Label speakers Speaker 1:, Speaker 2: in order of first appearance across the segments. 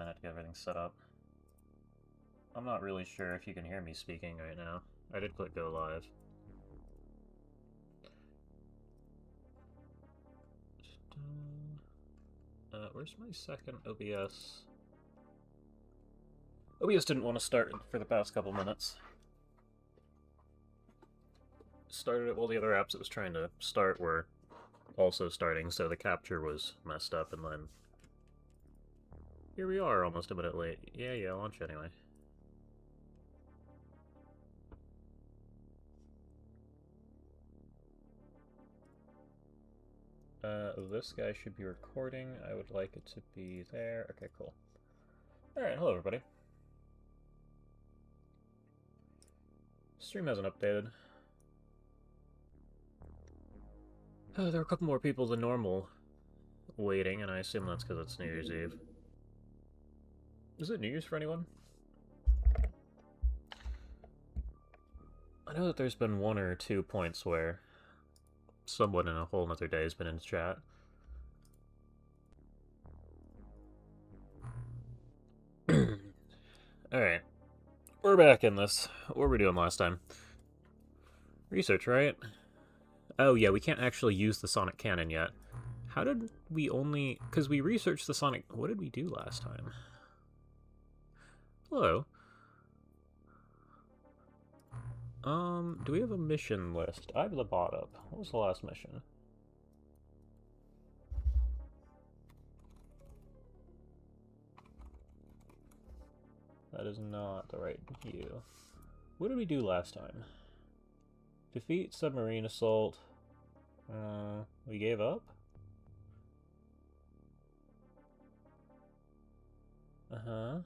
Speaker 1: minute to get everything set up. I'm not really sure if you can hear me speaking right now. I did click go live. Where's my second OBS? OBS didn't want to start for the past couple minutes. Started it while the other apps it was trying to start were also starting, so the capture was messed up, and then here we are, almost a minute late. Yeah, launch anyway. This guy should be recording. I would like it to be there. Okay, cool. Alright, hello everybody. Stream hasn't updated. There are a couple more people than normal waiting, and I assume that's because it's New Year's Eve. Is it New Year's for anyone? I know that there's been 1 or 2 points where someone in a whole nother day has been in chat. Alright. We're back in this. What were we doing last time? Research, right? Oh yeah, we can't actually use the sonic cannon yet. How did we only... Because we researched the sonic... What did we do last time? Hello. Do we have a mission list? I have the bot up. What was the last mission? That is not the right view. What did we do last time? Defeat submarine assault. We gave up? Uh-huh.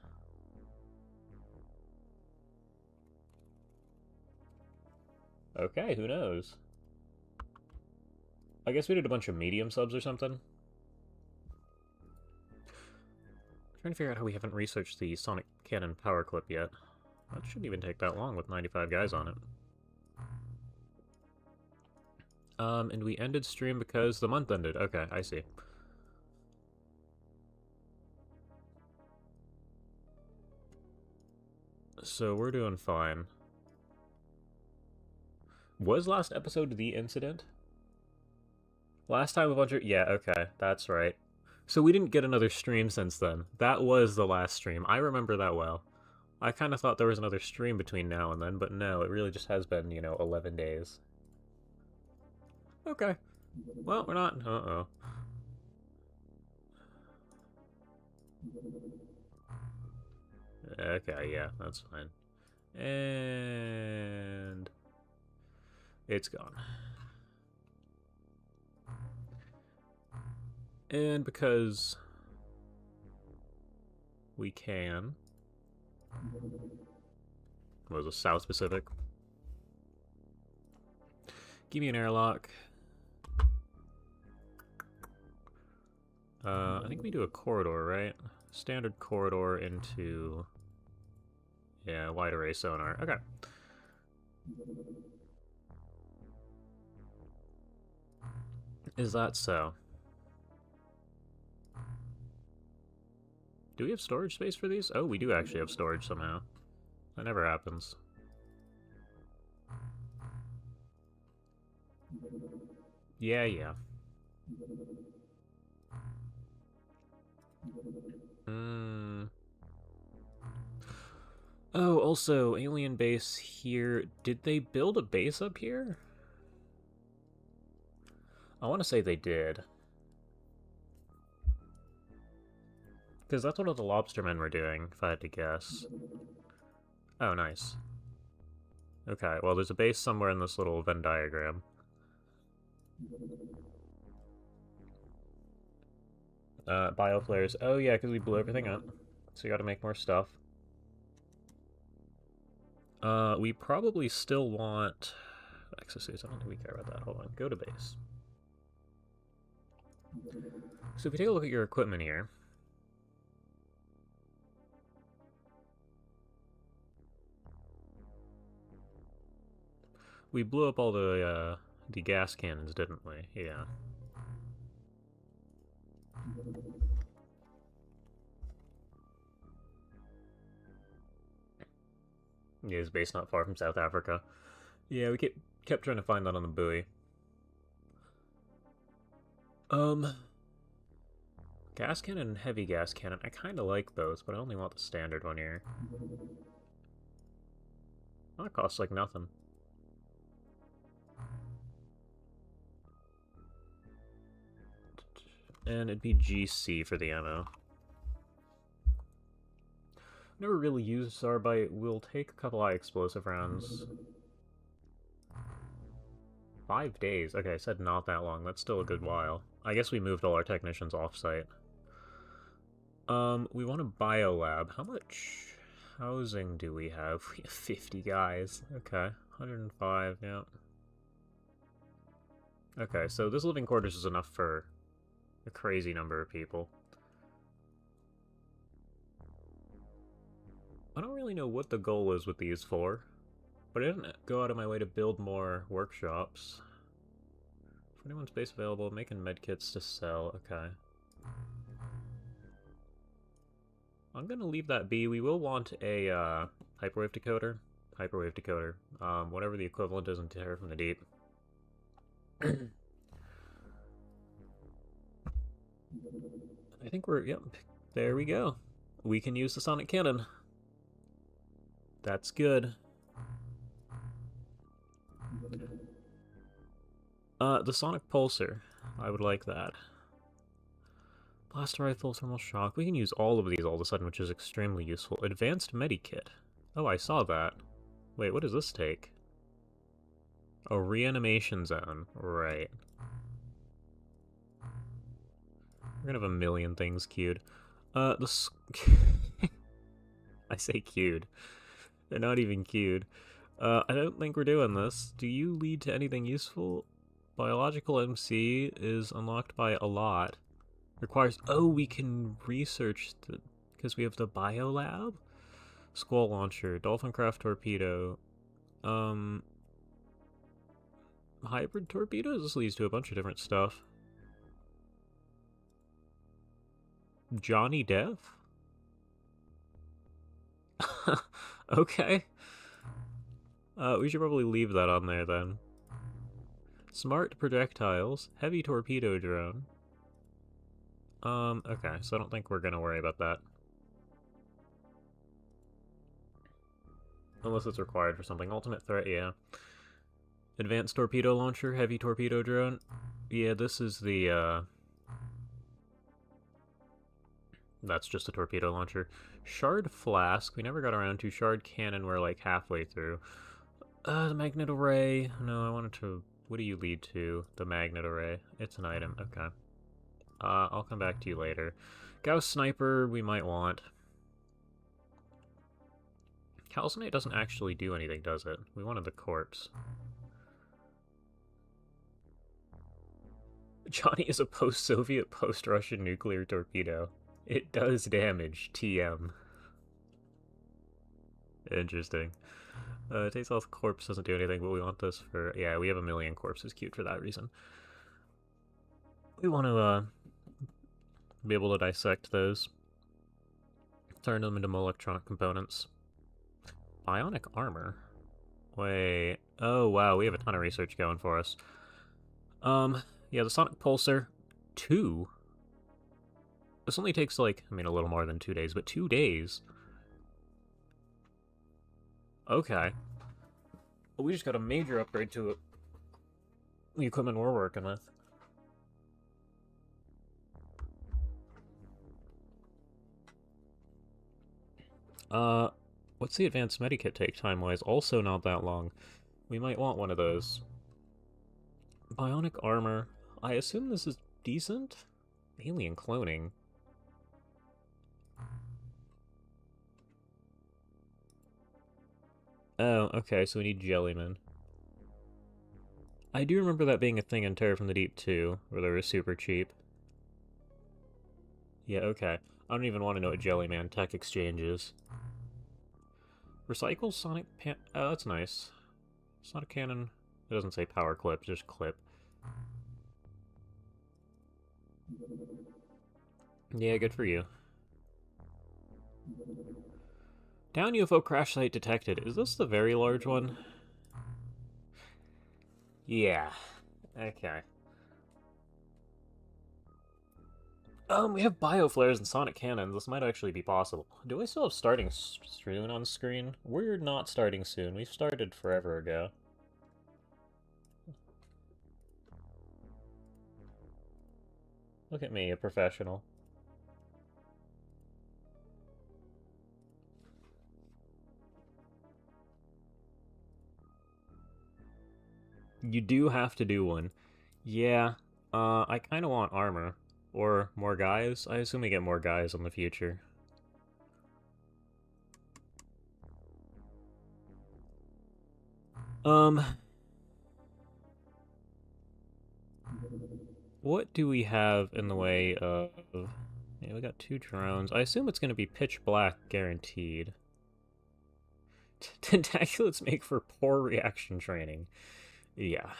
Speaker 1: Okay, who knows? I guess we did a bunch of medium subs or something. Trying to figure out how we haven't researched the sonic cannon power clip yet. That shouldn't even take that long with 95 guys on it. And we ended stream because the month ended. Okay, I see. So we're doing fine. Was last episode the incident? Last time a bunch of... Yeah, okay, that's right. So we didn't get another stream since then. That was the last stream. I remember that well. I kind of thought there was another stream between now and then, but no, it really just has been, 11 days. Okay. Well, we're not... Uh-oh. Okay, yeah, that's fine. And... it's gone. And because... we can... what was it, South Pacific? Give me an airlock. I think we do a corridor, right? Standard corridor into... yeah, wide array sonar. Okay. Is that so? Do we have storage space for these? Oh, we do actually have storage somehow. That never happens. Yeah. Oh, also, alien base here. Did they build a base up here? I want to say they did. Because that's what the lobstermen were doing, if I had to guess. Oh, nice. Okay, well, there's a base somewhere in this little Venn diagram. Bioflares. Oh, yeah, because we blew everything up. So you gotta make more stuff. We probably still want... exosuits. I don't think we care about that. Hold on. Go to base. So if you take a look at your equipment here... we blew up all the gas cannons, didn't we? Yeah. Yeah, it's based not far from South Africa. Yeah, we kept trying to find that on the buoy. Gas cannon and heavy gas cannon. I kind of like those, but I only want the standard one here. That costs like nothing. And it'd be GC for the ammo. Never really used Zarbite. We'll take a couple high explosive rounds. 5 days. Okay, I said not that long. That's still a good while. I guess we moved all our technicians off-site. We want a biolab. How much housing do we have? We have 50 guys. Okay, 105, yeah. Okay, so this living quarters is enough for a crazy number of people. I don't really know what the goal is with these for, but I didn't go out of my way to build more workshops. 21 space available, making medkits to sell, okay. I'm gonna leave that be. We will want a hyperwave decoder. Whatever the equivalent is in Terror from the Deep. I think we're, yep, there we go. We can use the sonic cannon. That's good. The sonic pulsar. I would like that. Blaster rifle, thermal shock. We can use all of these all of a sudden, which is extremely useful. Advanced medikit. Oh, I saw that. Wait, what does this take? Oh, reanimation zone. Right. We're gonna have a million things queued. I say queued. They're not even queued. I don't think we're doing this. Do you lead to anything useful? Biological MC is unlocked by a lot. Requires... Oh, we can research the... Because we have the biolab? Squall launcher, dolphin craft torpedo. Hybrid torpedoes? This leads to a bunch of different stuff. Johnny Dev? Okay. We should probably leave that on there then. Smart projectiles, heavy torpedo drone. Okay, so I don't think we're gonna worry about that. Unless it's required for something. Ultimate threat, yeah. Advanced torpedo launcher, heavy torpedo drone. Yeah, this is the, That's just a torpedo launcher. Shard flask, we never got around to. Shard cannon, we're like halfway through. The magnet array. No, I wanted to... What do you lead to? The magnet array. It's an item, okay. I'll come back to you later. Gauss sniper, we might want. Calcinate doesn't actually do anything, does it? We wanted the corpse. Johnny is a post-Soviet, post-Russian nuclear torpedo. It does damage, TM. Interesting. Takes off corpse doesn't do anything, but we want this for... Yeah, we have a million corpses queued for that reason. We want to, be able to dissect those. Turn them into more electronic components. Bionic armor? Wait... Oh, wow, we have a ton of research going for us. Yeah, the sonic pulsar... 2? This only takes, like, I mean, a little more than 2 days, but 2 days... Okay. Well, we just got a major upgrade to it. The equipment we're working with. What's the advanced medikit take time-wise? Also not that long. We might want one of those. Bionic armor. I assume this is decent? Alien cloning. Oh, okay, so we need Jellyman. I do remember that being a thing in Terror from the Deep, too, where they were super cheap. Yeah, okay. I don't even want to know what Jellyman Tech Exchange is. Recycle Sonic Pan... Oh, that's nice. Sonic Cannon... It doesn't say power clip, just clip. Yeah, good for you. Down UFO crash site detected. Is this the very large one? Yeah. Okay. We have bioflares and sonic cannons. This might actually be possible. Do I still have starting soon on screen? We're not starting soon. We started forever ago. Look at me, a professional. You do have to do one. Yeah, I kind of want armor. Or more guys. I assume we get more guys in the future. Um, what do we have in the way of... Yeah, we got 2 drones. I assume it's going to be pitch black guaranteed. Tentaculates make for poor reaction training. Yeah.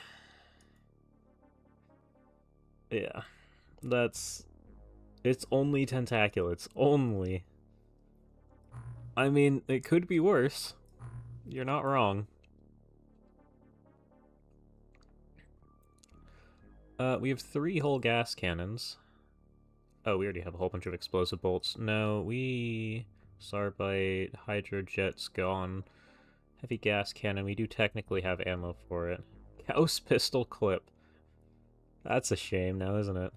Speaker 1: Yeah. That's... It's only tentaculates. Only. I mean, it could be worse. You're not wrong. We have 3 whole gas cannons. Oh, we already have a whole bunch of explosive bolts. No, we... Sarbite, hydrojet's gone. Heavy gas cannon, we do technically have ammo for it. Gauss pistol clip. That's a shame now, isn't it?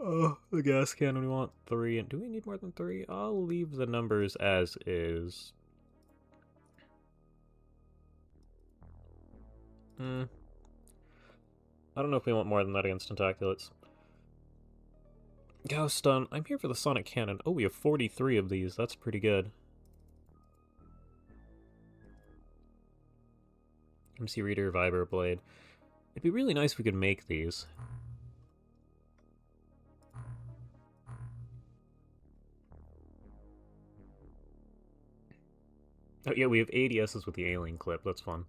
Speaker 1: Oh, the gas cannon, we want 3. And do we need more than 3? I'll leave the numbers as is. I don't know if we want more than that against tentaculates. Gauss stun. I'm here for the sonic cannon. Oh, we have 43 of these. That's pretty good. MC Reader, Viber Blade. It'd be really nice if we could make these. Oh yeah, we have ADSs with the alien clip. That's fun.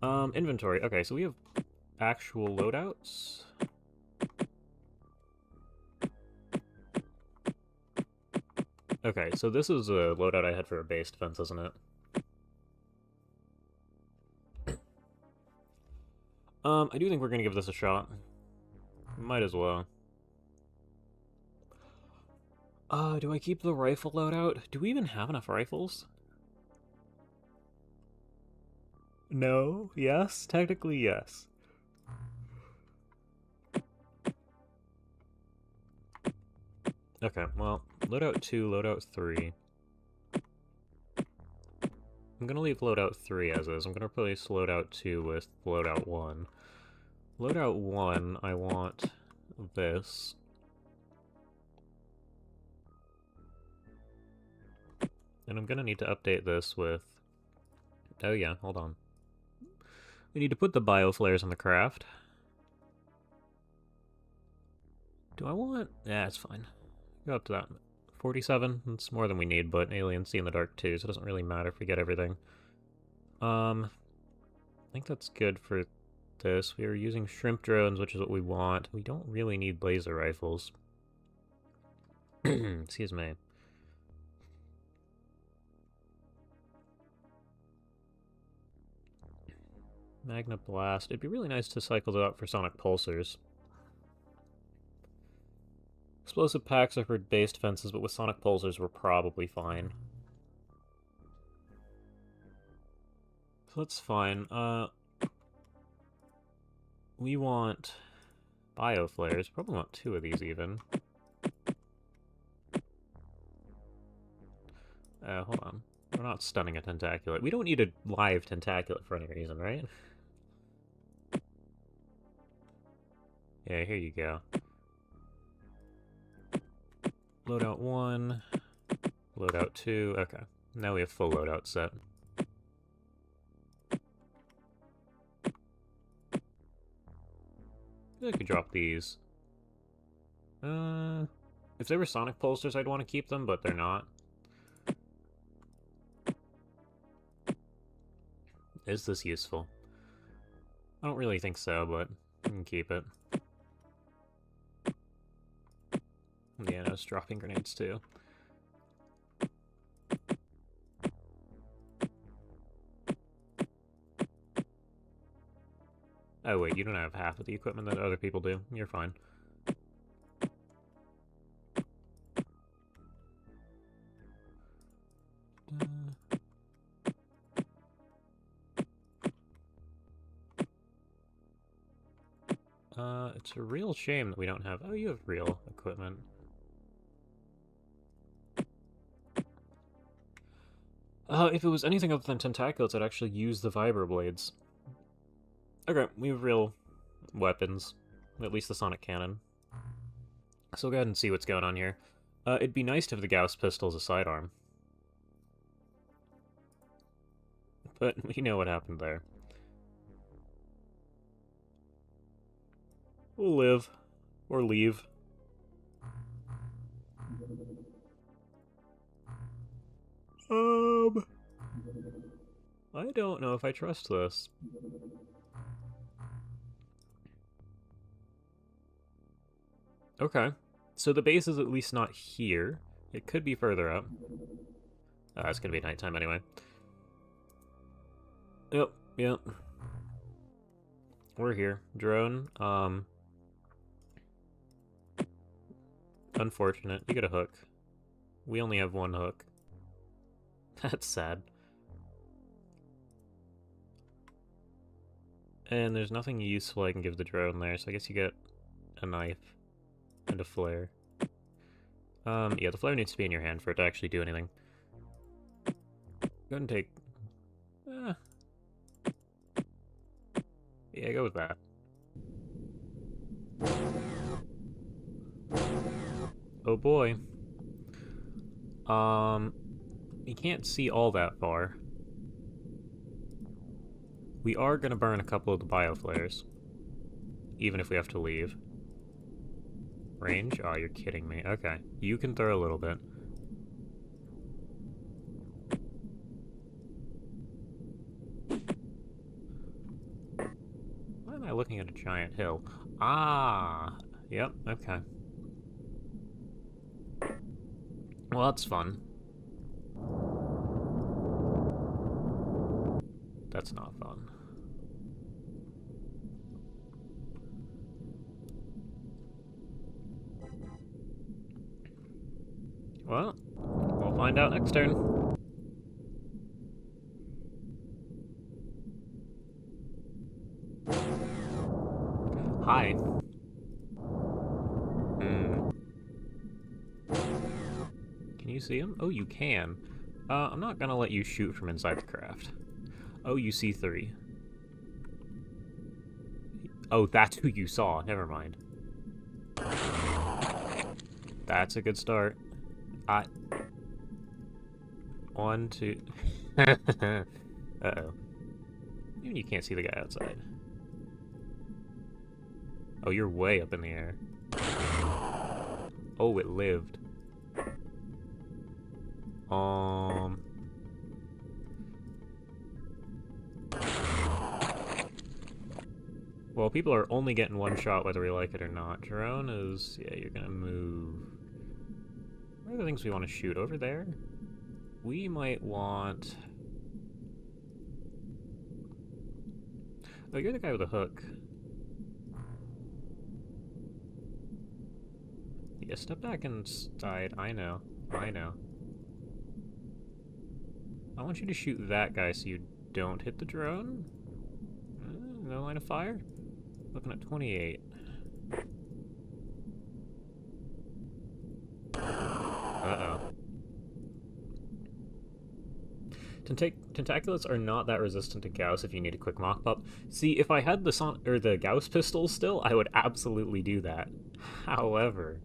Speaker 1: Inventory. Okay, so we have actual loadouts. Okay, so this is a loadout I had for a base defense, isn't it? I do think we're gonna give this a shot. Might as well. Do I keep the rifle loadout? Do we even have enough rifles? No? Yes? Technically, yes. Okay, well, loadout 2, loadout 3. I'm gonna leave loadout 3 as is. I'm gonna replace loadout 2 with loadout 1. Loadout 1, I want this. And I'm gonna need to update this with... Oh yeah, hold on. We need to put the bioflares in the craft. Do I want... Yeah, it's fine. Go up to that. 47? That's more than we need, but aliens see in the dark too, so it doesn't really matter if we get everything. I think that's good for this. We are using shrimp drones, which is what we want. We don't really need laser rifles. Excuse me. Magna Blast. It'd be really nice to cycle it out for sonic pulsars. Explosive packs are for base defenses, but with sonic pulsars we're probably fine. So that's fine. We want bioflares. Probably want 2 of these even. Hold on. We're not stunning a tentaculate. We don't need a live tentaculate for any reason, right? Yeah, here you go. Loadout 1. Loadout 2. Okay. Now we have full loadout set. I could drop these. If they were sonic pulsars, I'd want to keep them, but they're not. Is this useful? I don't really think so, but You can keep it. Yeah, no, it's dropping grenades too. Oh wait, you don't have half of the equipment that other people do. You're fine. It's a real shame that we don't have... Oh, you have real equipment. If it was anything other than tentacles, I'd actually use the vibroblades. Okay, we have real weapons. At least the sonic cannon. So we'll go ahead and see what's going on here. It'd be nice to have the Gauss pistol as a sidearm. But we know what happened there. We'll live. Or leave. I don't know if I trust this. Okay. So the base is at least not here. It could be further up. It's gonna be nighttime anyway. Yep. We're here. Drone, unfortunate. You get a hook. We only have one hook. That's sad. And there's nothing useful I can give the drone there, so I guess you get a knife and a flare. Yeah, the flare needs to be in your hand for it to actually do anything. Go ahead and take... Yeah, go with that. Oh boy. You can't see all that far. We are gonna burn a couple of the bioflares. Even if we have to leave. Range? Oh, you're kidding me. Okay. You can throw a little bit. Why am I looking at a giant hill? Ah! Yep, okay. Well, that's fun. That's not fun. Well, we'll find out next turn. Hi. Can you see him? Oh, you can. I'm not gonna let you shoot from inside the craft. Oh, you see 3. Oh, that's who you saw. Never mind. That's a good start. 1, 2... Uh-oh. Even you can't see the guy outside. Oh, you're way up in the air. Oh, it lived. Well, people are only getting one shot whether we like it or not. Drone is... Yeah, you're gonna move. What are the things we want to shoot? Over there? We might want... Oh, you're the guy with a hook. Yeah, step back inside. I know. I want you to shoot that guy so you don't hit the drone. No line of fire? Looking at 28. Uh-oh. Tentaculus are not that resistant to Gauss if you need a quick mock-up. See, if I had the Gauss pistol still, I would absolutely do that. However,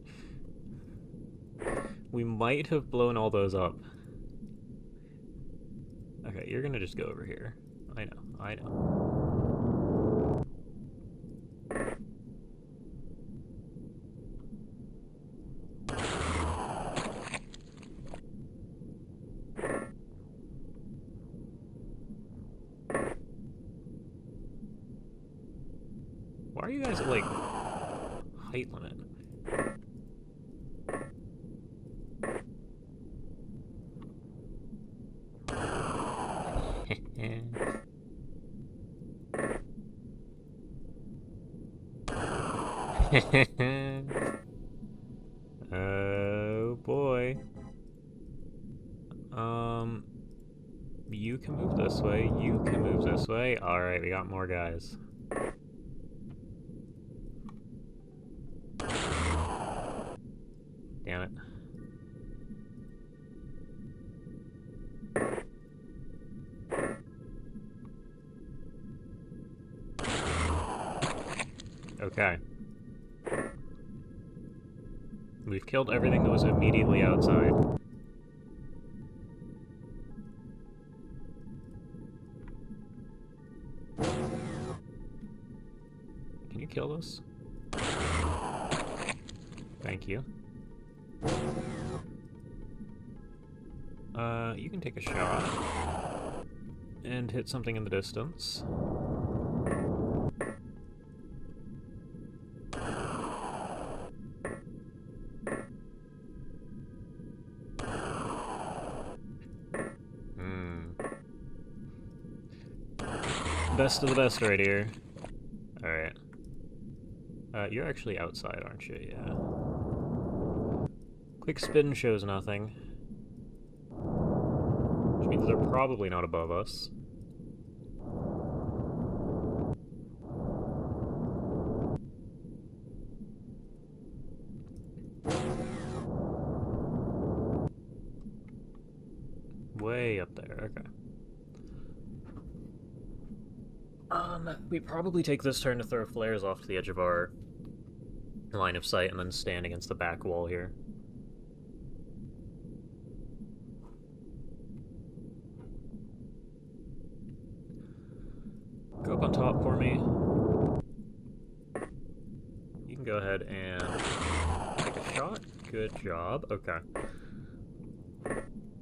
Speaker 1: we might have blown all those up. Okay, you're gonna just go over here. I know. Why are you guys at, like, height limit? Oh boy. You can move this way, you can move this way. Alright, we got more guys. Damn it. Okay. We've killed everything that was immediately outside. Can you kill this? Thank you. You can take a shot and hit something in the distance. Best of the best right here. Alright. You're actually outside, aren't you? Yeah. Quick spin shows nothing. Which means they're probably not above us. Way up there, okay. We probably take this turn to throw flares off to the edge of our line of sight and then stand against the back wall here. Go up on top for me. You can go ahead and take a shot. Good job. Okay.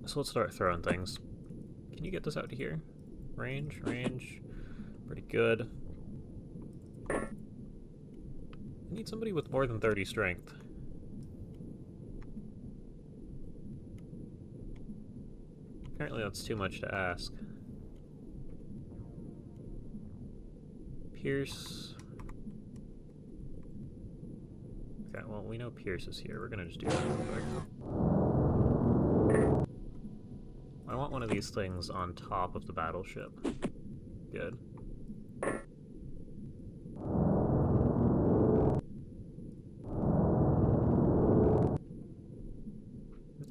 Speaker 1: So let's start throwing things. Can you get this out to here? Range, range. Pretty good. I need somebody with more than 30 strength. Apparently that's too much to ask. Pierce. Okay, well, we know Pierce is here. We're gonna just do that real quick. I want one of these things on top of the battleship. Good.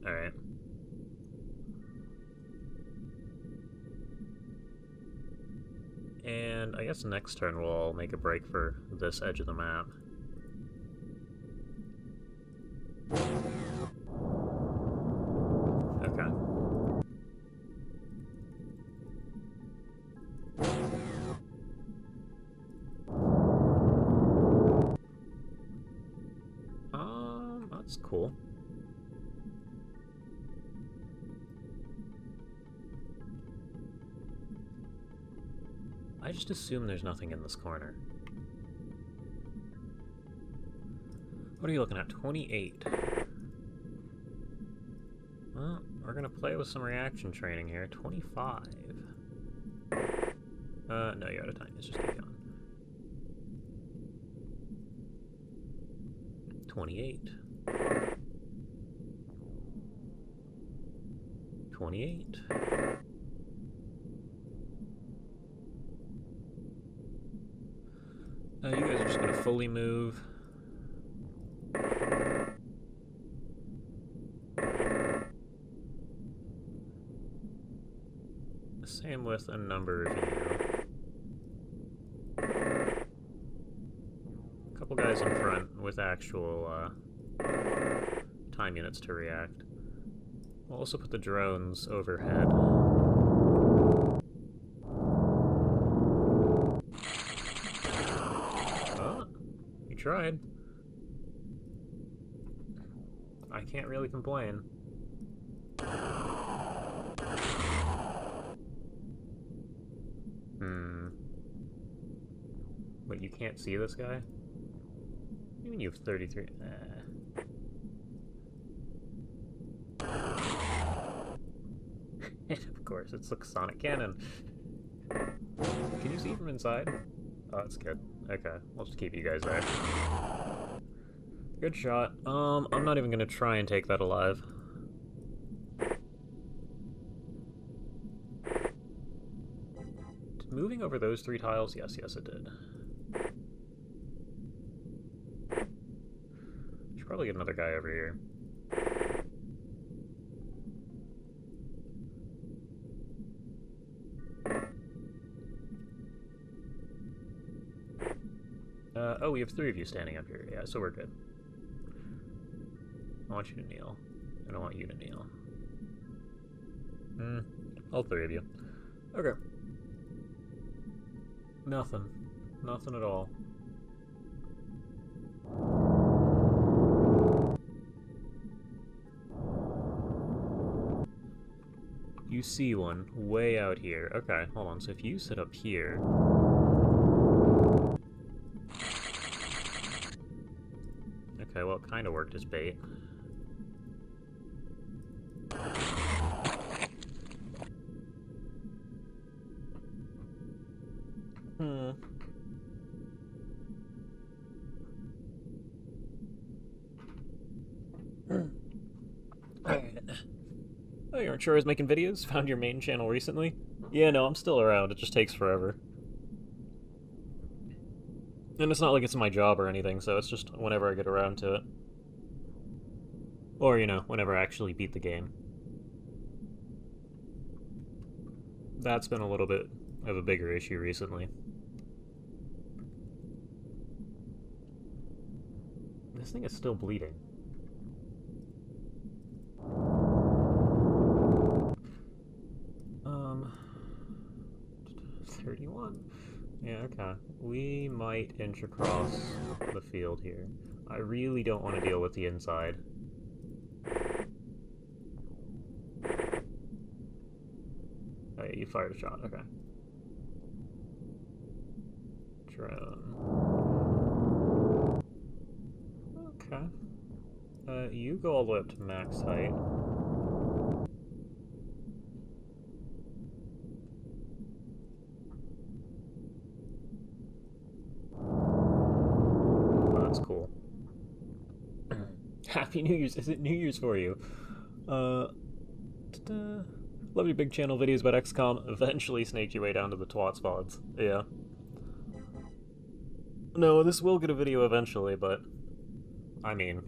Speaker 1: Alright. And I guess next turn we'll make a break for this edge of the map. Okay. That's cool. I just assume there's nothing in this corner. What are you looking at? 28. Well, we're gonna play with some reaction training here. 25. No, you're out of time. Let's just keep going. 28. 28. You guys are just gonna fully move. Same with a number of you. A couple guys in front with actual time units to react. We'll also put the drones overhead. Oh, you tried. I can't really complain. Wait, you can't see this guy? What do you mean you have 33? And of course, it's the Sonic Cannon. Can you see from inside? Oh, that's good. Okay, we'll just keep you guys there. Good shot. I'm not even gonna try and take that alive. Moving over those 3 tiles? Yes, yes it did. Should probably get another guy over here. Oh, we have 3 of you standing up here. Yeah, so we're good. I want you to kneel. And I want you to kneel. All 3 of you. Okay. Nothing. Nothing at all. You see one way out here. Okay, hold on. So if you sit up here... Okay, well, it kind of worked as bait. Oh, you aren't sure I was making videos? Found your main channel recently? Yeah, no, I'm still around. It just takes forever. And it's not like it's my job or anything, so it's just whenever I get around to it. Or, you know, whenever I actually beat the game. That's been a little bit of a bigger issue recently. This thing is still bleeding. 31. Yeah, okay. We might inch across the field here. I really don't want to deal with the inside. Oh yeah, you fired a shot, okay. Drone. Okay. You go all the way up to max height. That's cool. Happy New Year's. Is it New Year's for you? Love your big channel videos about XCOM. Eventually snake your way down to the TWoTS VODs. Yeah. No, this will get a video eventually, but... I mean...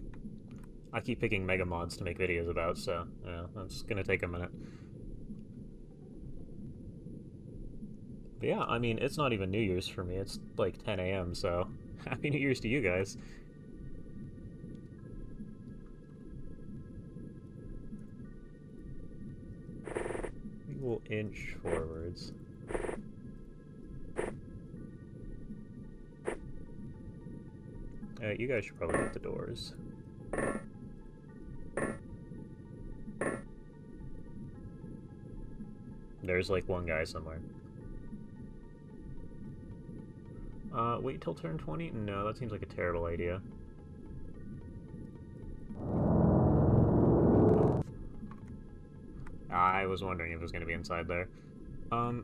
Speaker 1: I keep picking mega mods to make videos about, so... Yeah, that's gonna take a minute. But yeah, I mean, it's not even New Year's for me. It's like 10 a.m., so... Happy New Year's to you guys. We will inch forwards. You guys should probably get the doors. There's like one guy somewhere. Wait till turn 20? No, that seems like a terrible idea. I was wondering if it was going to be inside there.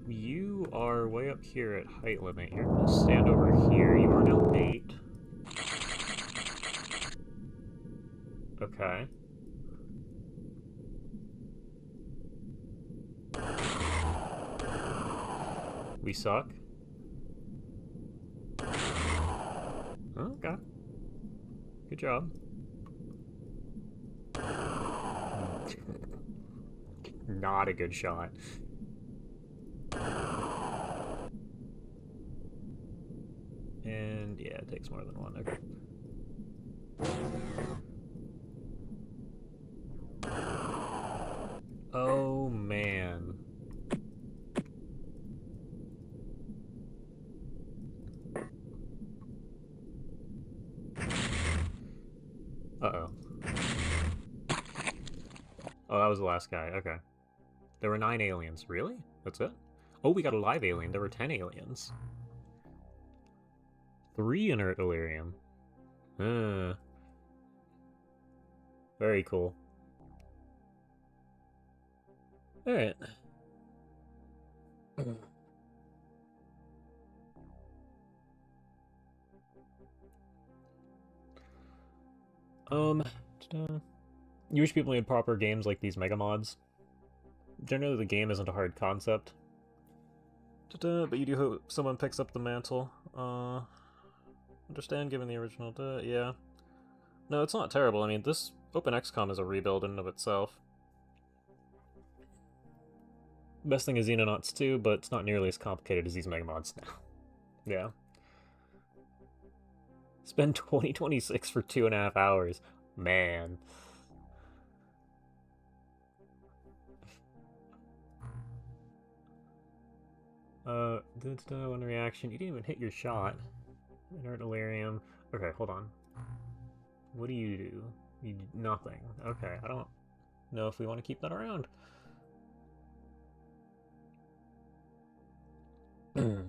Speaker 1: You are way up here at height limit. You're going to stand over here. You are now bait. Okay. We suck. Okay. Good job. Not a good shot. And yeah, it takes more than one. Okay. Oh man. Uh-oh. Oh, that was the last guy. Okay. There were 9 aliens. Really? That's it? Oh, we got a live alien. There were 10 aliens. 3 inert Illyrium. Very cool. Alright. You wish people made proper games like these mega mods. Generally, the game isn't a hard concept. But you do hope someone picks up the mantle. Understand given the original. Yeah. No, it's not terrible. I mean, this Open XCOM is a rebuild in and of itself. Best thing is Xenonauts 2, but it's not nearly as complicated as these mega mods now. Yeah. Spend 2026 for 2.5 hours. Man. One reaction. You didn't even hit your shot. Inert Illyrium. Okay, hold on. What do? You do nothing. Okay, I don't know if we want to keep that around. Okay.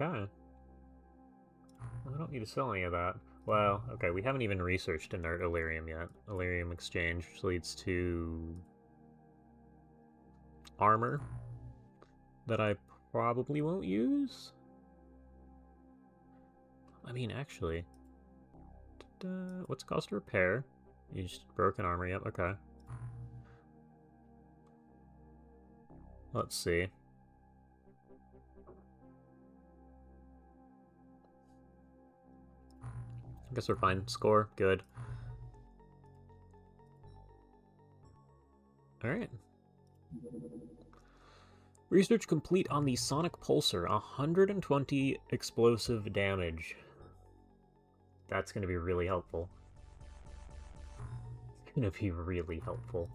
Speaker 1: I don't need to sell any of that. Well, okay, we haven't even researched Inert Illyrium yet. Illyrium exchange, which leads to armor that I probably won't use. I mean, actually, what's cost to repair? You just broken armor. Yep. Okay. Let's see. I guess we're fine. Score, good. Alright. Research complete on the Sonic Pulsar. 120 explosive damage. That's going to be really helpful. It's going to be really helpful.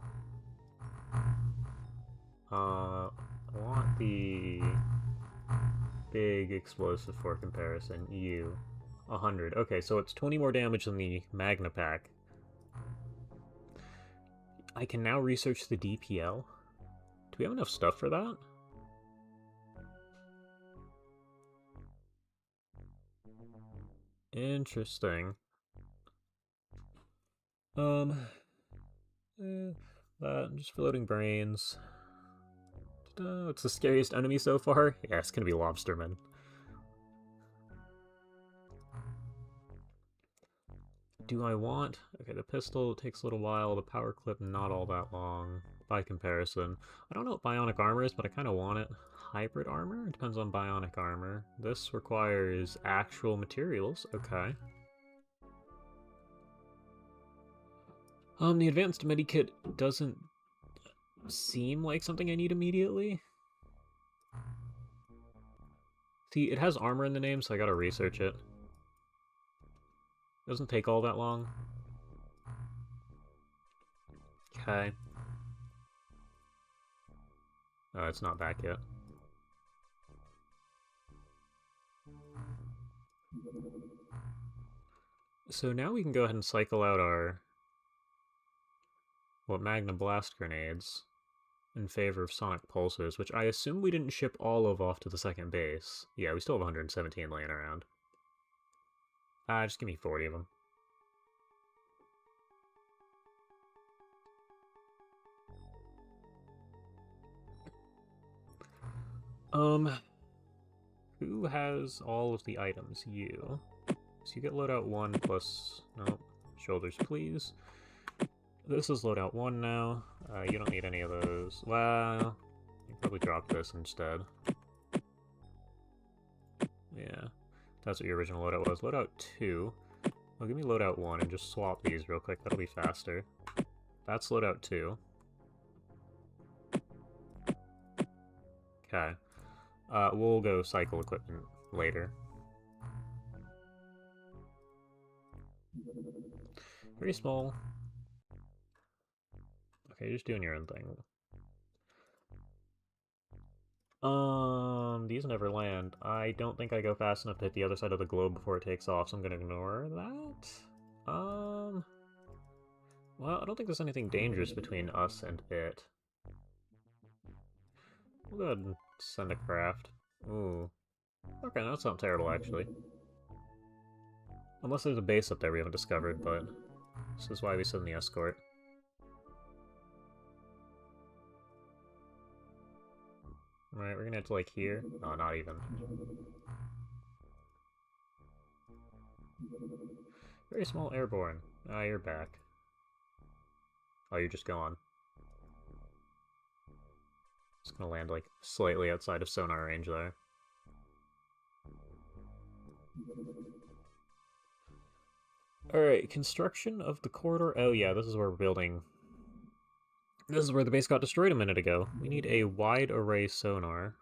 Speaker 1: I want the big explosive for comparison. 100. Okay, so it's 20 more damage than the Magna Pack. I can now research the DPL. Do we have enough stuff for that? Interesting. Just floating brains. What's the scariest enemy so far? Yeah, it's gonna be Lobsterman. Do I want... Okay, the pistol takes a little while, the power clip not all that long, by comparison. I don't know what bionic armor is, but I kind of want it. Hybrid armor? It depends on bionic armor. This requires actual materials. Okay. The advanced medikit doesn't seem like something I need immediately. See, it has armor in the name, so I gotta research it. Doesn't take all that long. Okay. Oh, it's not back yet. So now we can go ahead and cycle out our... Magna Blast Grenades in favor of Sonic Pulsars, which I assume we didn't ship all of off to the second base. Yeah, we still have 117 laying around. Just give me 40 of them. Who has all of the items? You. So you get loadout 1 plus... No, shoulders please. This is loadout 1 now. You don't need any of those. Well, you can probably drop this instead. Yeah, that's what your original loadout was. Loadout 2. Well, give me loadout 1 and just swap these real quick. That'll be faster. That's loadout 2. Okay. We'll go cycle equipment later. Very small. Okay, just doing your own thing. These never land. I don't think I go fast enough to hit the other side of the globe before it takes off, so I'm gonna ignore that. Well, I don't think there's anything dangerous between us and it. We'll go ahead and send a craft. Ooh. Okay, that's not terrible, actually. Unless there's a base up there we haven't discovered, but this is why we send the escort. Alright, we're gonna head to, like, here. No, not even. Very small airborne. Ah, you're back. Oh, you're just gone. Just gonna land, like, slightly outside of sonar range there. Alright, construction of the corridor. Oh yeah, this is where we're building. This is where the base got destroyed a minute ago. We need a wide array sonar,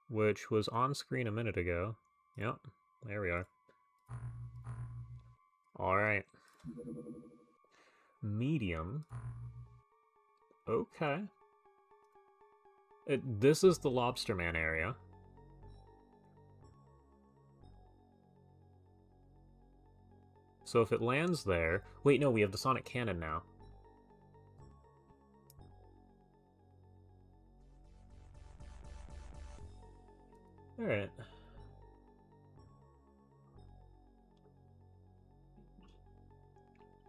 Speaker 1: which was on screen a minute ago. Yep, there we are. Alright. Medium. Okay. This is the Lobster Man area. So if it lands there... Wait, no, we have the sonic cannon now. Alright.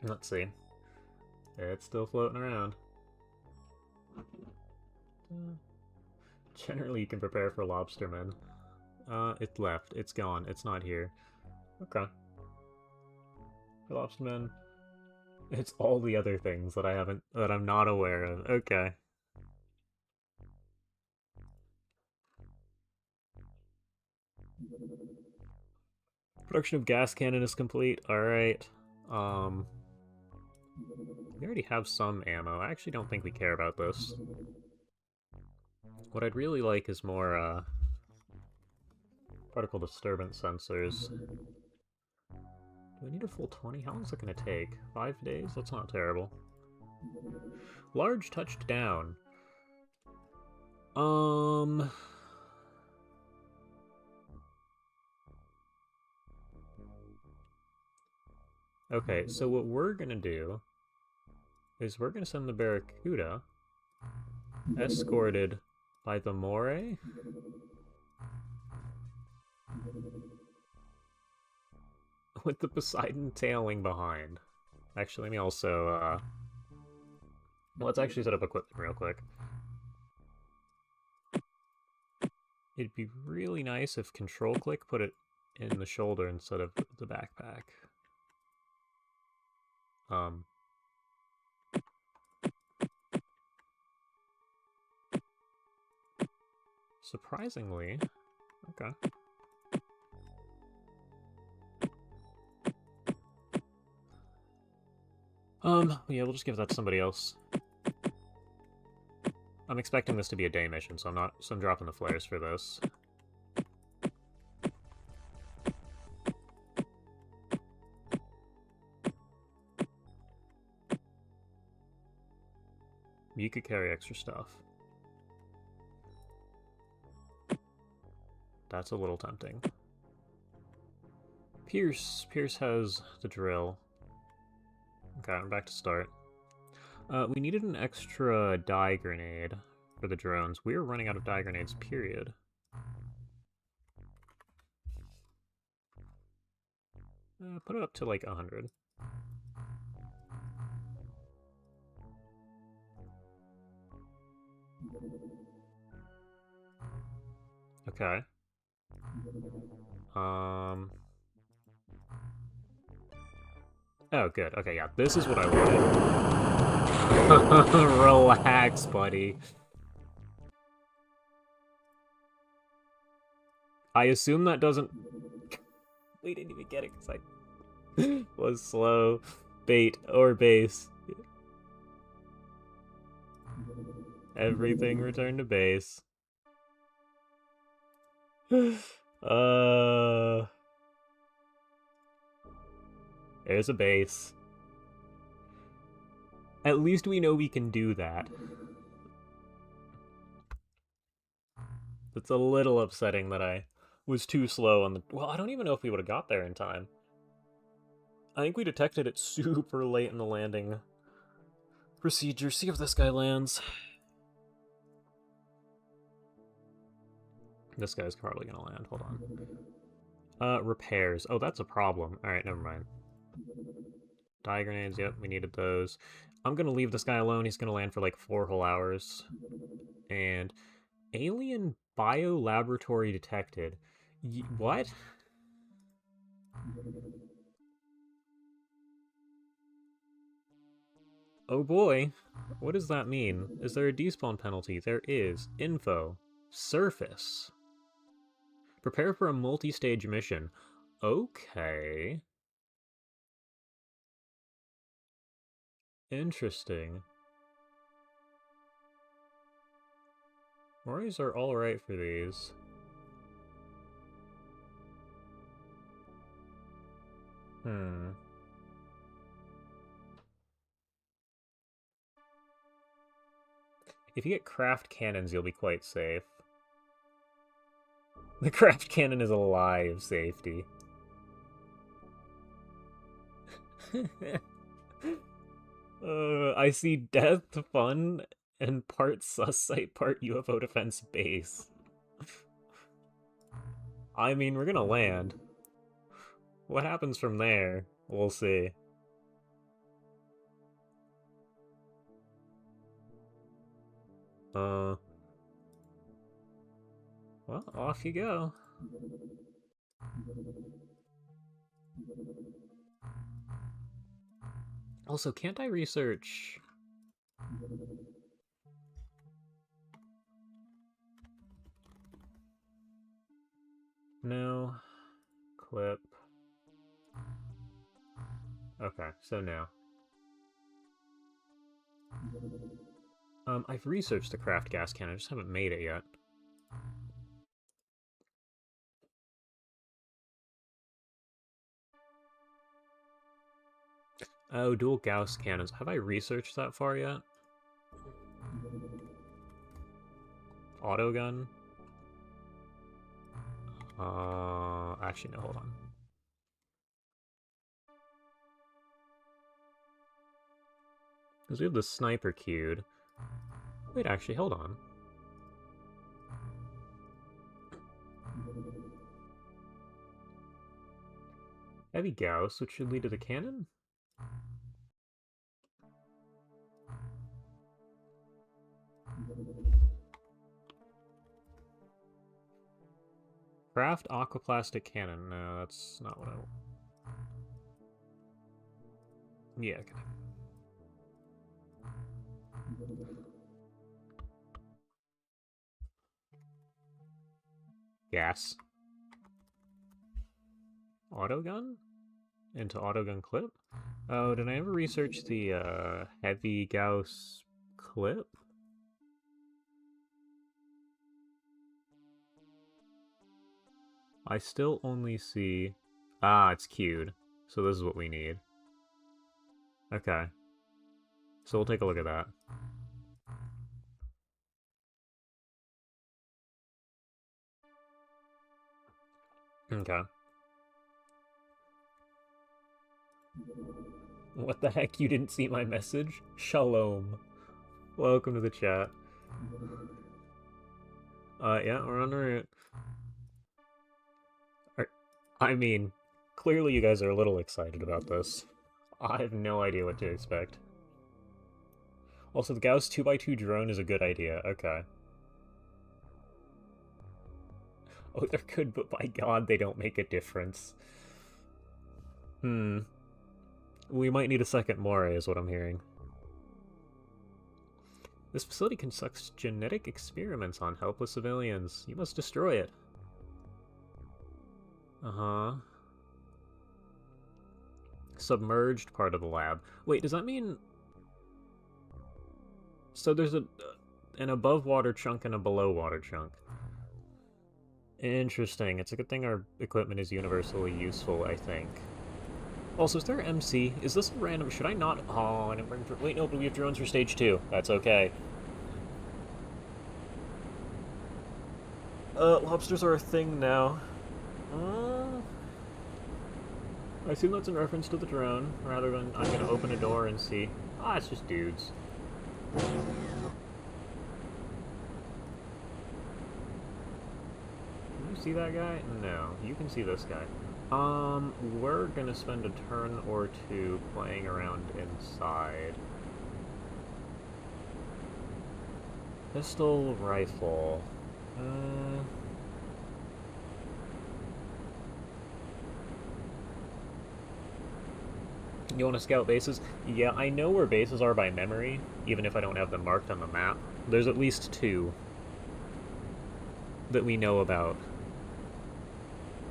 Speaker 1: Let's see. It's still floating around. Generally, you can prepare for lobstermen. It left. It's gone. It's not here. Okay. For lobstermen, it's all the other things that I'm not aware of. Okay. Production of gas cannon is complete. Alright. We already have some ammo. I actually don't think we care about this. What I'd really like is more, particle disturbance sensors. Do I need a full 20? How long is it gonna take? 5 days? That's not terrible. Large touched down. Okay, so what we're gonna do is we're gonna send the Barracuda, escorted by the Moray? With the Poseidon tailing behind. Actually, let me also, let's actually set up equipment real quick. It'd be really nice if control click put it in the shoulder instead of the backpack. Surprisingly, okay. Yeah, we'll just give that to somebody else. I'm expecting this to be a day mission, so I'm dropping the flares for this. You could carry extra stuff. That's a little tempting. Pierce has the drill. Okay, I'm back to start. We needed an extra dye grenade for the drones. We're running out of dye grenades, period. Put it up to like 100. Okay. Oh, good. Okay, yeah, this is what I wanted. Relax, buddy. I assume that doesn't... We didn't even get it because I was slow. Bait or base. Everything returned to base. There's a base. At least we know we can do that. It's a little upsetting that I was too slow on the... Well, I don't even know if we would have got there in time. I think we detected it super late in the landing procedure. See if this guy lands. This guy's probably gonna land. Hold on. Repairs. Oh, that's a problem. Alright, never mind. Dye grenades, yep, we needed those. I'm gonna leave this guy alone. He's gonna land for like 4 whole hours. And alien biolaboratory detected. What? Oh boy. What does that mean? Is there a despawn penalty? There is. Info. Surface. Prepare for a multi-stage mission. Okay. Interesting. Mores are alright for these. If you get craft cannons, you'll be quite safe. The craft cannon is a lie of safety. I see death, fun, and part sus site, part UFO defense base. I mean, we're gonna land. What happens from there, we'll see. Well, off you go. Also, can't I research... No. Clip. Okay, so now. I've researched the craft gas cannon, I just haven't made it yet. Oh, dual Gauss cannons. Have I researched that far yet? Autogun? Actually, no, hold on. Because we have the sniper queued. Wait, actually, hold on. Heavy Gauss, which should lead to the cannon? Craft aquaplastic cannon. No, that's not what I want. Yeah, okay. Gas. Autogun? Into autogun clip? Oh, did I ever research the heavy Gauss clip? I still only see... Ah, it's queued. So this is what we need. Okay. So we'll take a look at that. Okay. What the heck? You didn't see my message? Shalom. Welcome to the chat. Yeah, we're on route. I mean, clearly you guys are a little excited about this. I have no idea what to expect. Also, the Gauss 2x2 drone is a good idea. Okay. Oh, they're good, but by God, they don't make a difference. We might need a second Moray, is what I'm hearing. This facility conducts genetic experiments on helpless civilians. You must destroy it. Uh-huh. Submerged part of the lab. Wait, does that mean... So there's an above-water chunk and a below-water chunk. Interesting. It's a good thing our equipment is universally useful, I think. Also, is there MC? Is this a random... Should I not... Oh, I didn't bring... Wait, no, but we have drones for stage 2. That's okay. Lobsters are a thing now. I assume that's in reference to the drone, rather than I'm gonna open a door and see. Ah, it's just dudes. see that guy? No. You can see this guy. We're gonna spend a turn or two playing around inside. Pistol, rifle. You want to scout bases? Yeah, I know where bases are by memory, even if I don't have them marked on the map. There's at least 2 that we know about,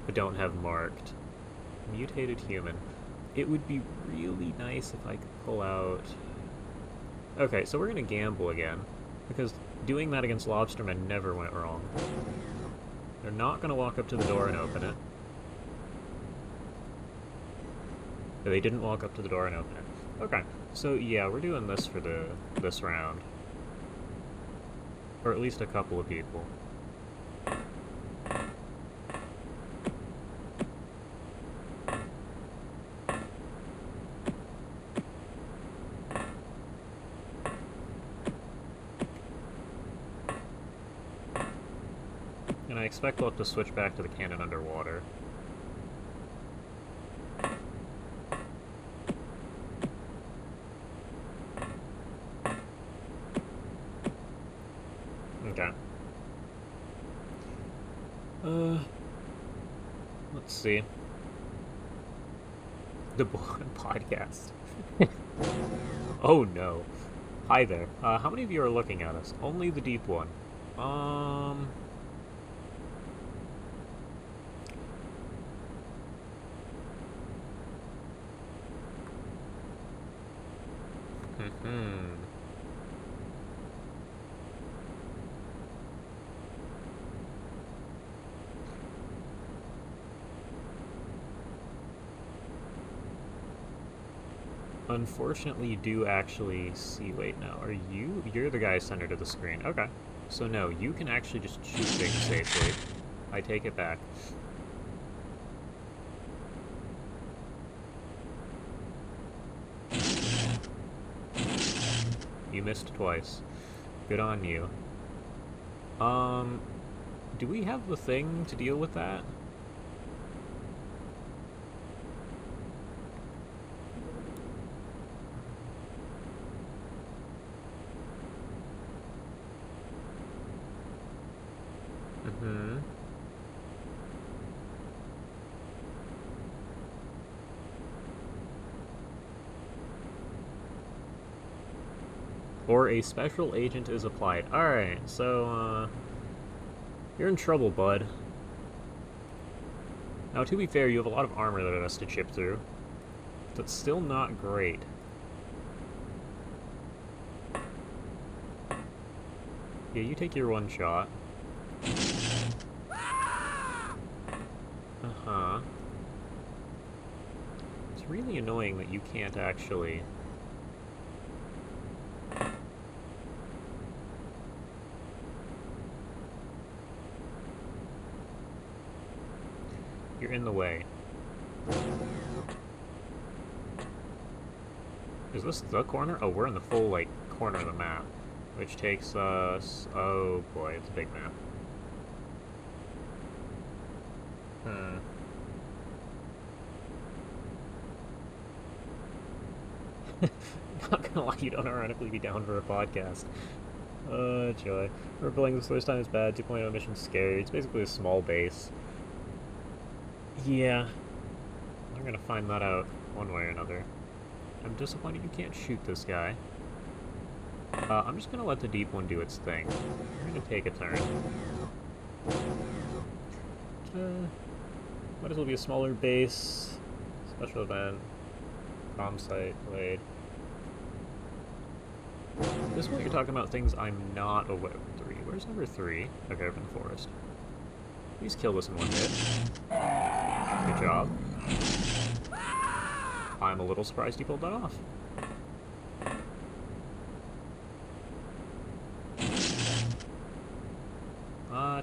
Speaker 1: but don't have marked. Mutated human. It would be really nice if I could pull out... Okay, so we're gonna gamble again, because doing that against lobstermen never went wrong. They're not gonna walk up to the door and open it. They didn't walk up to the door and open it. Okay, so yeah, we're doing this for this round. Or at least a couple of people. And I expect we'll have to switch back to the cannon underwater. Okay. Let's see. The podcast. Oh no. Hi there. How many of you are looking at us? Only the deep one. Unfortunately, you do actually see... Wait, no. Are you... You're the guy center to the screen. Okay. So no, you can actually just shoot things safely. I take it back. You missed twice. Good on you. Do we have the thing to deal with that? Or a special agent is applied. Alright, so, you're in trouble, bud. Now, to be fair, you have a lot of armor that it has to chip through. That's still not great. Yeah, you take your one shot. Uh-huh. It's really annoying that you can't actually... You're in the way. Is this the corner? Oh, we're in the full, like, corner of the map. Which takes us... Oh boy, it's a big map. Not gonna lie, you don't ironically be down for a podcast. Joy. We're playing this first time is bad, 2.0 mission's scary. It's basically a small base. Yeah. I'm gonna find that out one way or another. I'm disappointed you can't shoot this guy. I'm just gonna let the deep one do its thing. I'm gonna take a turn. Might as well be a smaller base. Special event. Prom site, Blade. This is what you're talking about, things I'm not aware of. 3. Where's number 3? Okay, over in the forest. Please kill this in one hit. Good job. I'm a little surprised you pulled that off.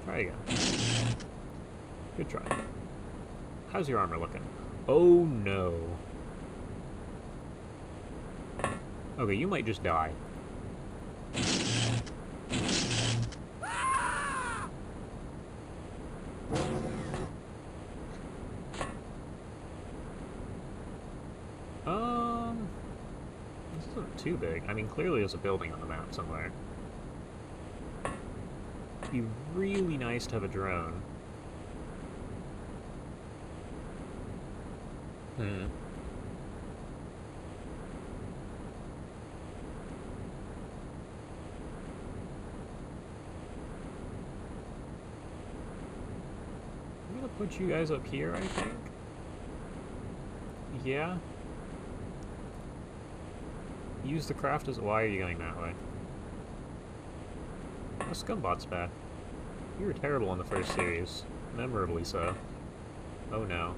Speaker 1: Try again. Good try. How's your armor looking? Oh no. Okay, you might just die. too big. I mean, clearly there's a building on the map somewhere. It'd be really nice to have a drone. I'm gonna put you guys up here, I think. Yeah. Use the craft as... Why are you going that way? Oh, Scumbot's back. You were terrible in the first series. Memorably so. Oh no.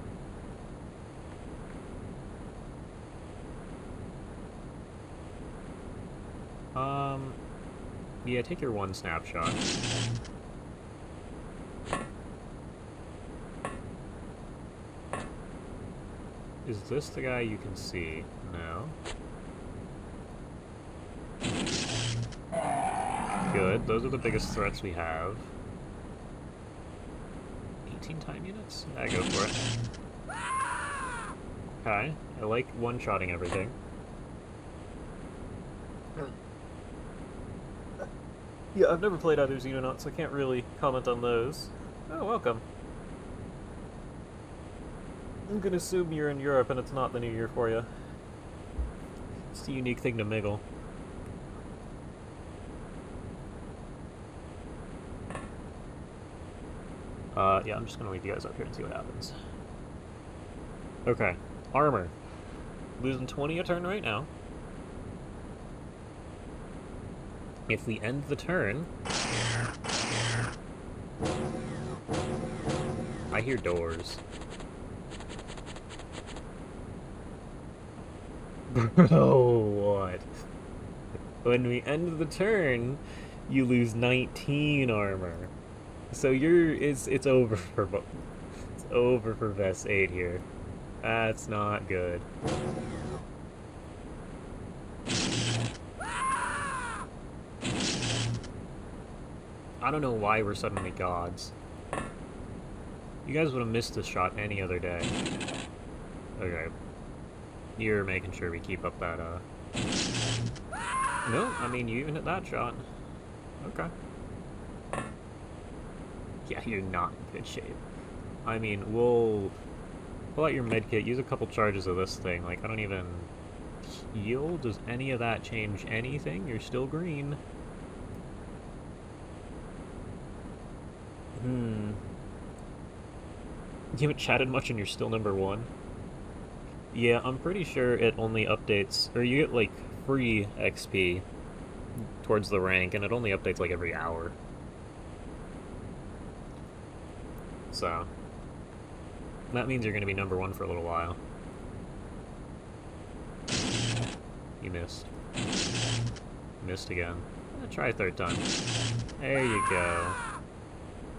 Speaker 1: Yeah, take your one snapshot. Is this the guy you can see? No. Good, those are the biggest threats we have. 18 time units? Yeah, go for it. Okay, I like one-shotting everything. Yeah, I've never played either Xenonauts, so I can't really comment on those. Oh, welcome. I'm gonna assume you're in Europe and it's not the new year for you. It's a unique thing to Miggle. Yeah, I'm just gonna leave you guys up here and see what happens. Okay, armor. Losing 20 a turn right now. If we end the turn... I hear doors. Bro, what? When we end the turn, you lose 19 armor. So it's over for it's over for Vest 8 here. That's not good. I don't know why we're suddenly gods. You guys would have missed this shot any other day. Okay. You're making sure we keep up that, No, I mean, you even hit that shot. Okay. Yeah, you're not in good shape. I mean, we'll pull out your medkit, use a couple charges of this thing. Like, I don't even heal. Does any of that change anything? You're still green. You haven't chatted much and you're still number 1? Yeah, I'm pretty sure it only updates, or you get, like, free XP towards the rank, and it only updates, like, every hour. So, that means you're gonna be number 1 for a little while. You missed. Missed again. Try a third time. There you go.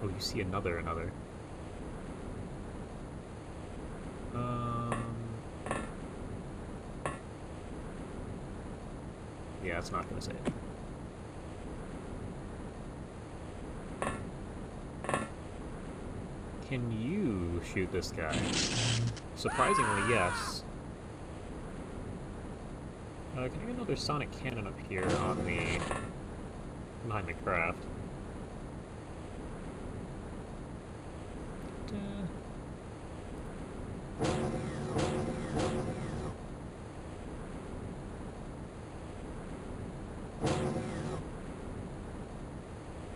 Speaker 1: Oh, you see another. Yeah, it's not gonna save. Can you shoot this guy? Surprisingly, yes. Can I get another sonic cannon up here on the... behind the craft?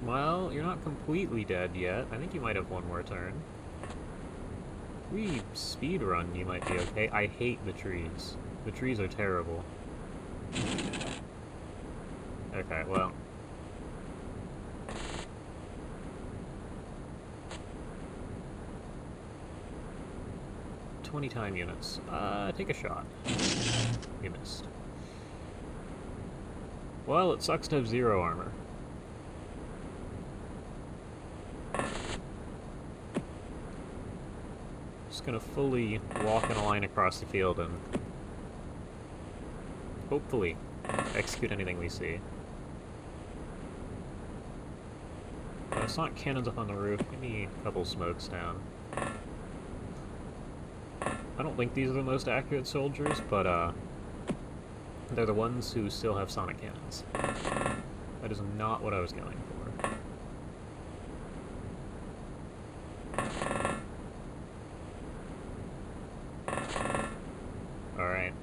Speaker 1: Well, you're not completely dead yet. I think you might have one more turn. If we speedrun, you might be okay. I hate the trees. The trees are terrible. Okay, well... 20 time units. Take a shot. You missed. Well, it sucks to have 0 armor. Just gonna fully walk in a line across the field and hopefully execute anything we see. It's not cannons up on the roof. Give me a couple smokes down. I don't think these are the most accurate soldiers, but They're the ones who still have sonic cannons. That is not what I was going for. Alright.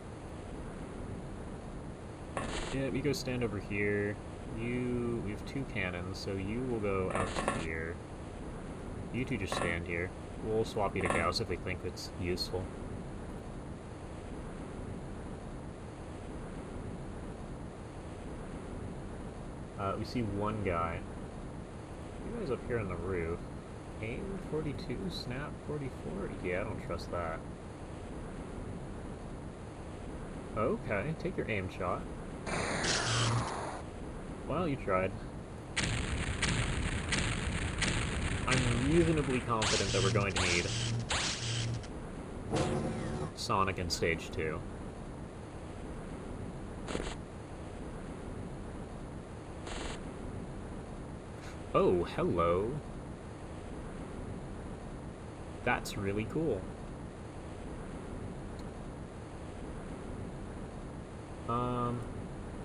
Speaker 1: Yeah, we go stand over here. We have 2 cannons, so you will go out here. You 2 just stand here. We'll swap you to Gauss if we think it's useful. We see 1 guy. You guys up here on the roof. Aim 42, snap 44? Yeah, I don't trust that. Okay, take your aim shot. Well, you tried. I'm reasonably confident that we're going to need Sonic in Stage 2. Oh, hello. That's really cool.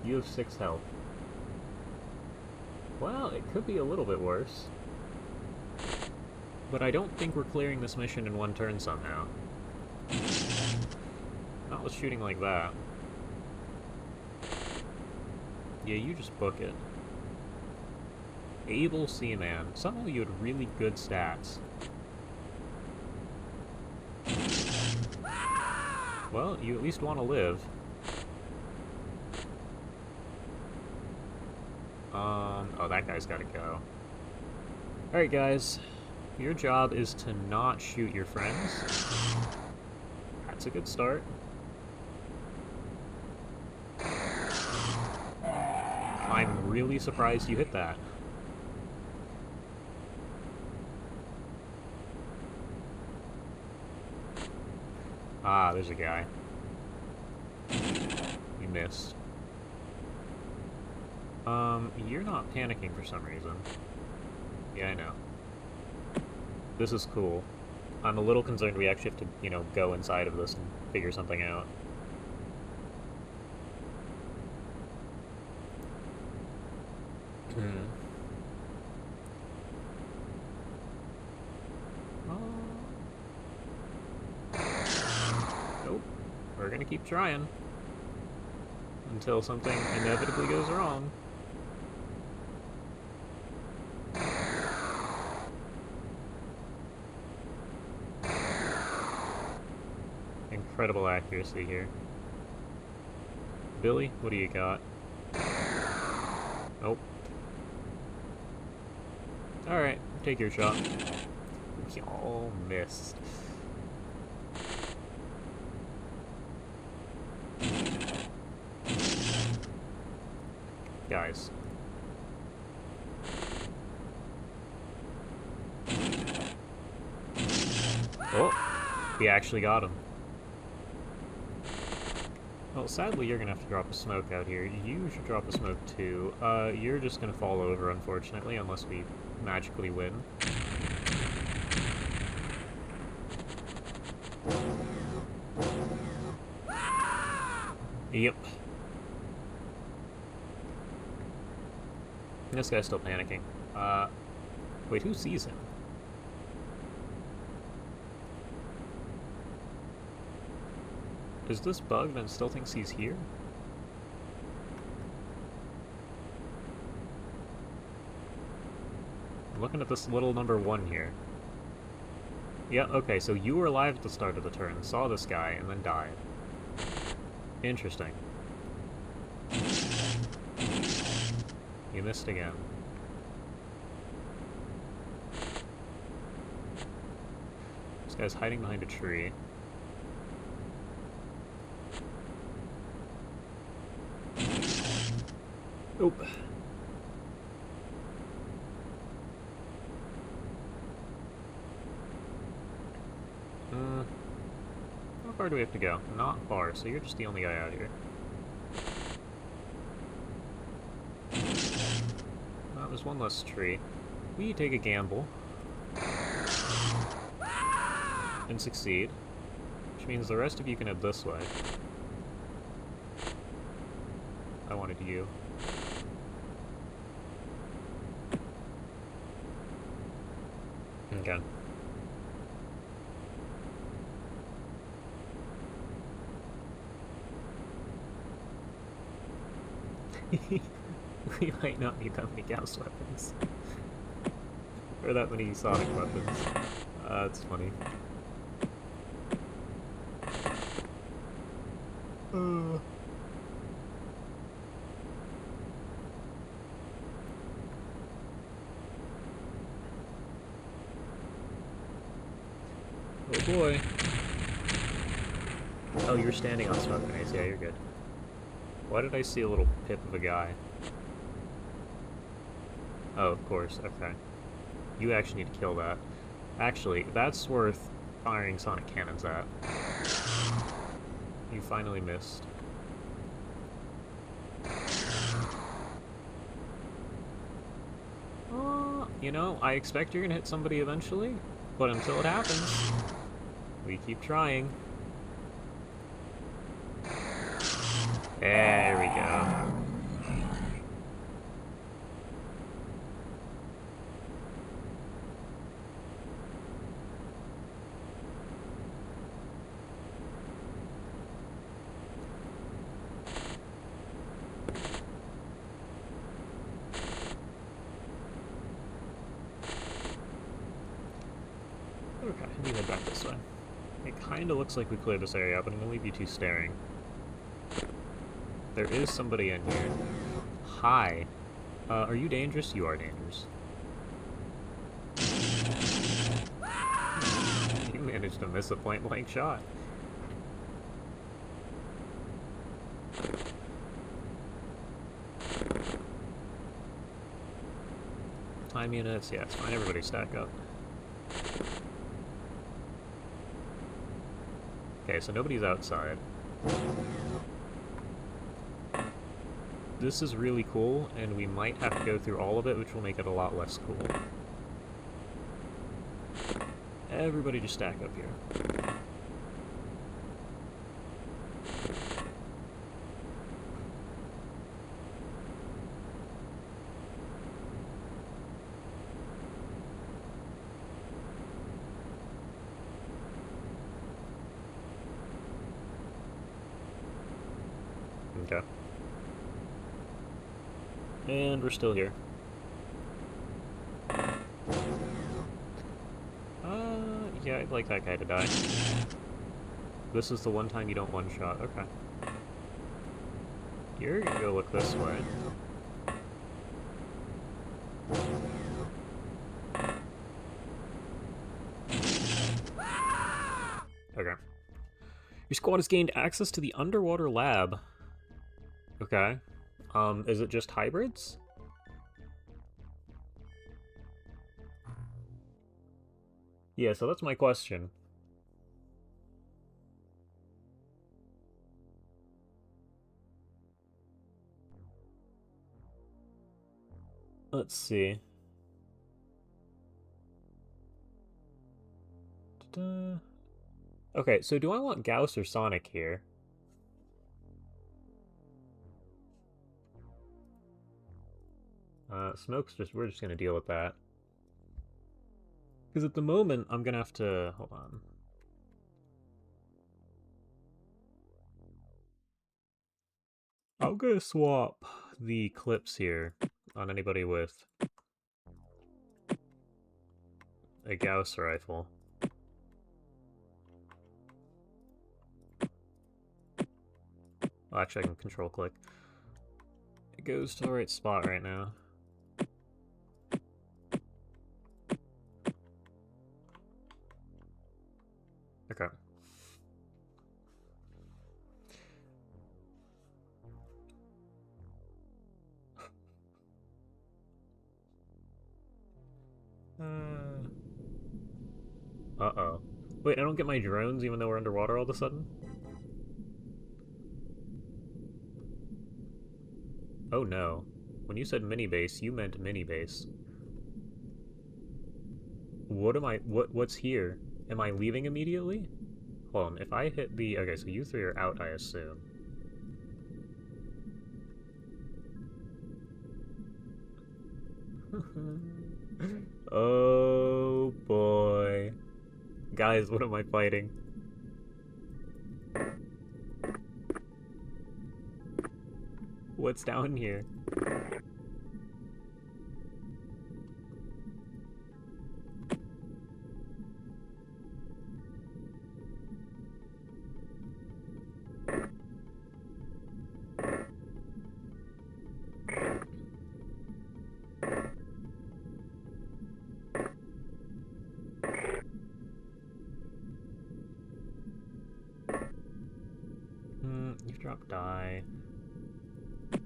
Speaker 1: You have 6 health. Well, it could be a little bit worse. But I don't think we're clearing this mission in 1 turn somehow. Not with shooting like that. Yeah, you just book it. Able Seaman. Somehow you had really good stats. Well, you at least want to live. Oh, that guy's gotta go. Alright, guys. Your job is to not shoot your friends. That's a good start. I'm really surprised you hit that. Ah, there's a guy. You missed. You're not panicking for some reason. Yeah, I know. This is cool. I'm a little concerned we actually have to, you know, go inside of this and figure something out. Nope. We're gonna keep trying. Until something inevitably goes wrong. Incredible accuracy here. Billy, what do you got? Nope. Alright, take your shot. Y'all missed. Guys. Oh, we actually got him. Well, sadly, you're gonna have to drop a smoke out here. You should drop a smoke too. You're just gonna fall over, unfortunately, unless we magically win. Yep. This guy's still panicking. Wait, who sees him? Is this bugged and still thinks he's here? I'm looking at this little number 1 here. Yeah, okay, so you were alive at the start of the turn, saw this guy, and then died. Interesting. You missed again. This guy's hiding behind a tree. Oop. How far do we have to go? Not far, so you're just the only guy out here. There's one less tree. We take a gamble. And succeed. Which means the rest of you can head this way. I wanted you. Okay. We might not need that many Gauss weapons. Or that many sonic weapons. That's funny. Oh boy. Oh, you're standing on smoke grenades. Yeah, you're good. Why did I see a little pip of a guy? Oh, of course. Okay. You actually need to kill that. Actually, that's worth firing sonic cannons at. You finally missed. You know, I expect you're gonna hit somebody eventually, but until it happens, we keep trying. There we go. Okay, we head back this way. It kinda looks like we cleared this area out, but I'm gonna leave you two staring. There is somebody in here. Hi. Are you dangerous? You are dangerous. You managed to miss a point-blank shot. Time units, yeah, it's fine. Everybody stack up. Okay, so nobody's outside. This is really cool, and we might have to go through all of it, which will make it a lot less cool. Everybody just stack up here. Okay. And we're still here. Yeah, I'd like that guy to die. This is the one time you don't one-shot. Okay. You're gonna go look this way. Okay. Your squad has gained access to the underwater lab. Okay. Is it just hybrids? Yeah, so that's my question. Let's see. Ta-da. Okay, so do I want Gauss or Sonic here? we're just gonna deal with that. Because at the moment, I'm gonna have to, hold on. I'm gonna swap the clips here on anybody with a Gauss rifle. Well, actually, I can control click. It goes to the right spot right now. Okay. Uh-oh. Wait, I don't get my drones even though we're underwater all of a sudden? Oh no. When you said mini-base, you meant mini-base. What's here? Am I leaving immediately? Hold on, if I hit the... Okay, so you three are out, I assume. Oh boy. Guys, what am I fighting? What's down here? You've dropped die. I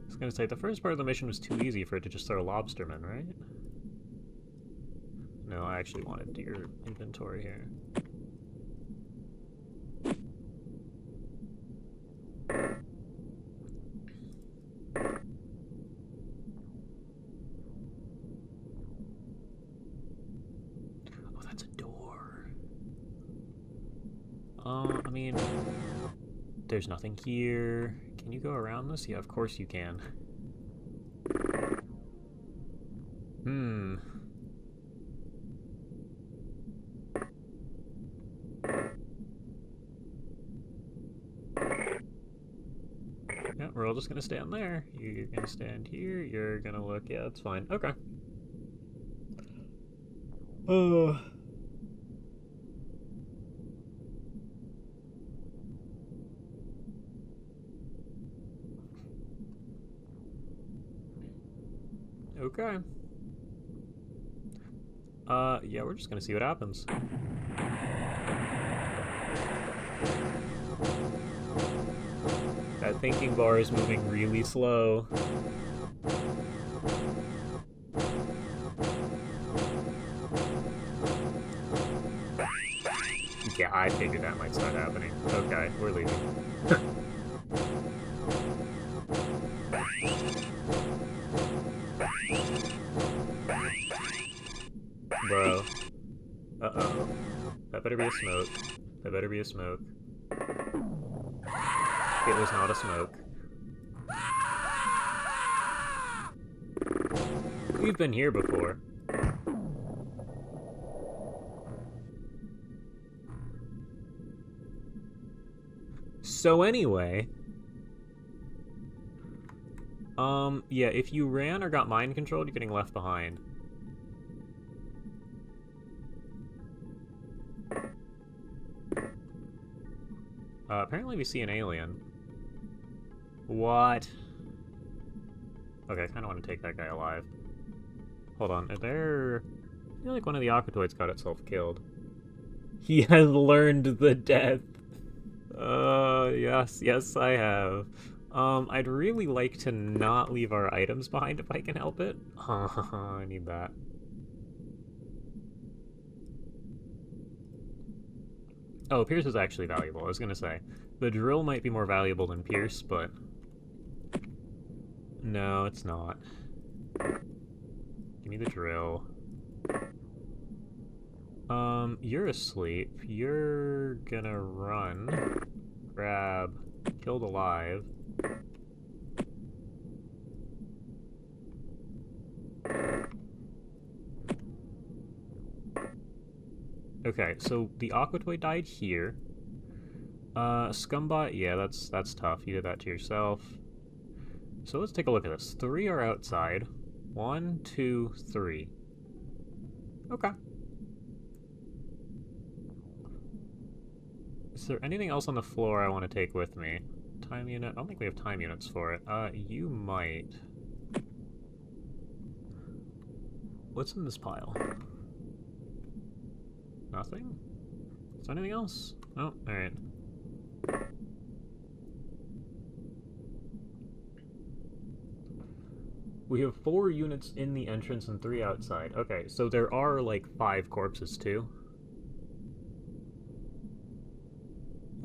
Speaker 1: was gonna say, the first part of the mission was too easy for it to just throw lobstermen, right? No, I actually wanted your inventory here. Oh, that's a door. I mean, there's nothing here. Can you go around this? Yeah, of course you can. Yeah, we're all just gonna stand there. You're gonna stand here. You're gonna look. Yeah, that's fine. Okay. Oh. Okay. Yeah, we're just gonna see what happens. That thinking bar is moving really slow. Yeah, I figured that might start happening. Okay, we're leaving. Bro. Uh-oh. That better be a smoke. That better be a smoke. It was not a smoke. We've been here before. So anyway... yeah, if you ran or got mind controlled, you're getting left behind. Apparently we see an alien. What? Okay, I kind of want to take that guy alive. Hold on, are there... I feel like one of the TWoTS got itself killed. He has learned the death. Yes, I have. I'd really like to not leave our items behind if I can help it. I need that. Oh, Pierce is actually valuable, I was gonna say. The drill might be more valuable than Pierce, but... No, it's not. Give me the drill. You're asleep. You're gonna run. Grab. Killed alive. Okay, so the TWoTS died here. Scumbot, yeah, that's tough. You did that to yourself. So let's take a look at this. 3 are outside. 1, 2, 3. Okay. Is there anything else on the floor I want to take with me? Time unit? I don't think we have time units for it. You might. What's in this pile? Nothing? Is there anything else? Oh, alright. We have 4 units in the entrance and 3 outside. Okay, so there are, like, 5 corpses, too.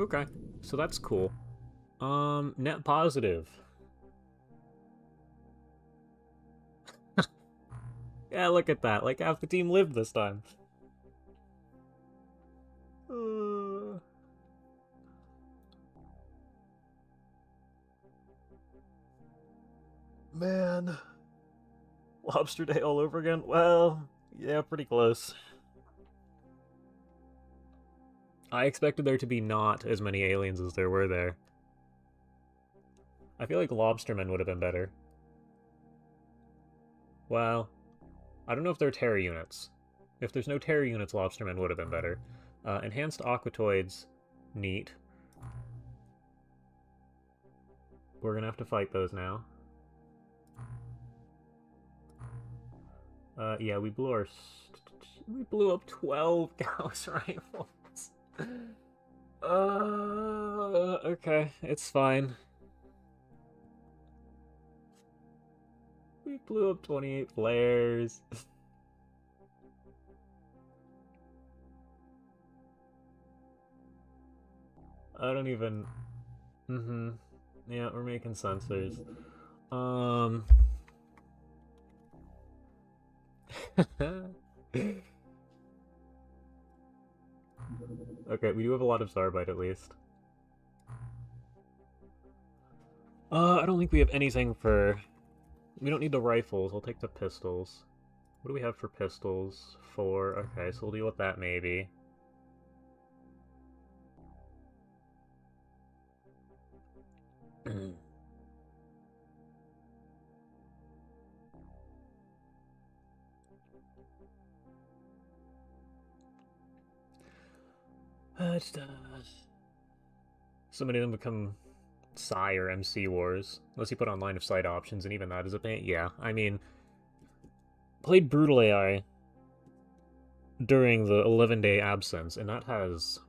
Speaker 1: Okay, so that's cool. Net positive. Yeah, look at that. Like, half the team lived this time. Man. Lobster Day all over again? Well, yeah, pretty close. I expected there to be not as many aliens as there were there. I feel like lobstermen would have been better. Well, I don't know if they're Terra units. If there's no Terra units, lobstermen would have been better. Enhanced aquatoids, neat. We're gonna have to fight those now. Yeah, we blew up 12 Gauss rifles. Okay, it's fine. We blew up 28 flares. I don't even... Yeah, we're making sensors. Okay, we do have a lot of Zarbite at least. I don't think we have anything for... We don't need the rifles, I'll take the pistols. What do we have for pistols? 4, okay, so we'll deal with that maybe. So many of them become Psi or MC wars. Unless you put on line of sight options, and even that is a pain. Yeah, I mean, played Brutal AI during the 11-day absence, and that has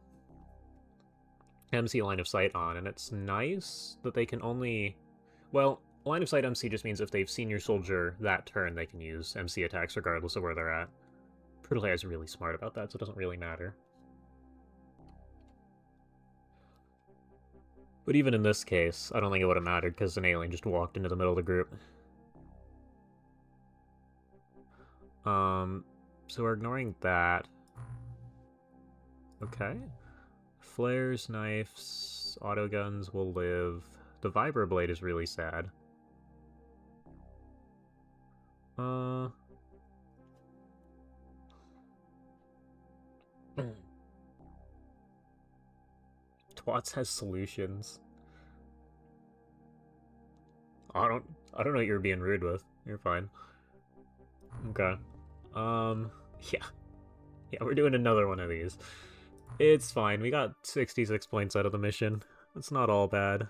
Speaker 1: MC line of sight on, and it's nice that they can only... Well, line of sight MC just means if they've seen your soldier that turn, they can use MC attacks regardless of where they're at. Brutal AI is really smart about that, so it doesn't really matter. But even in this case, I don't think it would have mattered because an alien just walked into the middle of the group. So we're ignoring that. Okay. Flares, knives, autoguns will live. The vibroblade is really sad. TWoTS has solutions. I don't know what you're being rude with. You're fine. Okay. Yeah. Yeah, we're doing another one of these. It's fine. We got 66 points out of the mission. It's not all bad.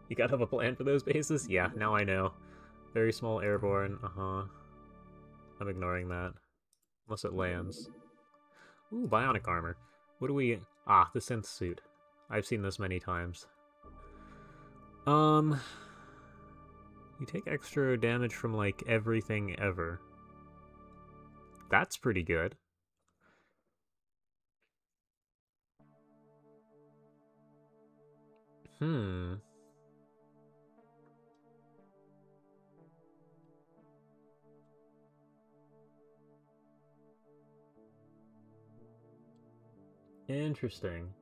Speaker 1: You gotta have a plan for those bases? Yeah, now I know. Very small airborne. I'm ignoring that. Unless it lands. Ooh, bionic armor. What do we... Ah, the synth suit. I've seen this many times. You take extra damage from, like, everything ever. That's pretty good. Interesting.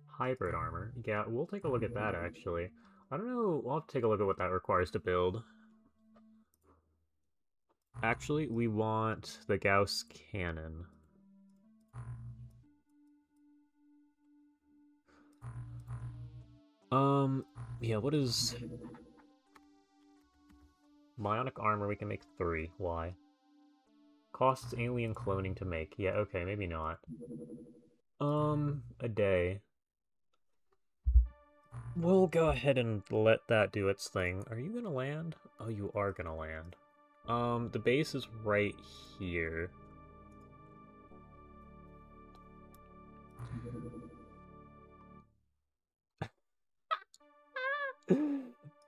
Speaker 1: Hybrid armor. Yeah, we'll take a look at that, actually. I don't know, we'll have to take a look at what that requires to build. Actually, we want the Gauss cannon. Yeah, what is... Bionic armor, we can make 3. Why? Costs alien cloning to make. Yeah, okay, maybe not. A day. We'll go ahead and let that do its thing. Are you gonna land? Oh, you are gonna land. The base is right here.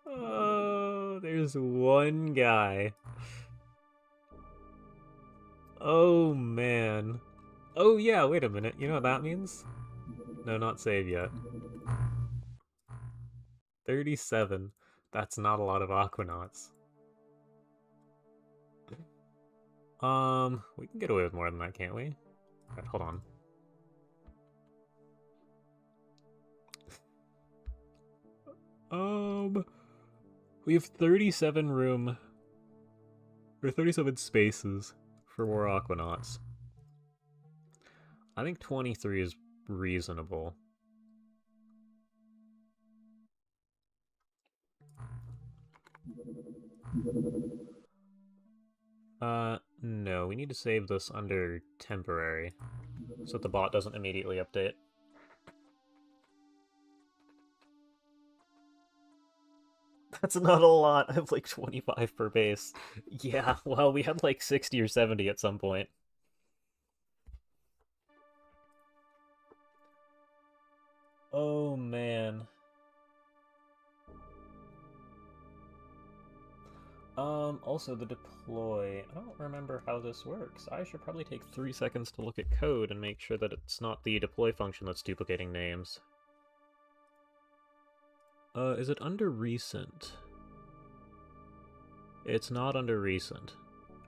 Speaker 1: Oh, there's one guy. Oh, man. Oh, yeah, wait a minute. You know what that means? No, not save yet. 37. That's not a lot of Aquanauts. We can get away with more than that, can't we? Right, hold on. We have 37 room, or 37 spaces for more Aquanauts. I think 23 is reasonable. No, we need to save this under temporary, so that the bot doesn't immediately update. That's not a lot. I have like 25 per base. Yeah, well, we had like 60 or 70 at some point. Oh, man. Also the deploy. I don't remember how this works. I should probably take 3 seconds to look at code and make sure that it's not the deploy function that's duplicating names. Is it under recent? It's not under recent.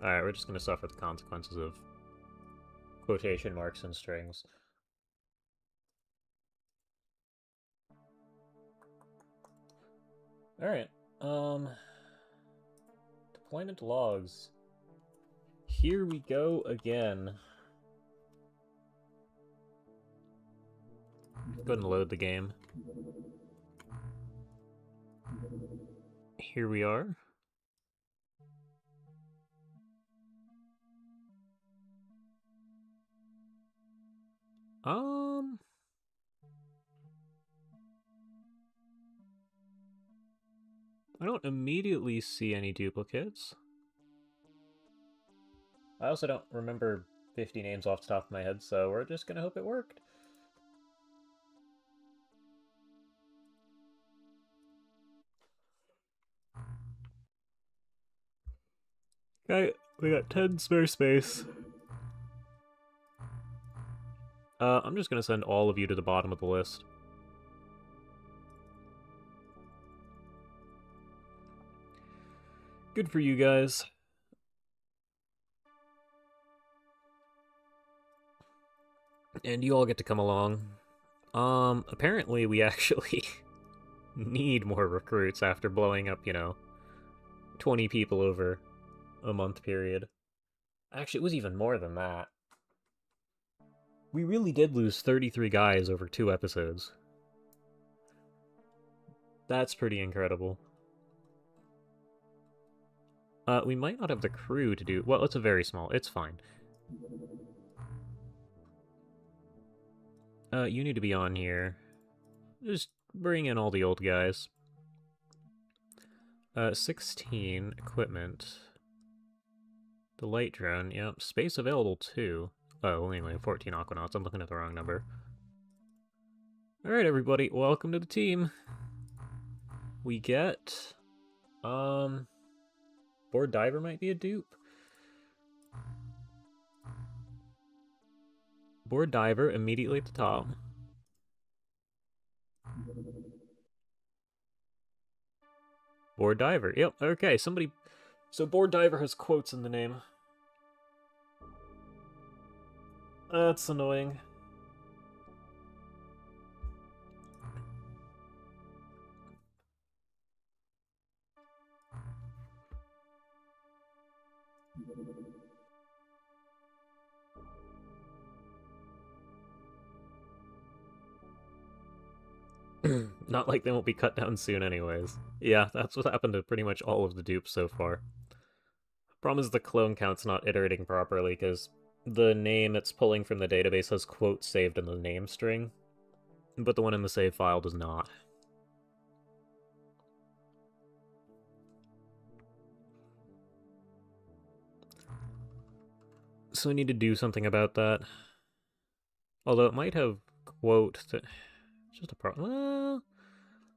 Speaker 1: Alright, we're just gonna suffer the consequences of quotation marks and strings. Alright, deployment logs. Here we go again. Go ahead and load the game. Here we are. I don't immediately see any duplicates. I also don't remember 50 names off the top of my head, so we're just gonna hope it worked. Okay, we got 10 spare space. I'm just gonna send all of you to the bottom of the list. Good for you guys. And you all get to come along. Apparently we actually need more recruits after blowing up, 20 people over a month period. Actually, it was even more than that. We really did lose 33 guys over 2 episodes. That's pretty incredible. We might not have the crew to do... Well, it's a very small... It's fine. You need to be on here. Just bring in all the old guys. 16, equipment. The light drone, yep. Space available too. Oh, anyway, 14 Aquanauts. I'm looking at the wrong number. Alright, everybody, welcome to the team. We get... Board Diver might be a dupe. Board Diver immediately at the top. Board Diver. Yep, okay, somebody... So Board Diver has quotes in the name. That's annoying. Not like they won't be cut down soon anyways. Yeah, that's what happened to pretty much all of the dupes so far. Problem is the clone count's not iterating properly, because the name it's pulling from the database has quotes saved in the name string, but the one in the save file does not. So I need to do something about that. Although it might have quote... It's just a problem. Well,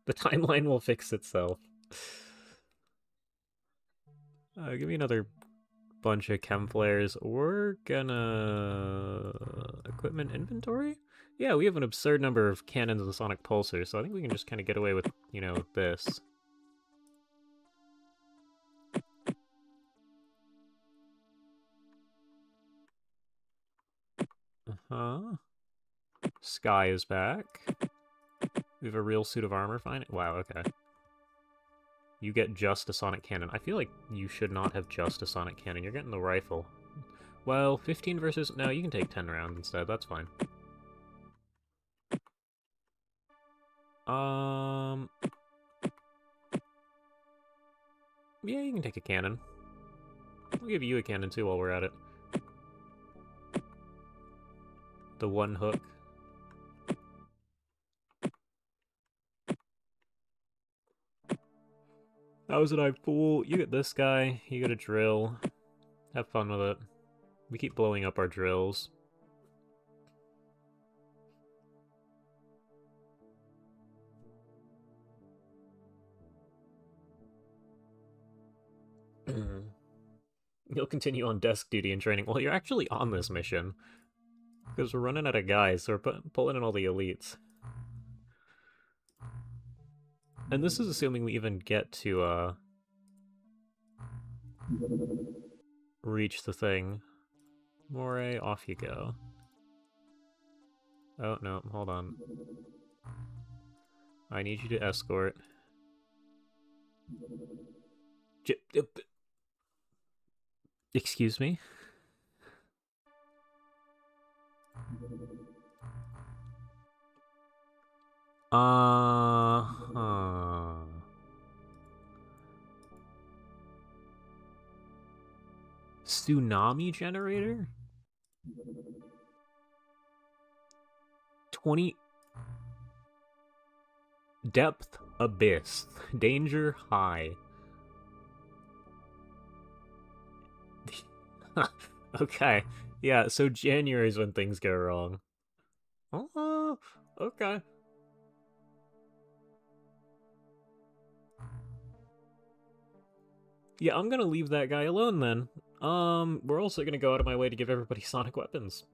Speaker 1: the timeline will fix itself. Give me another bunch of chem flares. We're gonna... Equipment inventory? Yeah, we have an absurd number of cannons and sonic pulsers, so I think we can just kind of get away with, this. Uh-huh. Sky is back. We have a real suit of armor, fine. Wow, okay. You get just a sonic cannon. I feel like you should not have just a sonic cannon. You're getting the rifle. Well, 15 versus... No, you can take 10 rounds instead. That's fine. Yeah, you can take a cannon. I'll give you a cannon too while we're at it. The one hook. How was it, I fool? You get this guy, you get a drill. Have fun with it. We keep blowing up our drills. You'll continue on desk duty and training. Well, you're actually on this mission. Because we're running out of guys, so we're pulling in all the elites. And this is assuming we even get to, reach the thing. Moray, off you go. Oh, no, hold on. I need you to escort. Excuse me? Tsunami generator? 20... Depth abyss. Danger high. Okay. Yeah, so January is when things go wrong. Okay. Yeah, I'm gonna leave that guy alone then. We're also gonna go out of my way to give everybody sonic weapons.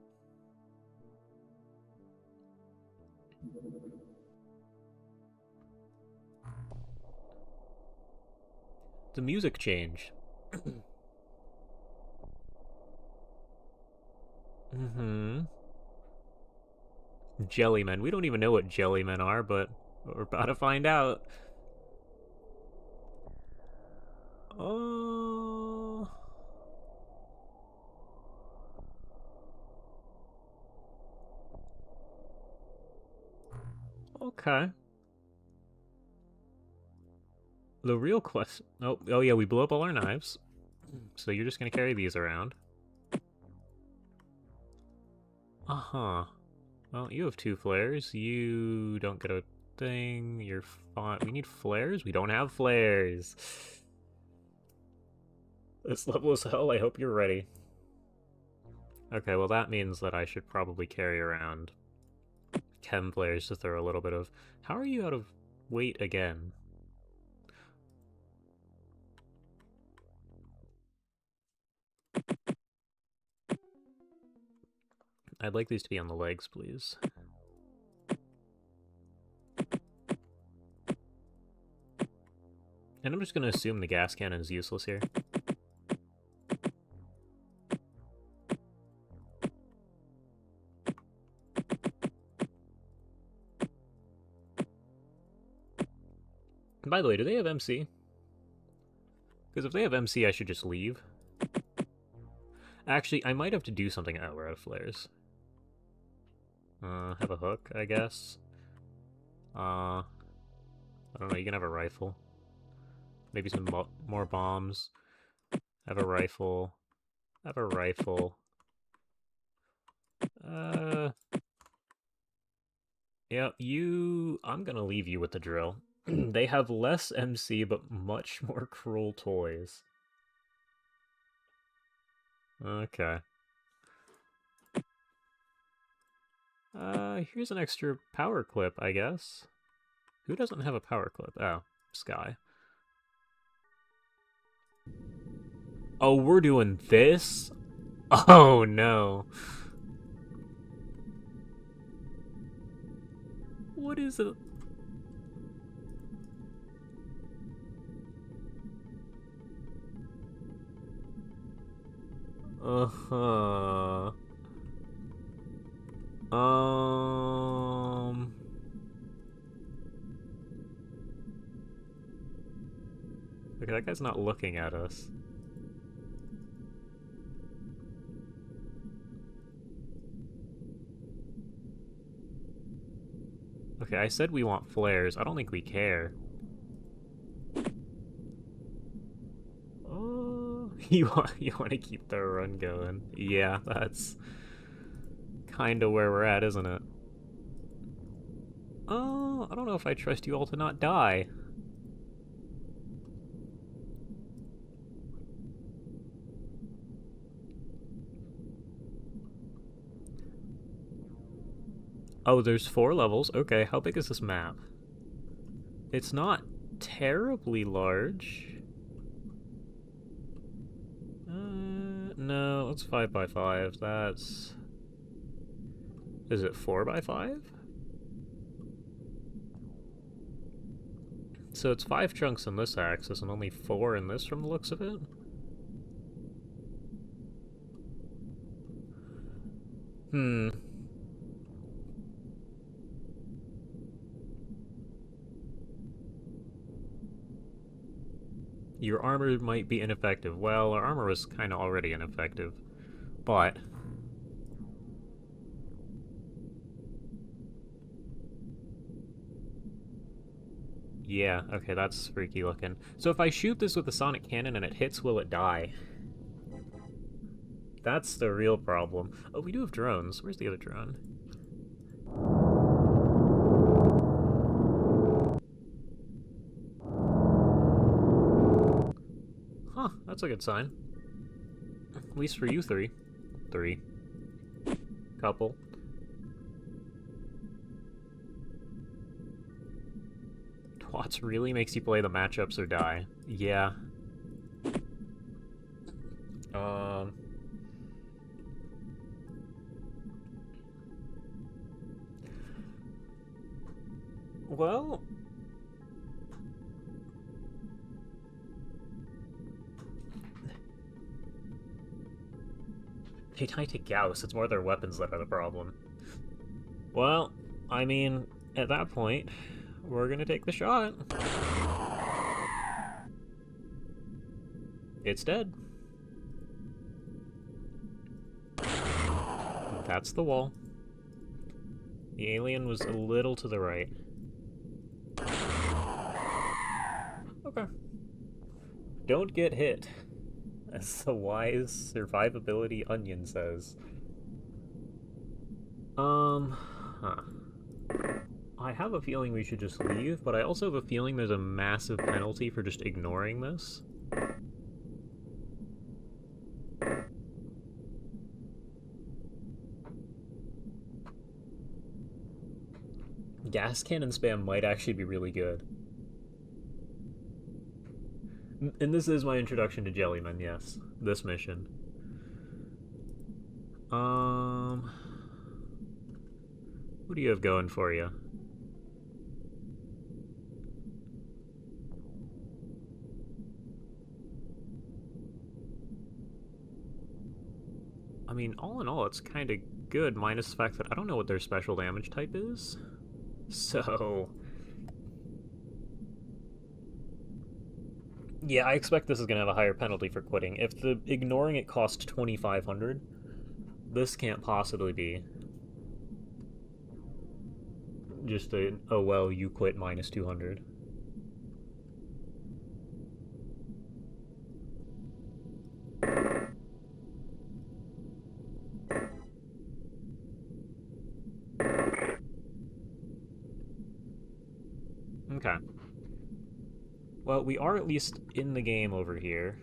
Speaker 1: The music changed. Jellymen. We don't even know what jellymen are, but we're about to find out. Oh. Okay. The real question... Oh yeah, we blew up all our knives. So you're just gonna carry these around. Uh-huh. Well, you have 2 flares. You don't get a thing. You're fine. We need flares? We don't have flares. This level is hell. I hope you're ready. Okay, well that means that I should probably carry around chem flares to throw a little bit of... How are you out of weight again? I'd like these to be on the legs, please. And I'm just gonna assume the gas cannon is useless here. And by the way, do they have MC? Because if they have MC, I should just leave. Actually, I might have to do something. Oh, we're out of flares. Have a hook, I guess. I don't know, you can have a rifle. Maybe some more bombs. Have a rifle. Have a rifle. Yeah, I'm gonna leave you with the drill. They have less MC, but much more cruel toys. Okay. Here's an extra power clip, I guess. Who doesn't have a power clip? Oh, Sky. Oh, we're doing this? Oh, no. What is it? Uh-huh. Okay, that guy's not looking at us. Okay, I said we want flares. I don't think we care. Oh, you want to keep the run going? Yeah, that's kind of where we're at, isn't it? Oh, I don't know if I trust you all to not die. Oh, there's 4 levels. Okay, how big is this map? It's not terribly large. No, it's 5 by 5. That's... Is it 4 by 5? So it's 5 chunks in this axis and only 4 in this from the looks of it? Hmm. Your armor might be ineffective. Well, our armor was kind of already ineffective. But... yeah, okay, that's freaky looking. So if I shoot this with a sonic cannon and it hits, will it die? That's the real problem. Oh, we do have drones. Where's the other drone? Huh, that's a good sign. At least for you three. Three. Couple. TWoTS really makes you play the matchups or die. Yeah. Well... they tie to Gauss, it's more their weapons that are the problem. Well, I mean, at that point, we're gonna take the shot. It's dead. That's the wall. The alien was a little to the right. Okay. Don't get hit, as the wise survivability onion says. Huh. I have a feeling we should just leave, but I also have a feeling there's a massive penalty for just ignoring this. Gas cannon spam might actually be really good. And this is my introduction to Jellyman, yes. This mission. What do you have going for you? I mean, all in all, it's kind of good, minus the fact that I don't know what their special damage type is. So... yeah, I expect this is going to have a higher penalty for quitting. If the ignoring it costs 2,500, this can't possibly be just a, oh well, you quit minus 200. Okay. Well, we are at least in the game over here.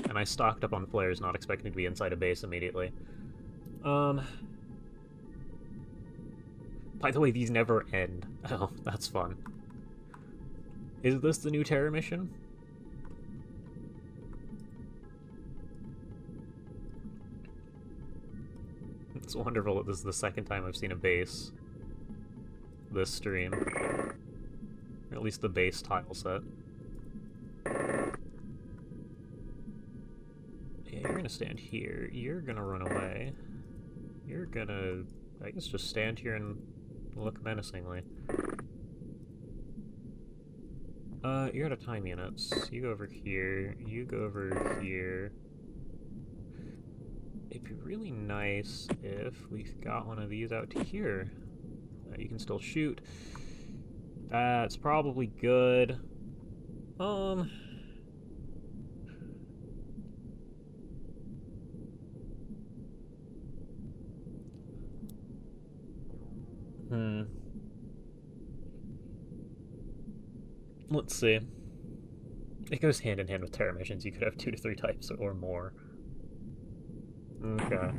Speaker 1: And I stocked up on flares, not expecting to be inside a base immediately. By the way, these never end. Oh, that's fun. Is this the new Terror mission? It's wonderful that this is the second time I've seen a base. this stream. Or at least the base tile set. Yeah, you're gonna stand here. You're gonna run away. You're gonna, I guess, just stand here and look menacingly. You're out of time units. You go over here. You go over here. It'd be really nice if we got one of these out to here. You can still shoot. That's probably good. Let's see. It goes hand in hand with terror missions. You could have 2 to 3 types or more. Okay.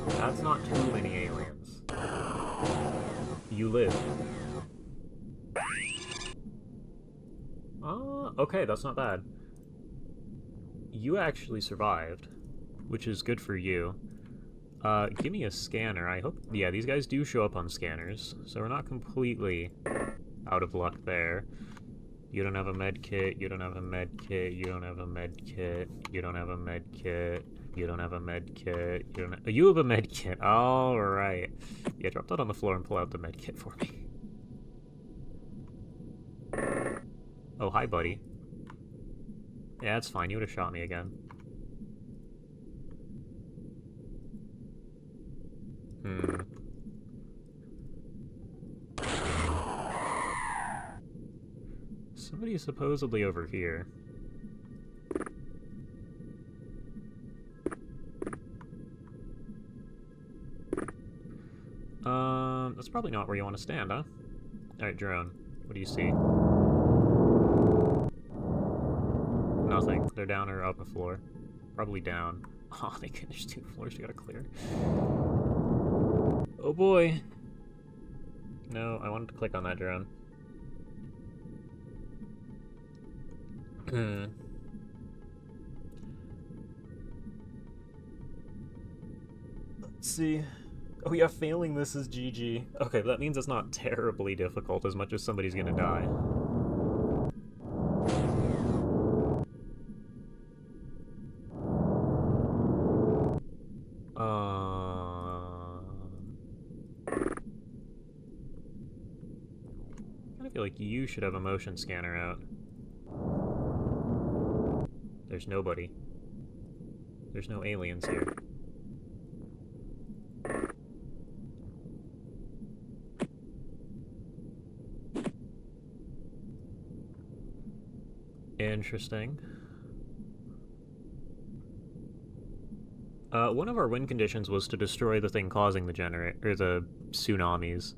Speaker 1: That's not too many aliens. You live. Okay, that's not bad. You actually survived, which is good for you. Give me a scanner. I hope... Yeah, these guys do show up on scanners, so we're not completely out of luck there. You don't have a med kit, you don't have a med kit, you don't have a med kit, you don't have a med kit, you don't have a med kit, you don't have... You have a med kit, alright. Yeah, drop that on the floor and pull out the med kit for me. Oh, hi, buddy. Yeah, that's fine, you would have shot me again. Somebody's supposedly over here. That's probably not where you want to stand, huh? Alright, drone. What do you see? Nothing. They're down or up the floor. Probably down. Oh, there's 2 floors you gotta clear. Oh boy. No, I wanted to click on that drone. Let's see. Oh yeah, failing this is GG. Okay, that means it's not terribly difficult as much as somebody's gonna die. I feel like you should have a motion scanner out. There's nobody. There's no aliens here. Interesting. One of our win conditions was to destroy the thing causing the the tsunamis,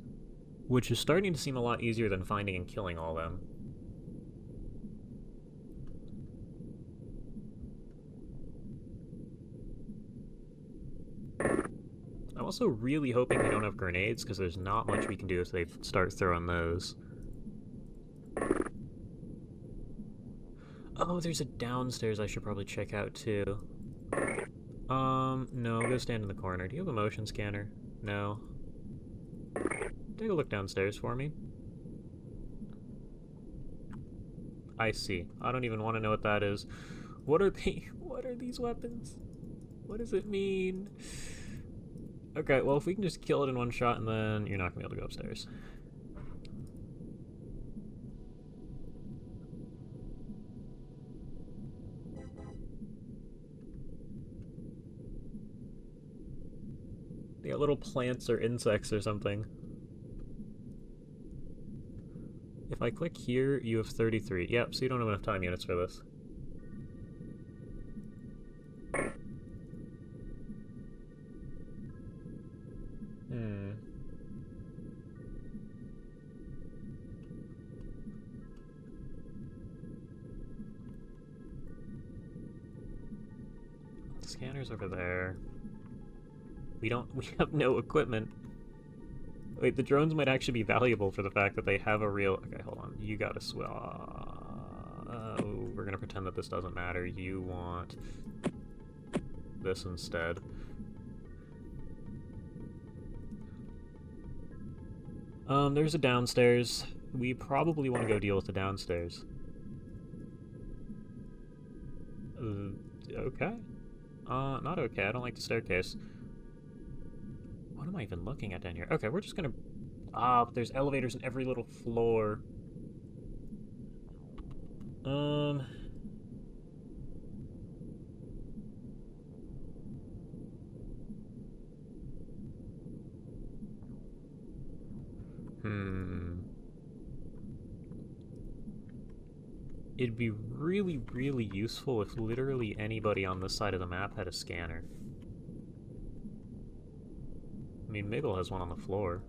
Speaker 1: which is starting to seem a lot easier than finding and killing all them. I'm also really hoping we don't have grenades, because there's not much we can do if they start throwing those. Oh, there's a downstairs I should probably check out, too. No, go stand in the corner. Do you have a motion scanner? No. Take a look downstairs for me. I see. I don't even want to know what that is. What are these weapons? What does it mean? Okay, well, if we can just kill it in one shot, and then you're not gonna be able to go upstairs. They got little plants or insects or something. If I click here, you have 33. Yep, so you don't have enough time units for this. The scanner's over there. We have no equipment. Wait, the drones might actually be valuable for the fact that they have a real... Okay, hold on. You gotta we're gonna pretend that this doesn't matter. You want this instead. There's a downstairs. We probably want to go deal with the downstairs. Okay. Not okay. I don't like the staircase. What am I even looking at down here? Okay, we're just gonna... but there's elevators in every little floor. It'd be really, really useful if literally anybody on this side of the map had a scanner. I mean, Miggle has one on the floor.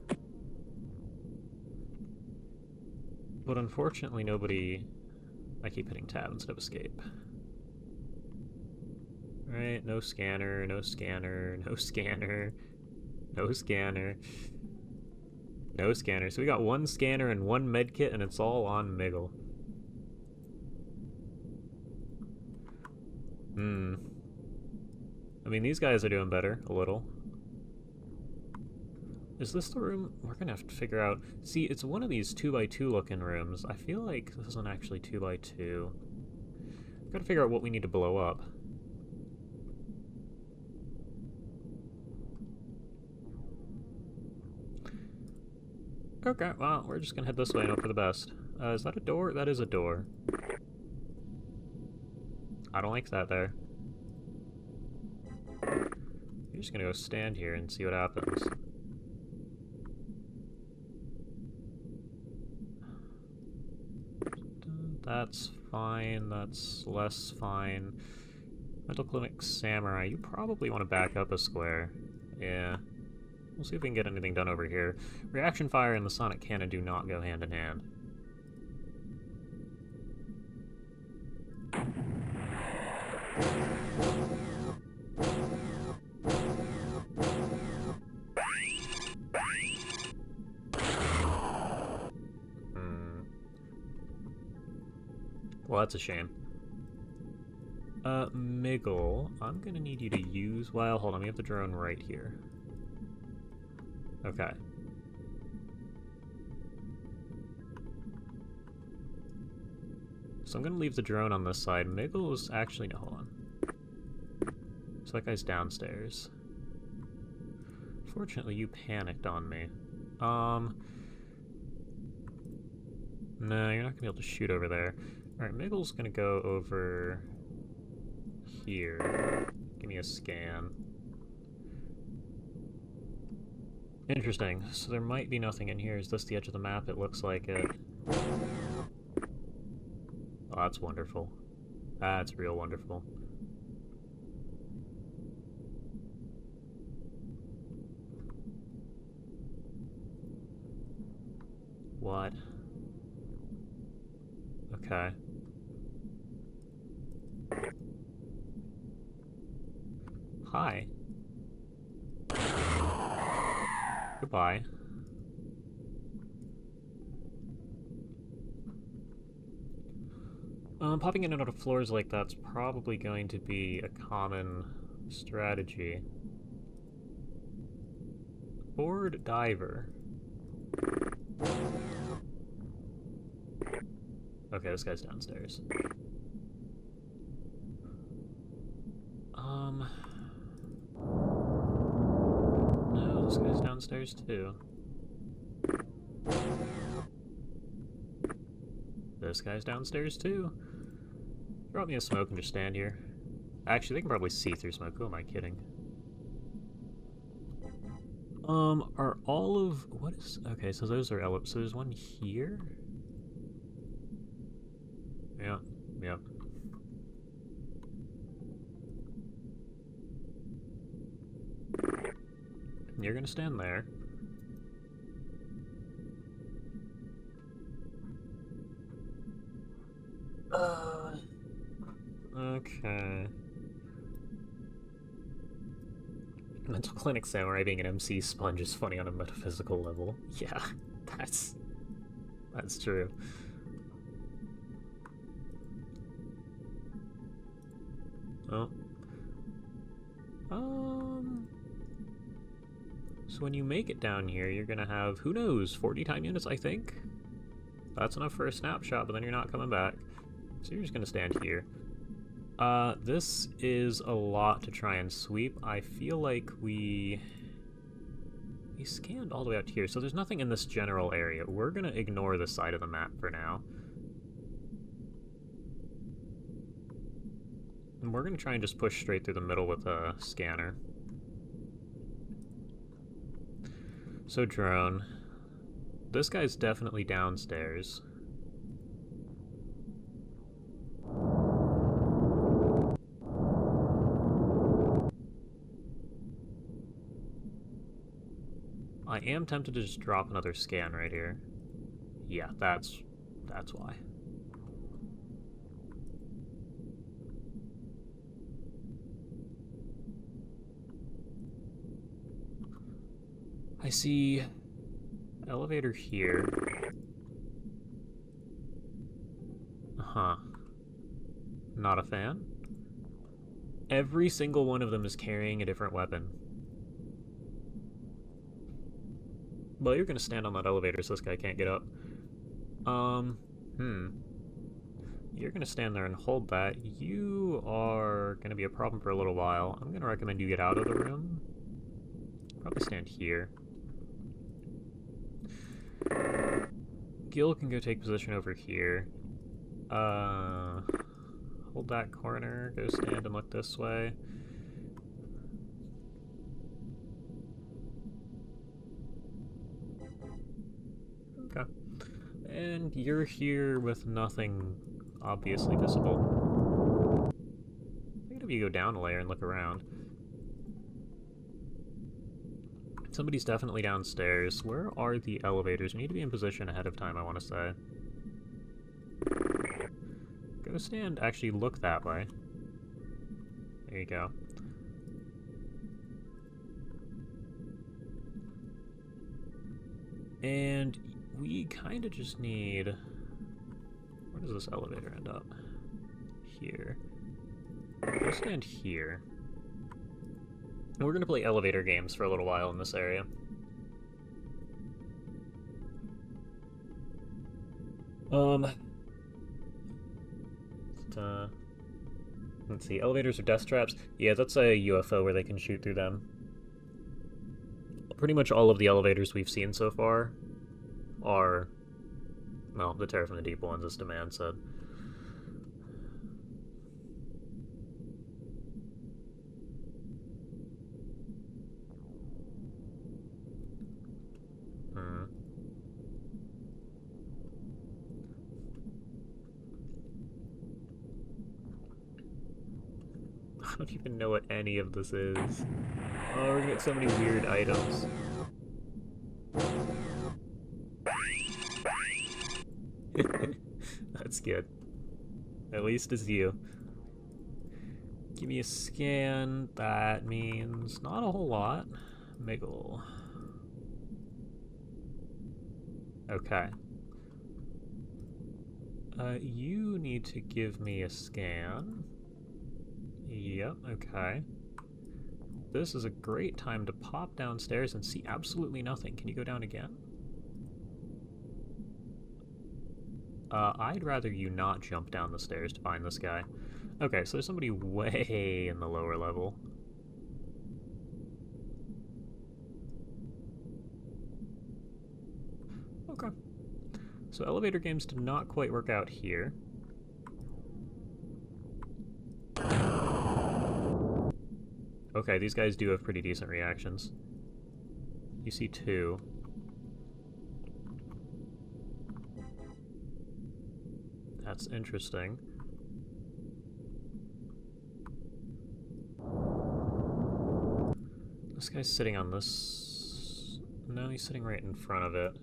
Speaker 1: But unfortunately nobody... I keep hitting tab instead of escape. Right, no scanner, no scanner, no scanner, no scanner, no scanner. So we got one scanner and one medkit, and it's all on Miggle. I mean, these guys are doing better, a little. Is this the room? We're gonna have to figure out... See, it's one of these 2x2 looking rooms. I feel like this isn't actually 2x2. We've gotta figure out what we need to blow up. Okay, well, we're just gonna head this way and hope for the best. Is that a door? That is a door. I don't like that there. You're just gonna go stand here and see what happens. That's fine, that's less fine. Mental Clinic Samurai, you probably want to back up a square. Yeah. We'll see if we can get anything done over here. Reaction Fire and the Sonic Cannon do not go hand in hand. Well, that's a shame. Miggle, I'm gonna need you to use... Well, hold on, we have the drone right here. Okay. So I'm gonna leave the drone on this side. Miggle is actually... No, hold on. So that guy's downstairs. Fortunately, you panicked on me. No, you're not gonna be able to shoot over there. Alright, Miggle's gonna go over... here. Give me a scan. Interesting. So there might be nothing in here. Is this the edge of the map? It looks like it. Oh, that's wonderful. That's real wonderful. What? Okay. Hi. Goodbye. Popping in and out of floors like that's probably going to be a common strategy. Board diver. Okay, this guy's downstairs. No, this guy's downstairs too. This guy's downstairs too. Drop me a smoke and just stand here. Actually, they can probably see through smoke. Who am I kidding? Are all of... What is... Okay, so those are... So there's one here? Yeah, yep. You're gonna stand there. Okay. Mental Clinic Samurai being an MC sponge is funny on a metaphysical level. Yeah, that's true. Oh. So when you make it down here, you're gonna have, who knows, 40 time units, I think? That's enough for a snapshot, but then you're not coming back. So you're just gonna stand here. This is a lot to try and sweep. I feel like we scanned all the way out here, so there's nothing in this general area. We're gonna ignore this side of the map for now. And we're gonna try and just push straight through the middle with a scanner. So drone. This guy's definitely downstairs. I am tempted to just drop another scan right here. Yeah, that's why. I see elevator here. Huh. Not a fan. Every single one of them is carrying a different weapon. Well, you're gonna stand on that elevator so this guy can't get up. You're gonna stand there and hold that. You are gonna be a problem for a little while. I'm gonna recommend you get out of the room. Probably stand here. Gil can go take position over here. Hold that corner, go stand and look this way. Okay. And you're here with nothing obviously visible. Maybe if you go down a layer and look around. Somebody's definitely downstairs. Where are the elevators? We need to be in position ahead of time, I want to say. Go stand, actually look that way. There you go. And we kind of just need... Where does this elevator end up? Here. Go stand here. And we're going to play elevator games for a little while in this area. Let's see, elevators or death traps? Yeah, that's a UFO where they can shoot through them. Pretty much all of the elevators we've seen so far are, well, the Terror from the Deep ones, as Demand said. I don't even know what any of this is. Oh, we're gonna get so many weird items. That's good. At least it's you. Give me a scan. That means not a whole lot. Miggle. Okay. You need to give me a scan. Yep, okay. This is a great time to pop downstairs and see absolutely nothing. Can you go down again? I'd rather you not jump down the stairs to find this guy. Okay, so there's somebody way in the lower level. Okay. So elevator games did not quite work out here. Okay, these guys do have pretty decent reactions. You see two. That's interesting. This guy's sitting on this... No, he's sitting right in front of it.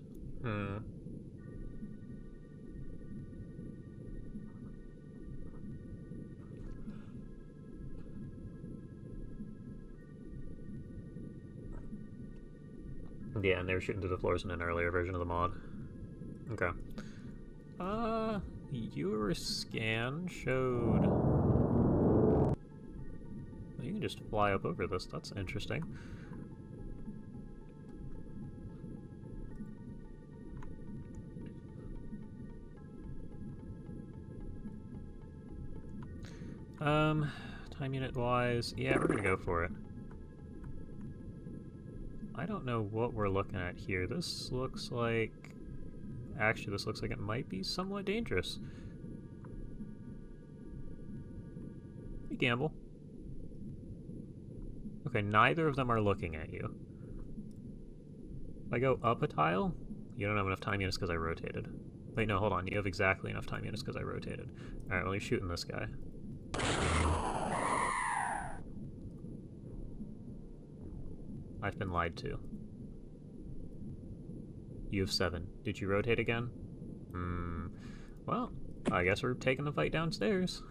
Speaker 1: Yeah, and they were shooting through the floors in an earlier version of the mod. Okay. Your scan showed... You can just fly up over this, that's interesting. Time unit wise, yeah, we're gonna go for it. I don't know what we're looking at here. This looks like... Actually, this looks like it might be somewhat dangerous. You gamble. Okay, neither of them are looking at you. If I go up a tile, you don't have enough time units because I rotated. Wait, no, hold on. You have exactly enough time units because I rotated. Alright, well, you're shooting this guy. I've been lied to. You have 7. Did you rotate again? Well, I guess we're taking the fight downstairs.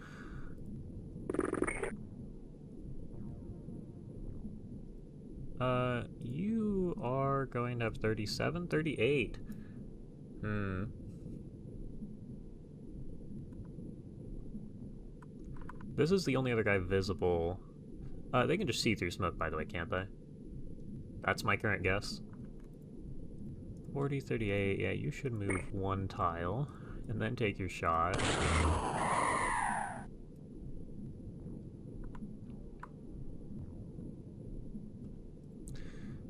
Speaker 1: You are going to have 37? 38. This is the only other guy visible. They can just see through smoke, by the way, can't they? That's my current guess. 40, 38, yeah, you should move 1 tile, and then take your shot.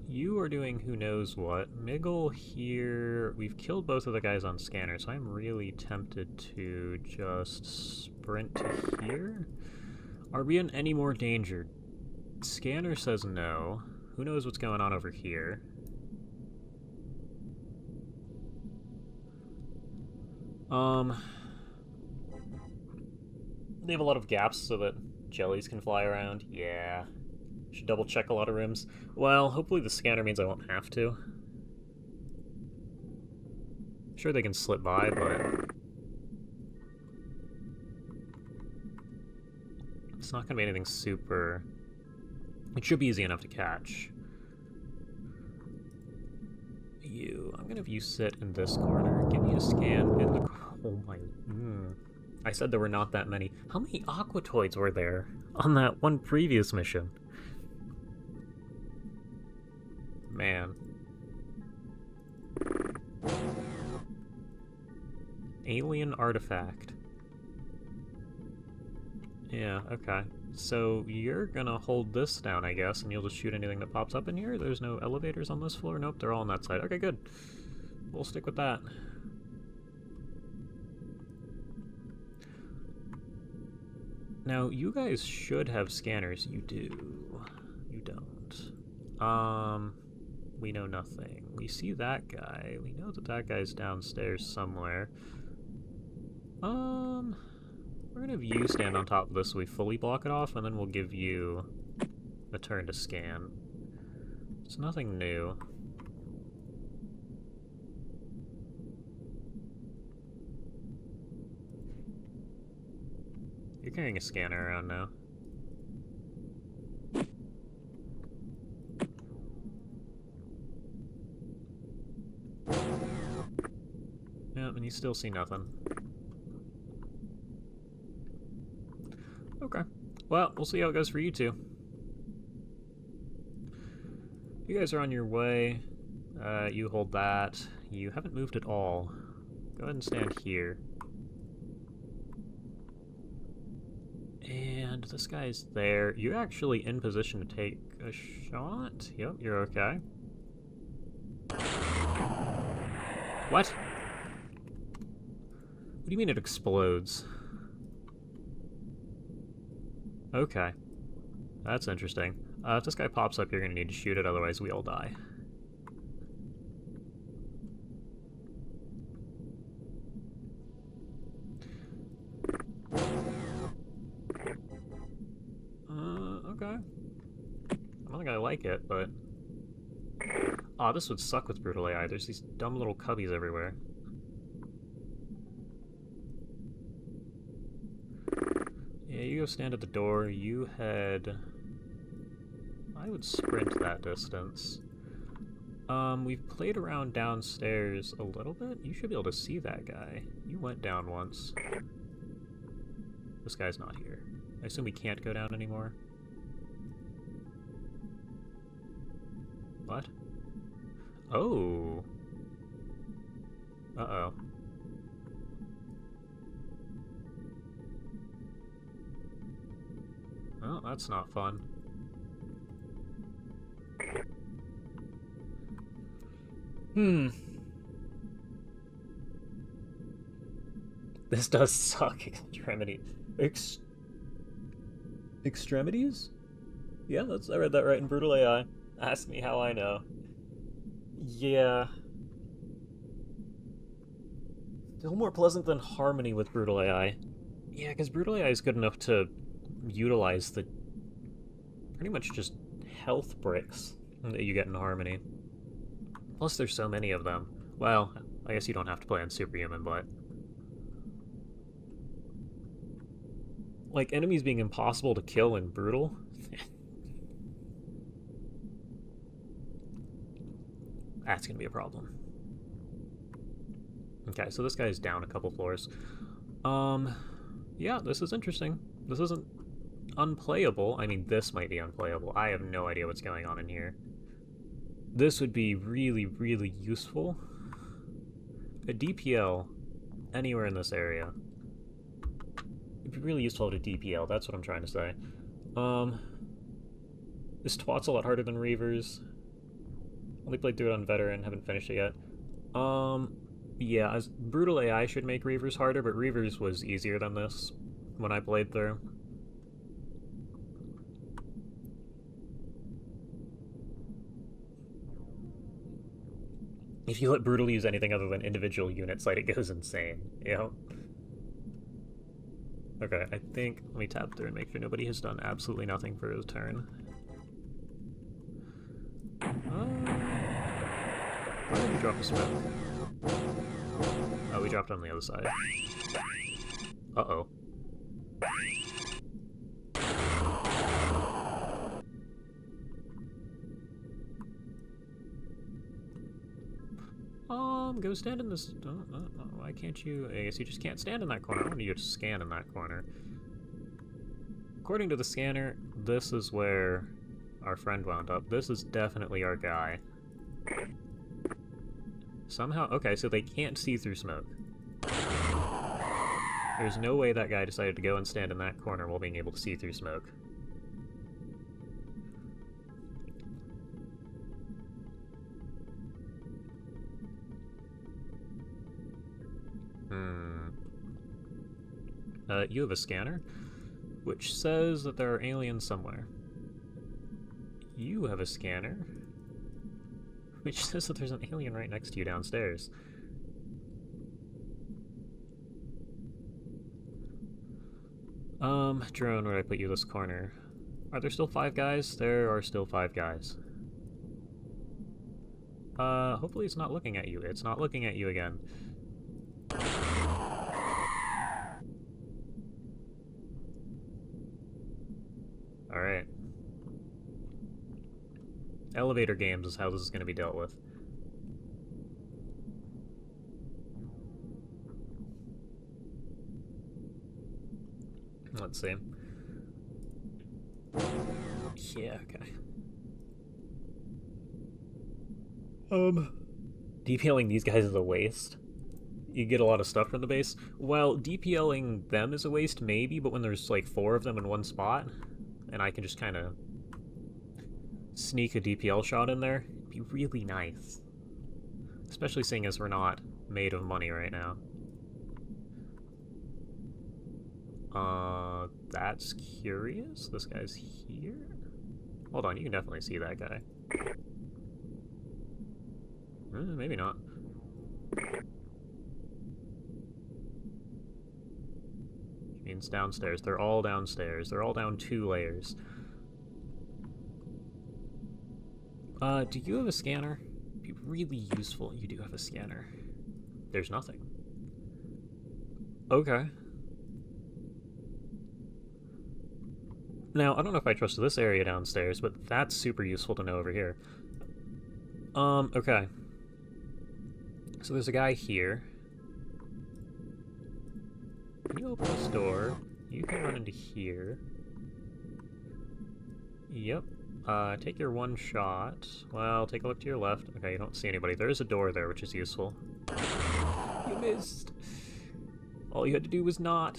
Speaker 1: You are doing who knows what. Miggle here... We've killed both of the guys on scanner, so I'm really tempted to just sprint to here. Are we in any more danger? Scanner says no. Who knows what's going on over here? They have a lot of gaps so that jellies can fly around. Yeah. Should double check a lot of rooms. Well, hopefully the scanner means I won't have to. Sure they can slip by, but... It's not gonna be anything super... It should be easy enough to catch. I'm gonna have you sit in this corner. Give me a scan in the... Oh my... I said there were not that many. How many Aquatoids were there on that one previous mission? Man. Alien artifact. Yeah, okay. So you're gonna hold this down, I guess, and you'll just shoot anything that pops up in here? There's no elevators on this floor? Nope, they're all on that side. Okay, good. We'll stick with that. Now, you guys should have scanners. You do. You don't. We know nothing. We see that guy. We know that that guy's downstairs somewhere. We're gonna have you stand on top of this so we fully block it off, and then we'll give you a turn to scan. It's nothing new. You're carrying a scanner around now. Yep, and you still see nothing. Okay. Well, we'll see how it goes for you two. You guys are on your way. You hold that. You haven't moved at all. Go ahead and stand here. And this guy's there. You're actually in position to take a shot? Yep, you're okay. What? What do you mean it explodes? Okay. That's interesting. If this guy pops up, you're gonna need to shoot it, otherwise we all die. Okay. I don't think I like it, but... Aw, this would suck with Brutal AI. There's these dumb little cubbies everywhere. Yeah, you go stand at the door. You head... I would sprint that distance. We've played around downstairs a little bit. You should be able to see that guy. You went down once. This guy's not here. I assume we can't go down anymore. What? Oh. Uh-oh. Oh, that's not fun. This does suck. Extremities? Yeah, I read that right in Brutal AI. Ask me how I know. Yeah. Still more pleasant than Harmony with Brutal AI. Yeah, because Brutal AI is good enough to utilize the pretty much just health bricks that you get in Harmony. Plus, there's so many of them. Well, I guess you don't have to play on Superhuman, but... like, enemies being impossible to kill in Brutal? That's gonna be a problem. Okay, so this guy's down a couple floors. Yeah, this is interesting. This isn't unplayable. I mean, this might be unplayable. I have no idea what's going on in here. This would be really, really useful. A DPL anywhere in this area. It'd be really useful to DPL, that's what I'm trying to say. This TWoTS a lot harder than Reavers. Only played through it on Veteran, haven't finished it yet. Yeah, Brutal AI should make Reavers harder, but Reavers was easier than this when I played through. If you let Brutal use anything other than individual units, like, it goes insane, you know? Okay, I think... let me tab through and make sure nobody has done absolutely nothing for his turn. Why did we drop a smoke? Oh, we dropped on the other side. Uh-oh. Go stand in this... why can't you... I guess you just can't stand in that corner. I want you to scan in that corner. According to the scanner, this is where our friend wound up. This is definitely our guy. Somehow... okay, so they can't see through smoke. There's no way that guy decided to go and stand in that corner while being able to see through smoke. You have a scanner, which says that there are aliens somewhere. You have a scanner, which says that there's an alien right next to you downstairs. Drone, where did I put you this corner? Are there still 5 guys? There are still 5 guys. Hopefully it's not looking at you. It's not looking at you again. Alright. Elevator games is how this is going to be dealt with. Let's see. Yeah, okay. DPLing these guys is a waste. You get a lot of stuff from the base. Well, DPLing them is a waste, maybe, but when there's like 4 of them in one spot, and I can just kind of sneak a DPL shot in there, it'd be really nice. Especially seeing as we're not made of money right now. That's curious. This guy's here? Hold on, you can definitely see that guy. Maybe not. Which means downstairs. They're all downstairs. They're all down 2 layers. Do you have a scanner? It'd be really useful. You do have a scanner. There's nothing. Okay. Now, I don't know if I trust this area downstairs, but that's super useful to know over here. Okay. So there's a guy here. Can you open this door? You can run into here. Yep. Take your 1 shot. Well, take a look to your left. Okay, you don't see anybody. There is a door there, which is useful. You missed. All you had to do was not.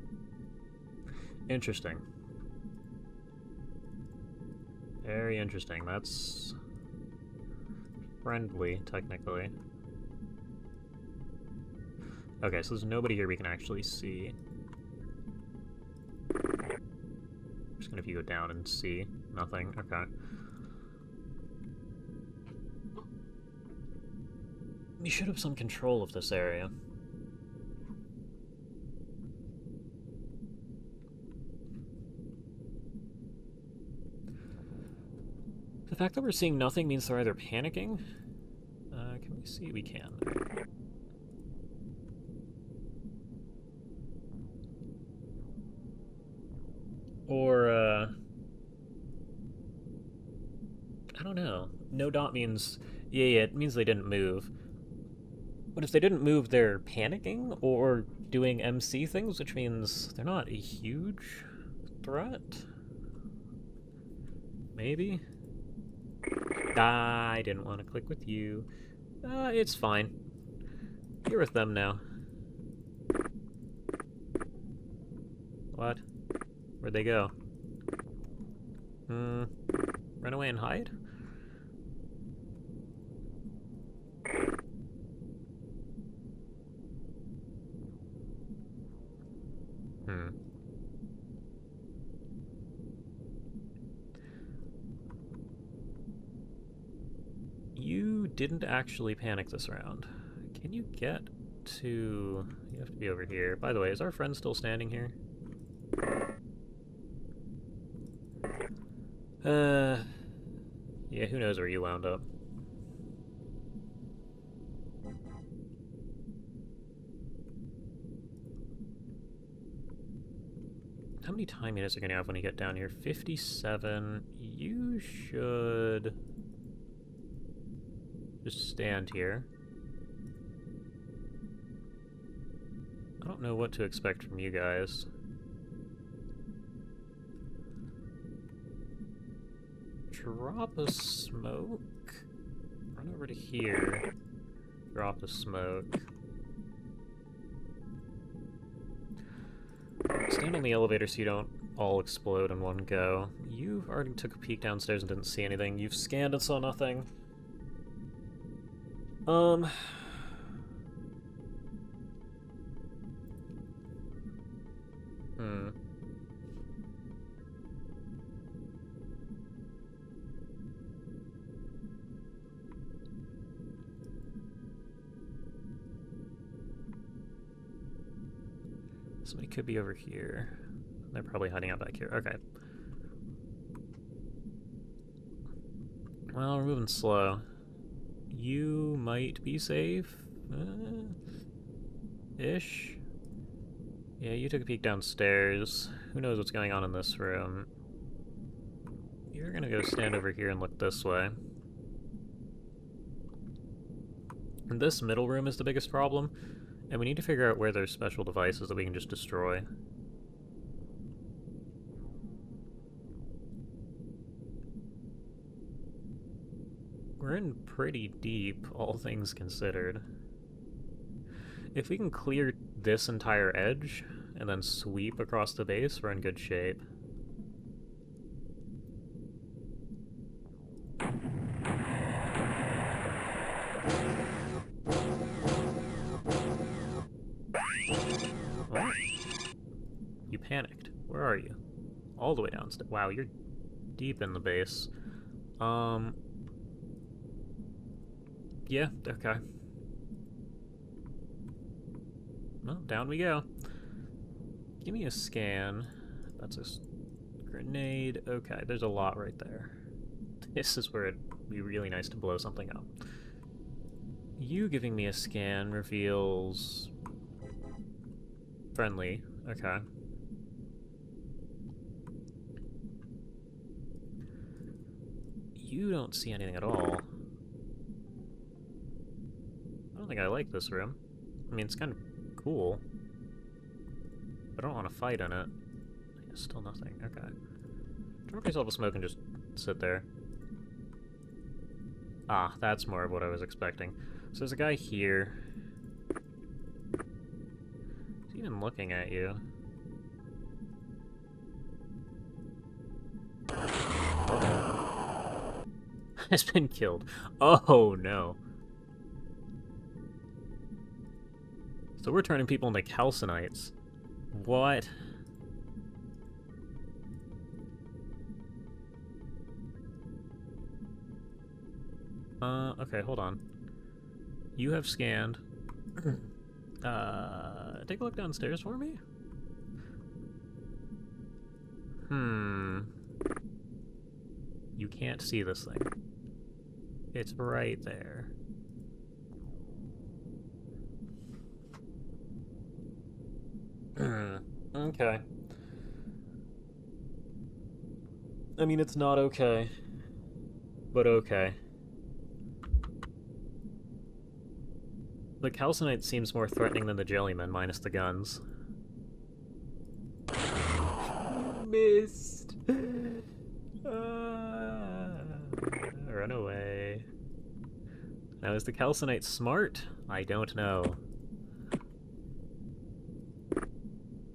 Speaker 1: Interesting. Very interesting. That's friendly, technically. Okay, so there's nobody here we can actually see. I'm just gonna if you go down and see. Nothing. Okay. We should have some control of this area. The fact that we're seeing nothing means they're either panicking. Can we see? We can. Or, I don't know. No dot means... Yeah, it means they didn't move. But if they didn't move, they're panicking or doing MC things, which means they're not a huge threat? Maybe? I didn't want to click with you. It's fine. You're with them now. What? Where'd they go? Run away and hide? You didn't actually panic this round. Can you get to... You have to be over here. By the way, is our friend still standing here? Yeah, who knows where you wound up. How many time units are you gonna have when you get down here? 57. You should... just stand here. I don't know what to expect from you guys. Drop a smoke. Run over to here. Drop a smoke. Stand on the elevator so you don't all explode in one go. You already took a peek downstairs and didn't see anything. You've scanned and saw nothing. Somebody could be over here. They're probably hiding out back here. Okay. Well, we're moving slow. You might be safe? Ish? Yeah, you took a peek downstairs. Who knows what's going on in this room? You're gonna go stand over here and look this way. And this middle room is the biggest problem, and we need to figure out where there's special devices that we can just destroy. We're in pretty deep, all things considered. If we can clear this entire edge, and then sweep across the base, we're in good shape. What? You panicked. Where are you? All the way downstairs. Wow, you're deep in the base. Yeah, okay. Well, down we go. Give me a scan. That's a grenade. Okay, there's a lot right there. This is where it'd be really nice to blow something up. You giving me a scan reveals... friendly. Okay. You don't see anything at all. I don't think I like this room. I mean, it's kind of cool. But I don't want to fight in it. Yeah, still nothing. Okay. Drop yourself a smoke and just sit there. Ah, that's more of what I was expecting. So there's a guy here. He's even looking at you. has been killed. Oh, no. So we're turning people into calcinites. What? Okay, hold on. You have scanned. Take a look downstairs for me? You can't see this thing. It's right there. Okay. I mean, it's not okay. But okay. The calcinite seems more threatening than the jellyman, minus the guns. Missed! Run away. Now, is the calcinite smart? I don't know.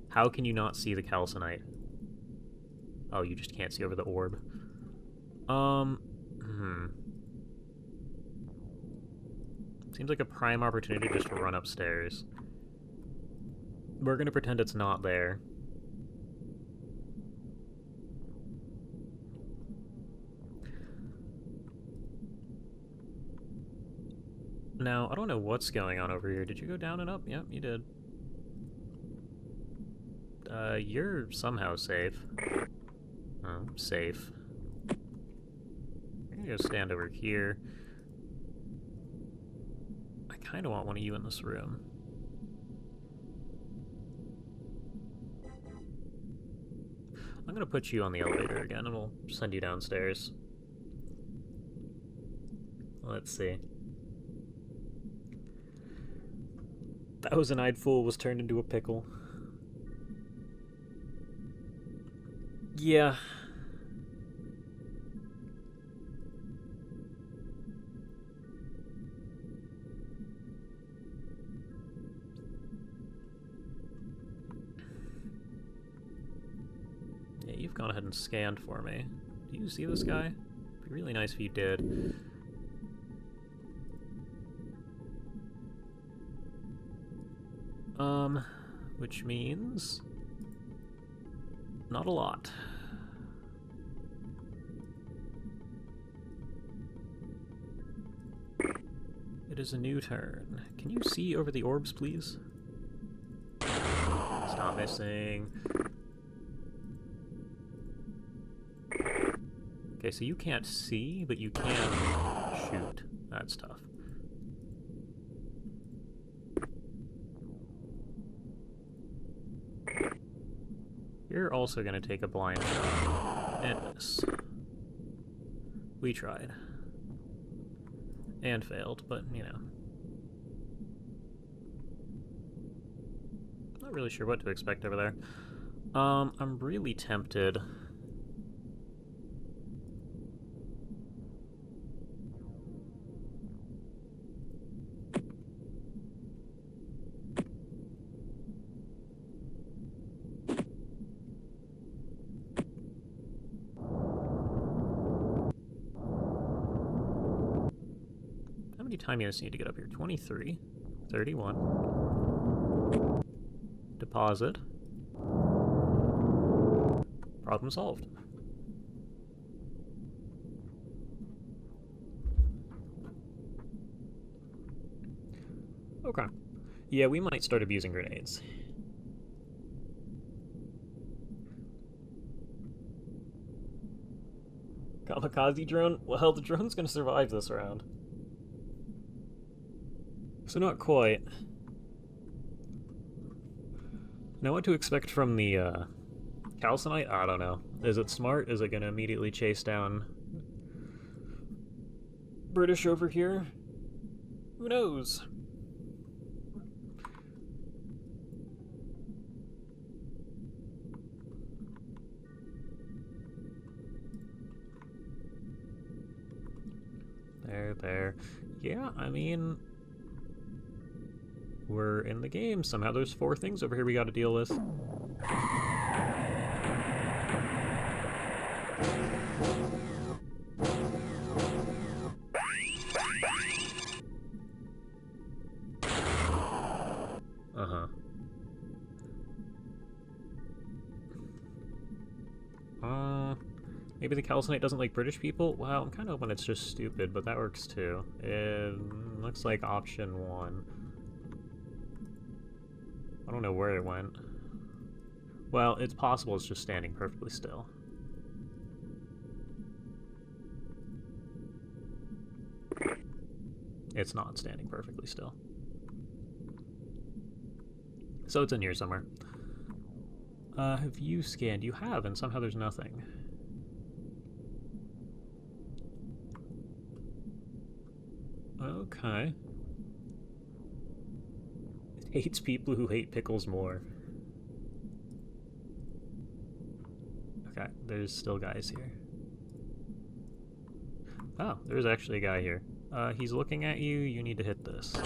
Speaker 1: How can you not see the calcinite? Oh, you just can't see over the orb. Seems like a prime opportunity just to run upstairs. We're gonna pretend it's not there. Now, I don't know what's going on over here. Did you go down and up? Yep, you did. You're somehow safe. Oh, safe. I'm gonna go stand over here. I kinda want one of you in this room. I'm gonna put you on the elevator again, and we'll send you downstairs. Let's see. Thousand-eyed fool was turned into a pickle. Yeah. Yeah, you've gone ahead and scanned for me. Do you see this guy? It'd be really nice if you did. Which means... not a lot. It is a new turn. Can you see over the orbs, please? Stop missing. Okay, so you can't see, but you can shoot. That's tough. You're also going to take a blind shot and miss. We tried. And failed, but, you know. Not really sure what to expect over there. I'm really tempted. How many time units need to get up here? 23, 31. Deposit. Problem solved. Okay. Yeah, we might start abusing grenades. Kamikaze drone? Well, the drone's gonna survive this round. So not quite. Now what to expect from the, calcinite? I don't know. Is it smart? Is it gonna immediately chase down British over here? Who knows? There. Yeah, I mean... we're in the game. Somehow there's 4 things over here we gotta deal with. Maybe the calcinite doesn't like British people? Well, I'm kind of hoping it's just stupid, but that works too. It looks like option 1. I don't know where it went. Well, it's possible it's just standing perfectly still. It's not standing perfectly still. So it's in here somewhere. Have you scanned? You have, and somehow there's nothing. Okay. It hates people who hate pickles more. Okay, there's still guys here. Oh, there's actually a guy here. He's looking at you, you need to hit this.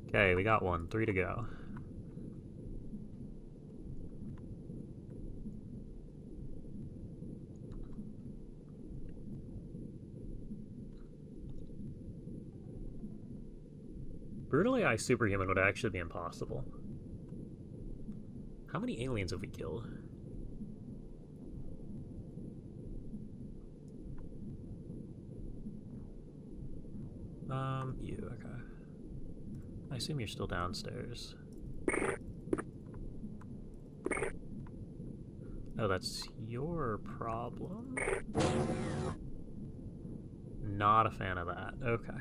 Speaker 1: Okay, we got one. 3 to go. Brutal AI Superhuman would actually be impossible. How many aliens have we killed? You, okay. I assume you're still downstairs. Oh, that's your problem? Not a fan of that. Okay.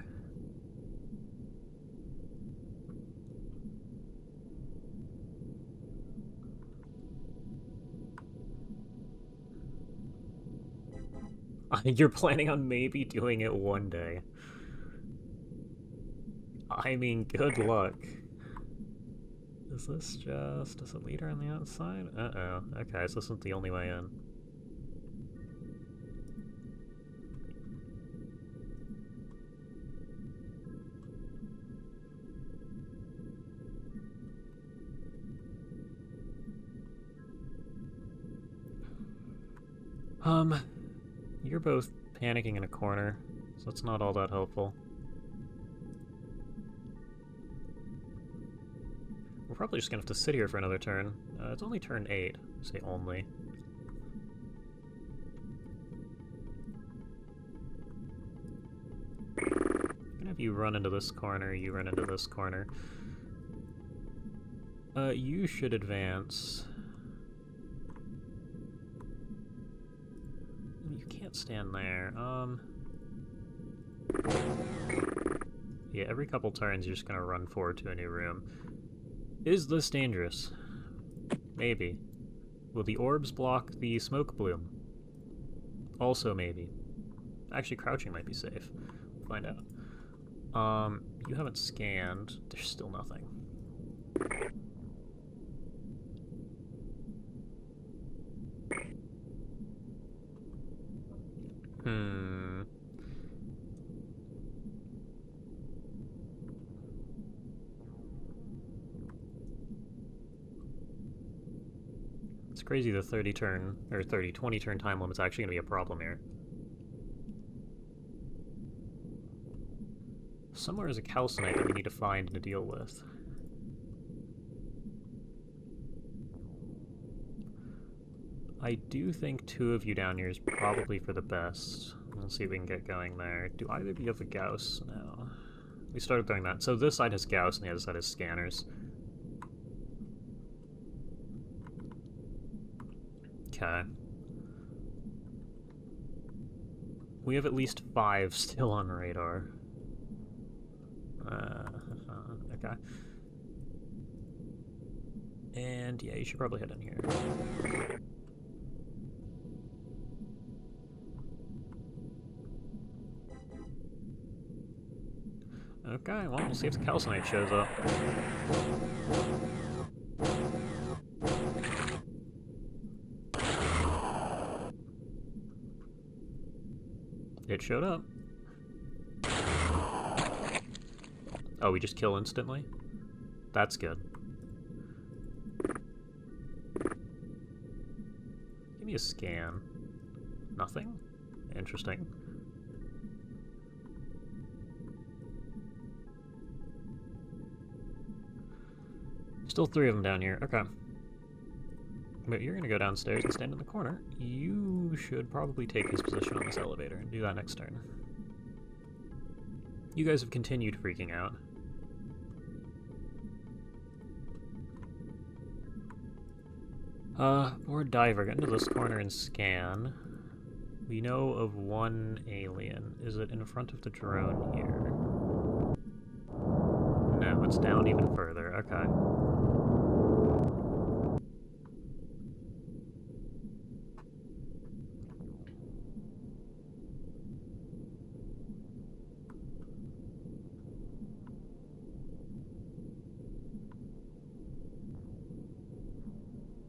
Speaker 1: You're planning on maybe doing it one day. I mean, good luck. Is this just... is a leader on the outside? Uh-oh. Okay, so this isn't the only way in. You're both panicking in a corner, so it's not all that helpful. We're probably just gonna have to sit here for another turn. It's only turn 8. Say only. I'm gonna have you run into this corner, you run into this corner. You should advance. You can't stand there. Yeah, every couple turns you're just gonna run forward to a new room. Is this dangerous? Maybe. Will the orbs block the smoke bloom? Also maybe. Actually, crouching might be safe. We'll find out. You haven't scanned. There's still nothing. It's crazy the 30 turn, or 20 turn time limit's actually going to be a problem here. Somewhere is a calcinite that we need to find and to deal with. I do think 2 of you down here is probably for the best. We'll see if we can get going there. Do either of you have a Gauss? No. We started doing that. So this side has Gauss and the other side has scanners. Okay. We have at least 5 still on radar. Okay. And yeah, you should probably head in here. Okay, well, we'll see if the calcinite shows up. It showed up. Oh, we just kill instantly? That's good. Give me a scan. Nothing? Interesting. Still 3 of them down here. Okay. But you're gonna go downstairs and stand in the corner. You should probably take his position on this elevator and do that next turn. You guys have continued freaking out. Board diver, get into this corner and scan. We know of one alien. Is it in front of the drone here? No, it's down even further. Okay.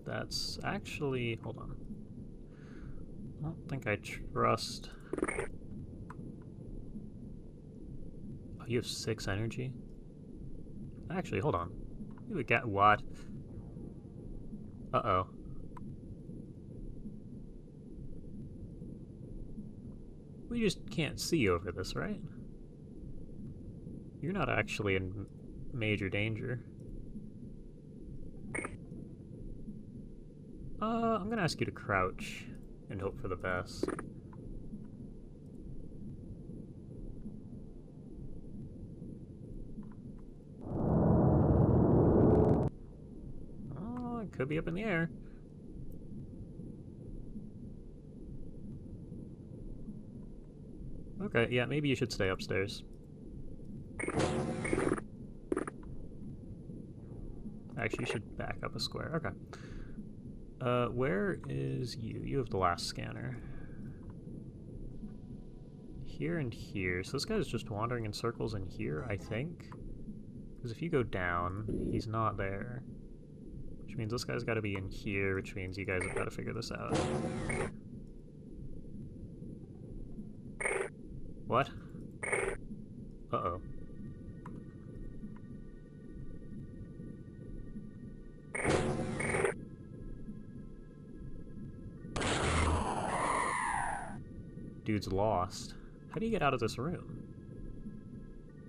Speaker 1: That's actually... hold on. I don't think I trust... Oh, you have 6 energy? Actually, hold on. You would get what? Uh-oh. We just can't see over this, right? You're not actually in major danger. I'm gonna ask you to crouch and hope for the best. Oh, it could be up in the air. Okay, yeah, maybe you should stay upstairs. Actually, you should back up a square. Okay. Where is you? You have the last scanner. Here and here. So this guy's just wandering in circles in here, I think. Because if you go down, he's not there. Which means this guy's got to be in here, which means you guys have got to figure this out. What? Uh-oh. Dude's lost. How do you get out of this room?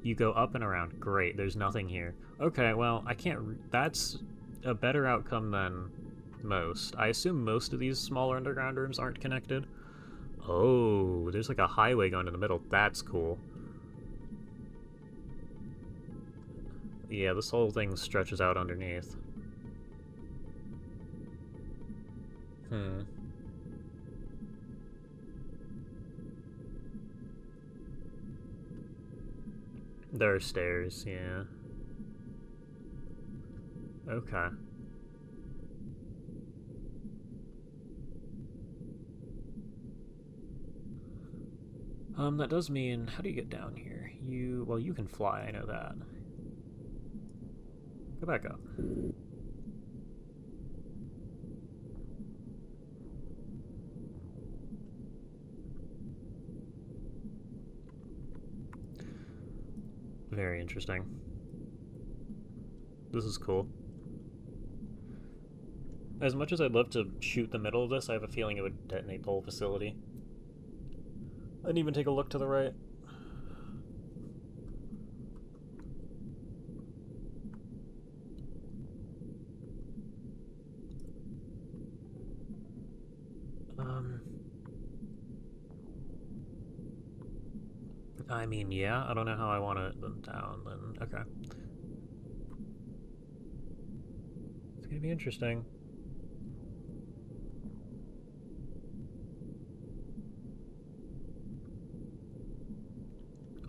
Speaker 1: You go up and around. Great, there's nothing here. Okay, well, I can't... that's a better outcome than most. I assume most of these smaller underground rooms aren't connected. Oh, there's like a highway going in the middle. That's cool. Yeah, this whole thing stretches out underneath. There are stairs, yeah. Okay. That does mean, how do you get down here? Well, you can fly, I know that. Go back up. Very interesting. This is cool. As much as I'd love to shoot the middle of this, I have a feeling it would detonate the whole facility. I didn't even take a look to the right. I mean, yeah, I don't know how I want them down, then, okay. It's gonna be interesting.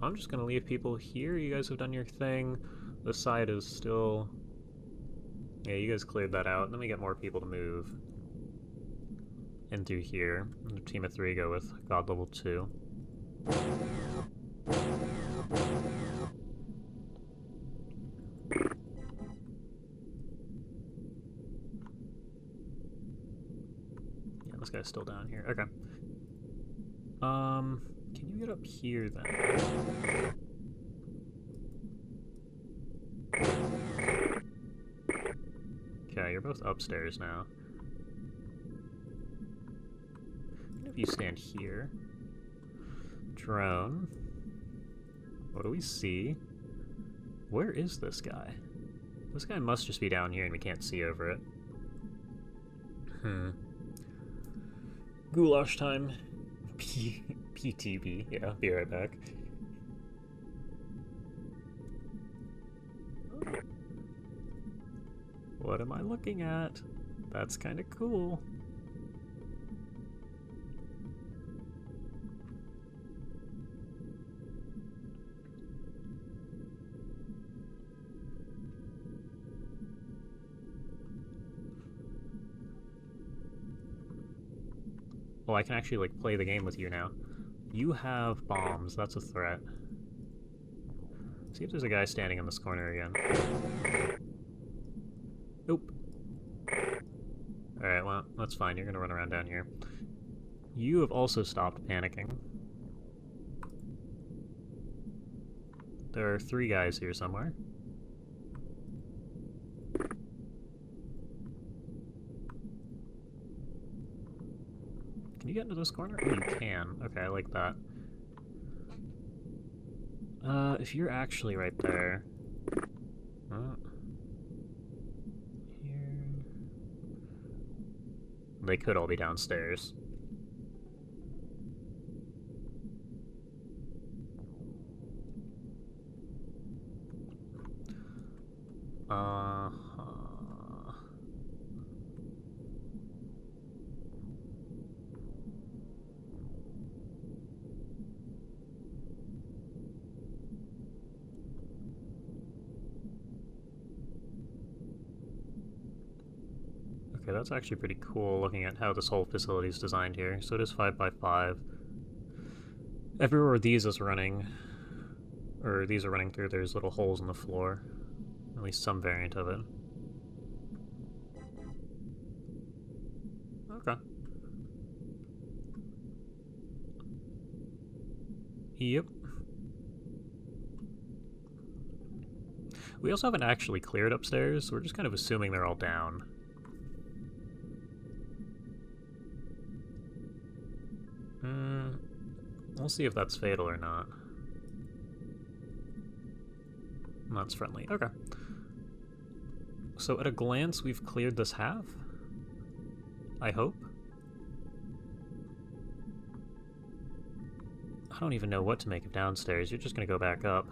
Speaker 1: I'm just gonna leave people here. You guys have done your thing. The side is still... yeah, you guys cleared that out. Then we get more people to move in through here. And a team of 3 go with God level 2. Yeah, this guy's still down here. Okay. Can you get up here then? Okay, you're both upstairs now. If you stand here. Drone. What do we see? Where is this guy? This guy must just be down here and we can't see over it. Goulash time. PTB. Yeah, be right back. What am I looking at? That's kind of cool. Oh, I can actually, like, play the game with you now. You have bombs. That's a threat. See if there's a guy standing in this corner again. Nope. Alright, well, that's fine. You're gonna run around down here. You have also stopped panicking. There are 3 guys here somewhere. Can you get into this corner? Oh, you can. Okay, I like that. If you're actually right there... here... They could all be downstairs. Okay, that's actually pretty cool looking at how this whole facility is designed here. So it is 5x5. Everywhere these is running, or these are running through, there's little holes in the floor. At least some variant of it. Okay. Yep. We also haven't actually cleared upstairs, so we're just kind of assuming they're all down. We'll see if that's fatal or not. That's friendly. Okay. So at a glance, we've cleared this half? I hope? I don't even know what to make of downstairs. You're just gonna go back up.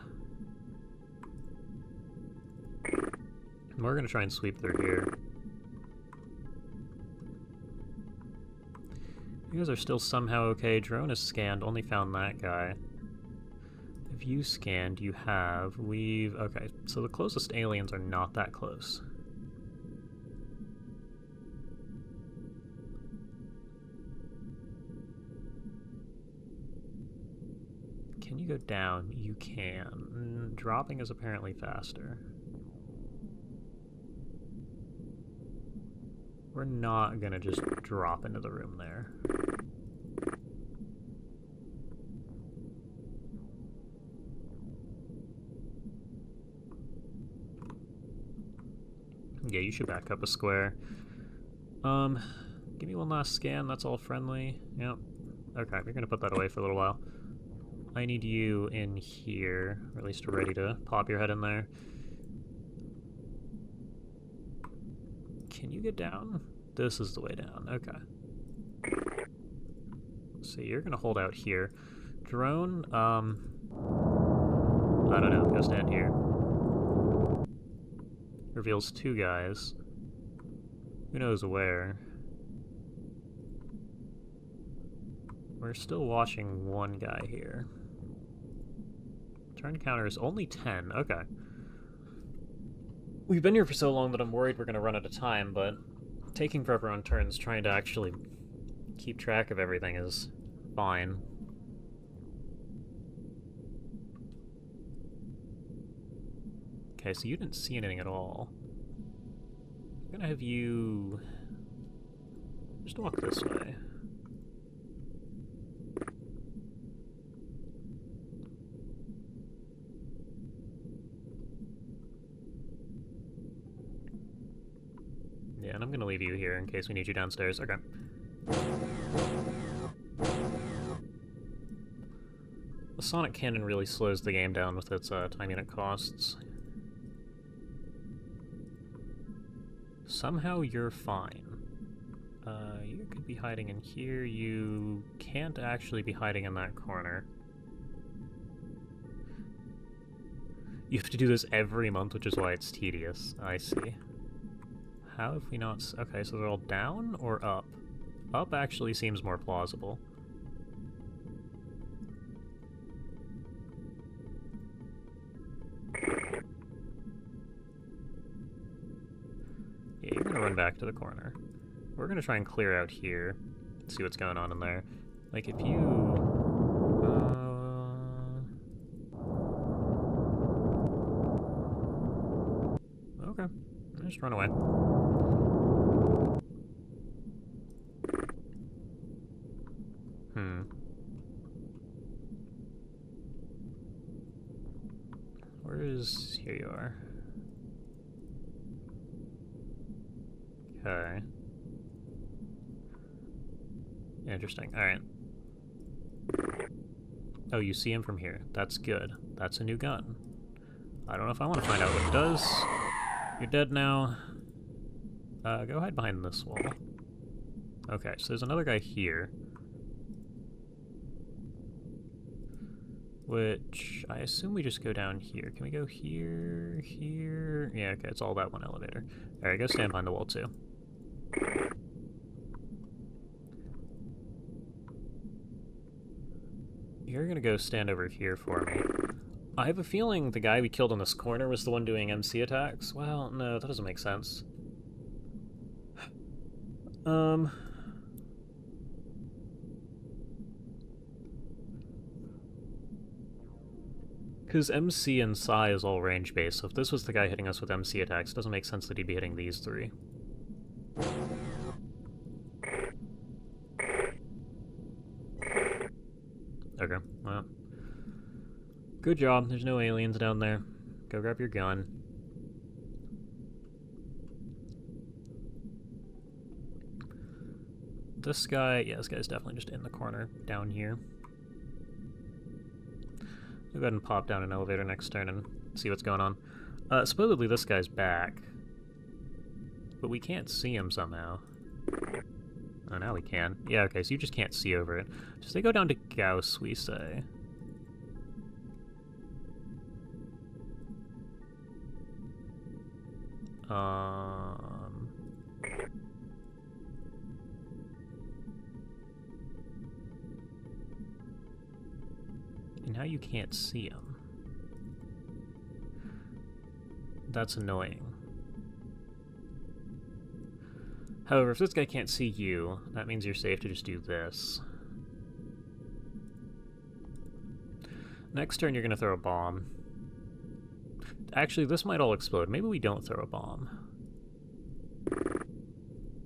Speaker 1: And we're gonna try and sweep through here. You guys are still somehow okay. Drone is scanned, only found that guy. If you scanned, you have... We've... Okay, so the closest aliens are not that close. Can you go down? You can. Dropping is apparently faster. We're not gonna just drop into the room there. Yeah, you should back up a square. Give me one last scan, that's all friendly. Yep. Okay, we're gonna put that away for a little while. I need you in here, or at least ready to pop your head in there. Can you get down? This is the way down, okay. So you're gonna hold out here. Drone, I don't know, go stand here. Reveals 2 guys. Who knows where? We're still watching 1 guy here. Turn counter is only 10, okay. We've been here for so long that I'm worried we're gonna run out of time, but taking forever on turns trying to actually keep track of everything is fine. Okay, so you didn't see anything at all. I'm gonna have you just walk this way. Yeah, and I'm gonna leave you here in case we need you downstairs. Okay. The sonic cannon really slows the game down with its time unit costs. Somehow you're fine. You could be hiding in here. You can't actually be hiding in that corner. You have to do this every month, which is why it's tedious. I see. How have we not... Okay, so they're all down or up? Up actually seems more plausible. Yeah, you're gonna run back to the corner. We're gonna try and clear out here, see what's going on in there. Like, if you... Okay. Just run away. Where is... Here you are. Okay. Interesting. Alright. Oh, you see him from here. That's good. That's a new gun. I don't know if I want to find out what it does. You're dead now. Go hide behind this wall. Okay, so there's another guy here. Which, I assume we just go down here. Can we go here, here? Yeah, okay, it's all that one elevator. Alright, go stand behind the wall too. You're gonna go stand over here for me. I have a feeling the guy we killed in this corner was the one doing MC attacks. Well, no, that doesn't make sense. Because MC and Psi is all range-based, so if this was the guy hitting us with MC attacks, it doesn't make sense that he'd be hitting these three. Okay, well. Good job, there's no aliens down there. Go grab your gun. This guy, yeah, this guy's definitely just in the corner, down here. We'll go ahead and pop down an elevator next turn and see what's going on. Supposedly this guy's back. But we can't see him somehow. Oh, now we can. Yeah, okay, so you just can't see over it. Just they go down to Gauss, we say. And now you can't see him. That's annoying. However, if this guy can't see you, that means you're safe to just do this. Next turn, you're going to throw a bomb. Actually, this might all explode. Maybe we don't throw a bomb.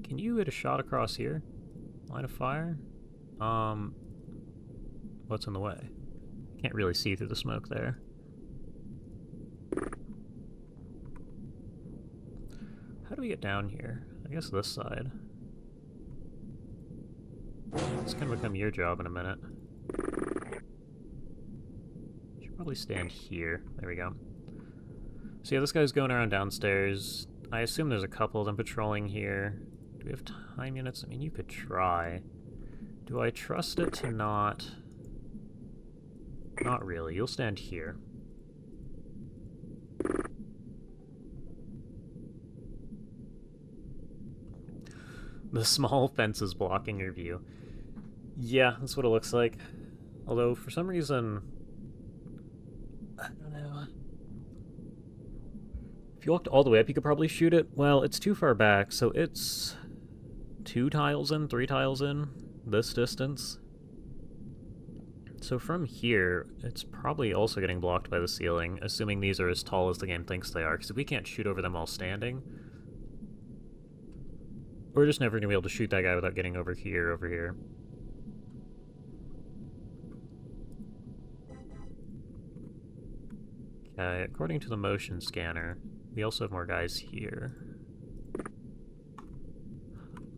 Speaker 1: Can you hit a shot across here? Line of fire? What's in the way? Can't really see through the smoke there. How do we get down here? I guess this side. It's gonna become your job in a minute. Should probably stand here. There we go. So yeah, this guy's going around downstairs. I assume there's a couple of them patrolling here. Do we have time units? I mean, you could try. Do I trust it to not... Not really. You'll stand here. The small fence is blocking your view. Yeah, that's what it looks like. Although, for some reason... I don't know. If you walked all the way up, you could probably shoot it. Well, it's too far back, so it's... 2 tiles in, 3 tiles in, this distance. So from here, it's probably also getting blocked by the ceiling, assuming these are as tall as the game thinks they are, because if we can't shoot over them while standing, we're just never going to be able to shoot that guy without getting over here. Okay, according to the motion scanner, we also have more guys here.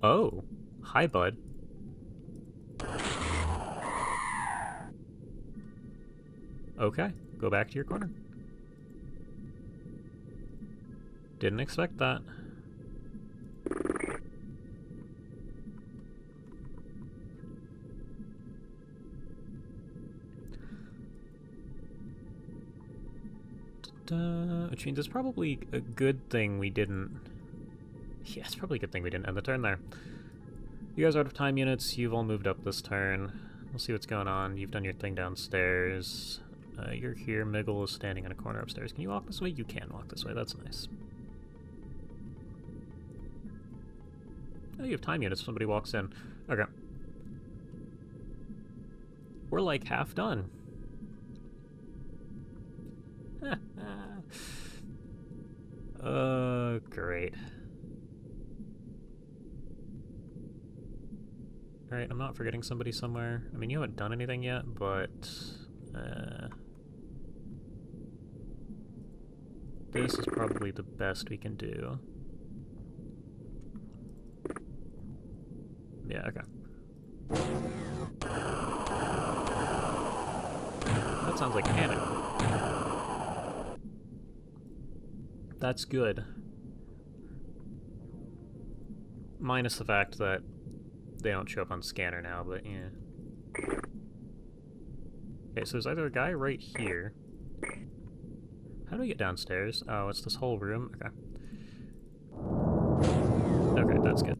Speaker 1: Oh, hi, bud. Okay, go back to your corner. Didn't expect that. Which means it's probably a good thing we didn't... Yeah, it's probably a good thing we didn't end the turn there. You guys are out of time units. You've all moved up this turn. We'll see what's going on. You've done your thing downstairs. You're here. Miggle is standing in a corner upstairs. Can you walk this way? You can walk this way. That's nice. Oh, you have time units if somebody walks in. Okay. We're like half done. Great. Alright, I'm not forgetting somebody somewhere. I mean, you haven't done anything yet, but... this is probably the best we can do. Yeah, okay. That sounds like panic. That's good. Minus the fact that they don't show up on scanner now, but yeah. Okay, so there's either a guy right here. How do we get downstairs? Oh, it's this whole room? Okay. Okay, that's good.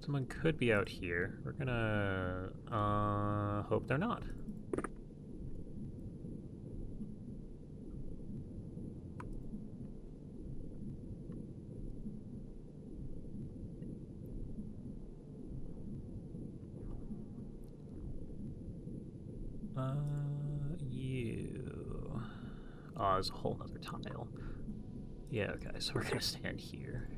Speaker 1: Someone could be out here. We're gonna hope they're not. You... Oh, there's a whole nother tile. Yeah, okay, so we're gonna stand here.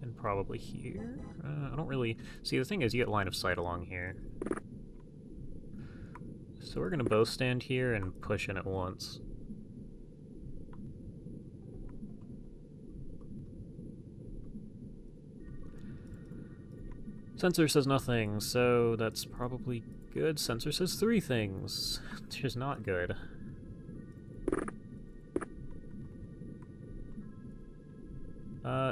Speaker 1: And probably here? I don't really... See, the thing is, you get line of sight along here. So we're gonna both stand here and push in at once. Sensor says nothing, so that's probably good. Sensor says 3 things, which is not good.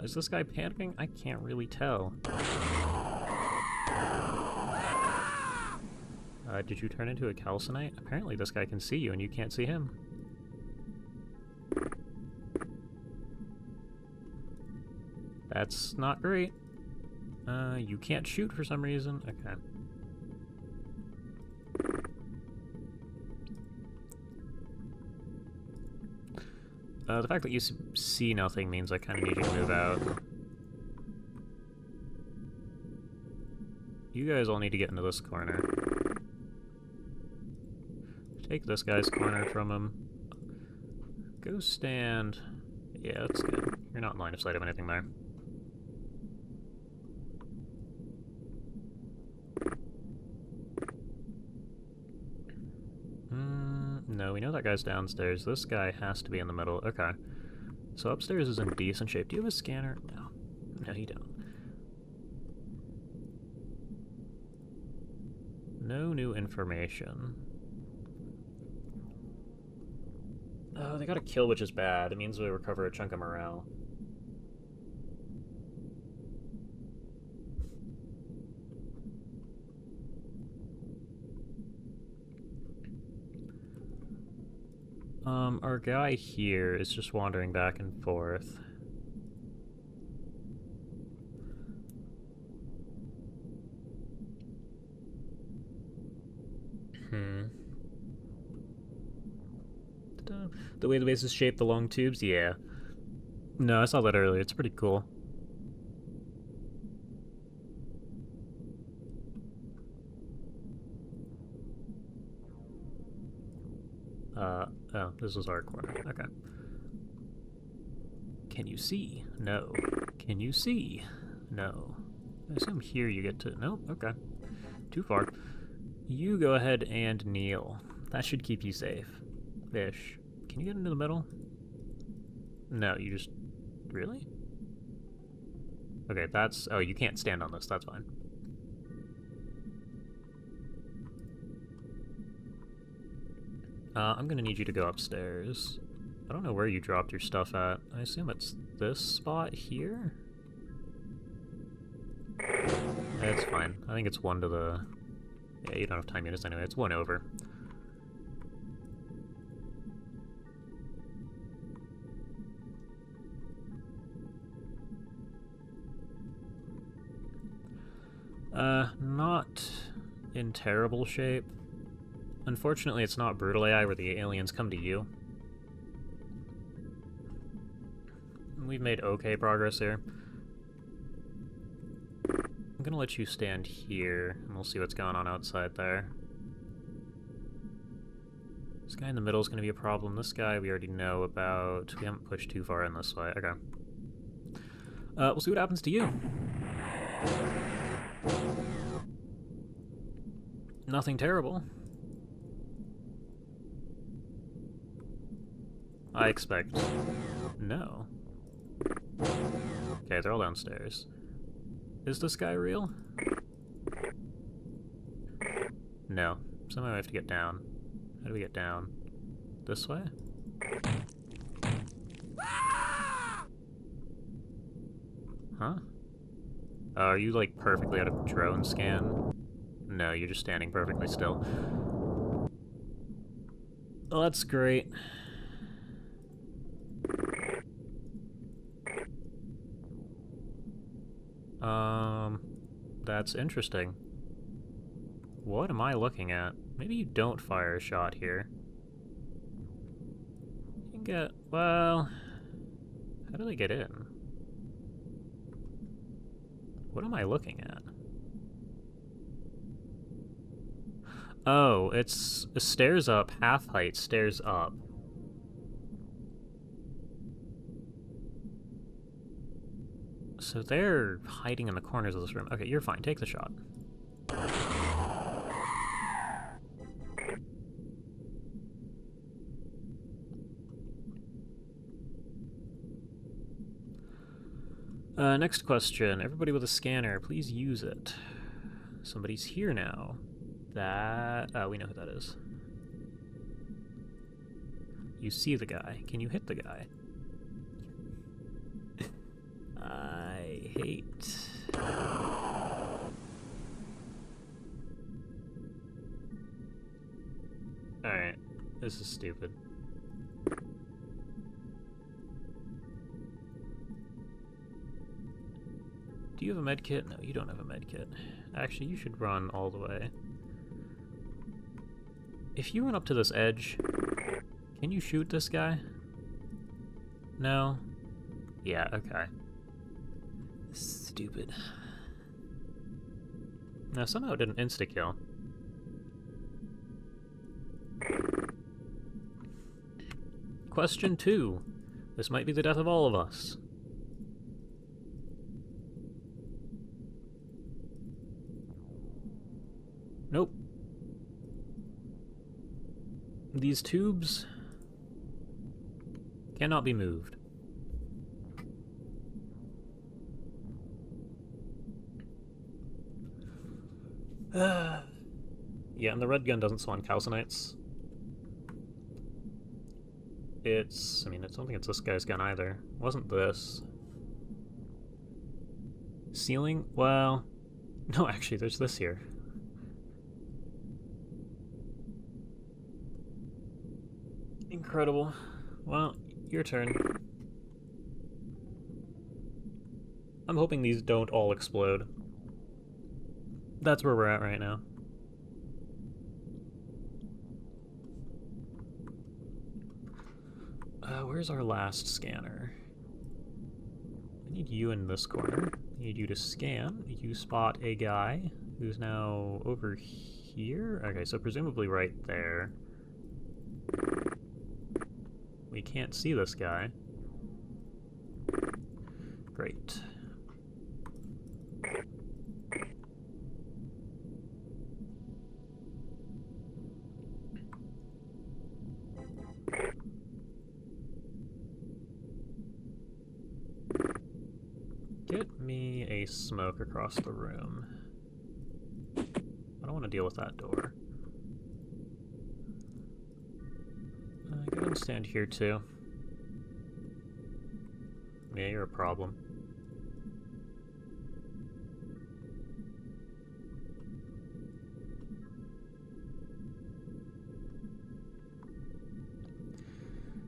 Speaker 1: Is this guy panicking? I can't really tell. Did you turn into a calcinite? Apparently this guy can see you and you can't see him. That's not great. You can't shoot for some reason. Okay. The fact that you see nothing means I kind of need you to move out. You guys all need to get into this corner. Take this guy's corner from him. Go stand... Yeah, that's good. You're not in line of sight of anything there. No, we know that guy's downstairs. This guy has to be in the middle. Okay. So upstairs is in decent shape. Do you have a scanner? No. No, you don't. No new information. Oh, they got a kill, which is bad. It means we recover a chunk of morale. Our guy here is just wandering back and forth. The way the base is shaped, the long tubes? Yeah. No, I saw that earlier. It's pretty cool. Oh, this was our corner. Okay. Can you see? No. Can you see? No. I assume here you get to... Nope, okay. Too far. You go ahead and kneel. That should keep you safe. Fish. Can you get into the middle? No, you just... Really? Okay, that's... Oh, you can't stand on this. That's fine. I'm gonna need you to go upstairs. I don't know where you dropped your stuff at. I assume it's this spot here? It's fine. I think it's 1 to the... Yeah, you don't have time units anyway. It's 1 over. Not in terrible shape. Unfortunately, it's not brutal AI where the aliens come to you. We've made okay progress here. I'm gonna let you stand here, and we'll see what's going on outside there. This guy in the middle is gonna be a problem. This guy we already know about. We haven't pushed too far in this way. Okay. We'll see what happens to you. Nothing terrible. I expect no. Okay, they're all downstairs. Is this guy real? No. Somehow I have to get down. How do we get down? This way? Huh? Are you, like, perfectly out of drone scan? No, you're just standing perfectly still. Well, that's great. That's interesting. What am I looking at? Maybe you don't fire a shot here. You can get... well... How do they get in? What am I looking at? Oh, it's stairs up, half height, stairs up. So they're hiding in the corners of this room. Okay, you're fine. Take the shot. Next question. Everybody with a scanner, please use it. Somebody's here now. That... oh, we know who that is. You see the guy. Can you hit the guy? I hate... Alright. This is stupid. Do you have a med kit? No, you don't have a med kit. Actually, you should run all the way. If you run up to this edge, can you shoot this guy? No? Yeah, okay. Stupid. Now, somehow it didn't insta-kill. Question 2. This might be the death of all of us. Nope. These tubes cannot be moved. Yeah, and the red gun doesn't spawn calcinites. It's... I mean, I don't think it's this guy's gun either. It wasn't this. Ceiling? Well... No, actually, there's this here. Incredible. Well, your turn. I'm hoping these don't all explode. That's where we're at right now. Where's our last scanner? I need you in this corner. I need you to scan. You spot a guy who's now over here. Okay, so presumably right there. We can't see this guy. Great. Get me a smoke across the room. I don't want to deal with that door. Go ahead and stand here too. Yeah, you're a problem.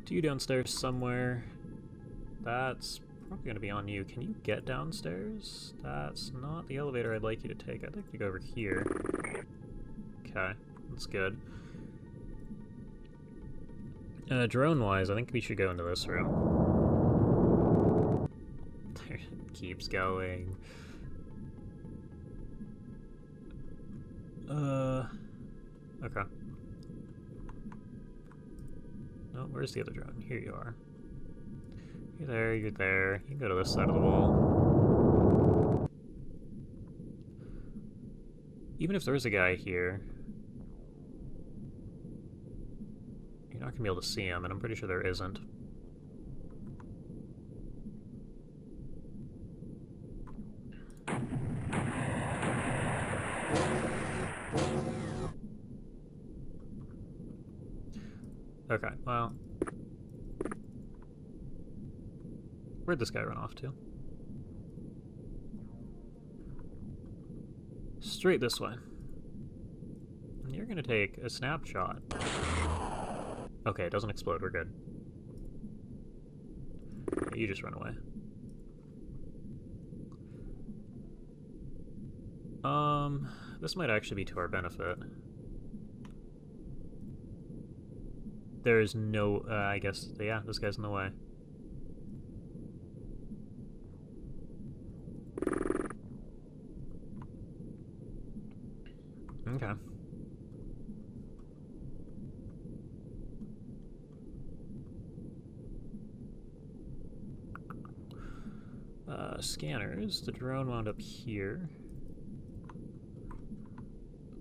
Speaker 1: To you downstairs somewhere. That's probably going to be on you. Can you get downstairs? That's not the elevator I'd like you to take. I'd like you to go over here. Okay, that's good. Drone-wise, I think we should go into this room. There it keeps going. Okay. Oh, where's the other drone? Here you are. You're there, you're there. You can go to this side of the wall. Even if there's a guy here, you're not gonna be able to see him, and I'm pretty sure there isn't. Okay, well... Where'd this guy run off to? Straight this way. You're gonna take a snapshot. Okay, it doesn't explode, we're good. Okay, you just run away. This might actually be to our benefit. There's no, I guess, yeah, this guy's in the way. Okay. Scanners. The drone wound up here.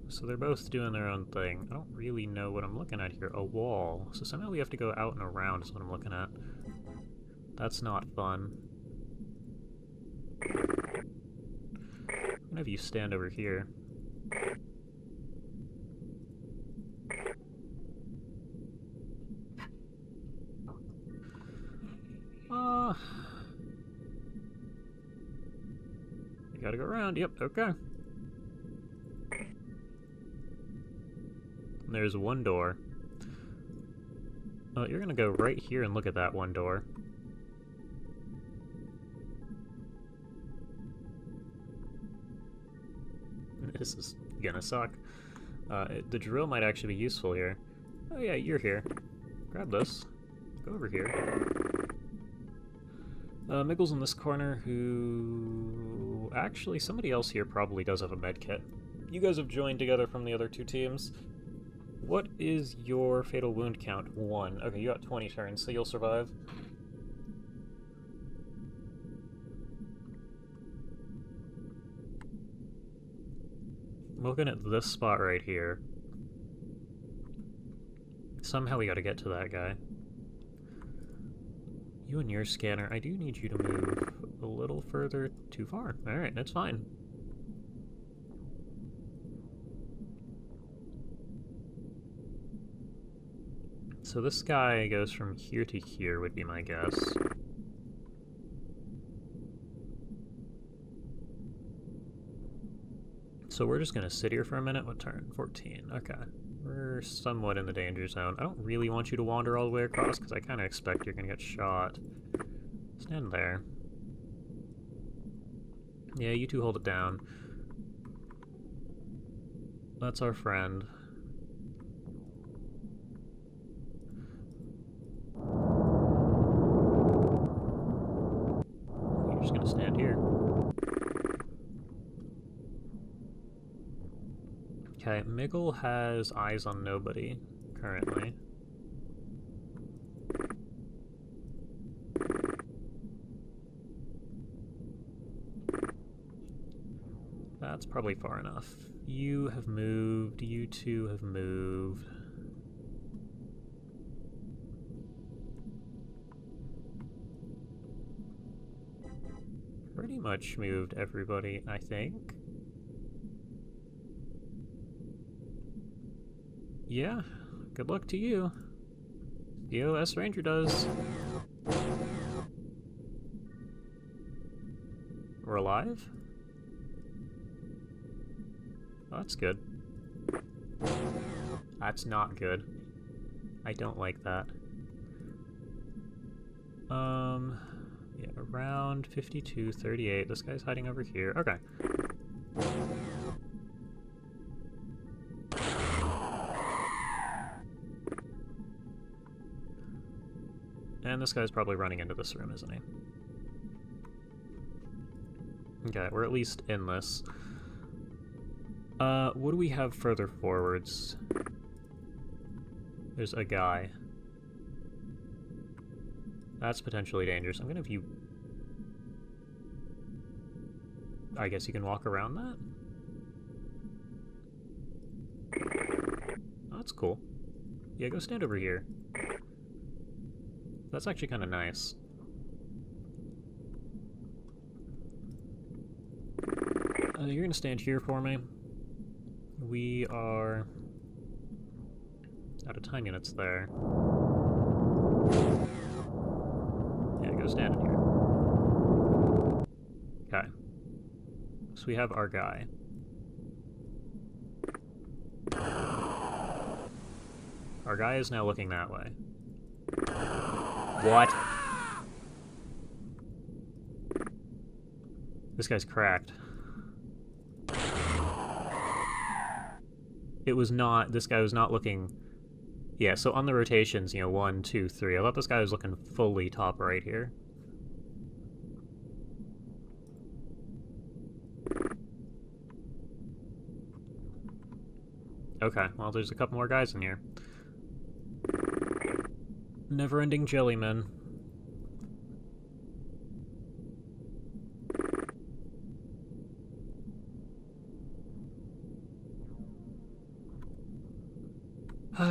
Speaker 1: So they're both doing their own thing. I don't really know what I'm looking at here. A wall. So somehow we have to go out and around is what I'm looking at. That's not fun. I'm gonna have you stand over here. You gotta go around. Yep, okay. There's one door. Oh, you're gonna go right here and look at that one door. This is gonna suck. The drill might actually be useful here. Oh yeah, you're here. Grab this. Go over here. Miggle's in this corner, who... Actually, somebody else here probably does have a med kit. You guys have joined together from the other two teams. What is your fatal wound count? 1. Okay, you got 20 turns, so you'll survive. I'm looking at this spot right here. Somehow we gotta get to that guy. You and your scanner, I do need you to move a little further. Too far. Alright, that's fine. So this guy goes from here to here, would be my guess. So we're just gonna sit here for a minute. What turn? 14. Okay. We're somewhat in the danger zone. I don't really want you to wander all the way across, because I kind of expect you're gonna get shot. Stand there. Yeah, you two hold it down. That's our friend. You're just gonna stand here. Okay, Miggle has eyes on nobody, currently. That's probably far enough. You have moved, you two have moved. Pretty much moved everybody, I think. Yeah, good luck to you. TWoTS Ranger does. We're alive? Oh, that's good. That's not good. I don't like that. Yeah, around 52, 38. This guy's hiding over here. Okay. And this guy's probably running into this room, isn't he? Okay, we're at least in this. What do we have further forwards? There's a guy. That's potentially dangerous. I'm gonna view... I guess you can walk around that? Oh, that's cool. Yeah, go stand over here. That's actually kind of nice. You're gonna stand here for me. We are out of time units there. Yeah, go stand in here. Okay. So we have our guy. Our guy is now looking that way. What? This guy's cracked. It was not... This guy was not looking... Yeah, so on the rotations, you know, 1, 2, 3. I thought this guy was looking fully top right here. Okay, well, there's a couple more guys in here. Never-ending jellymen.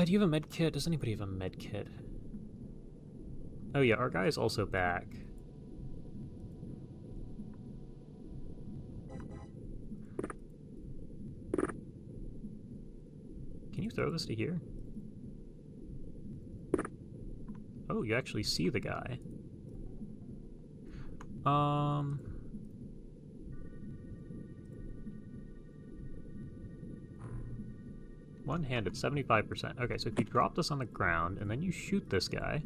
Speaker 1: Do you have a med kit? Does anybody have a med kit? Oh yeah, our guy is also back. Can you throw this to here? Oh, you actually see the guy. One-handed, 75%. Okay, so if you drop this on the ground, and then you shoot this guy...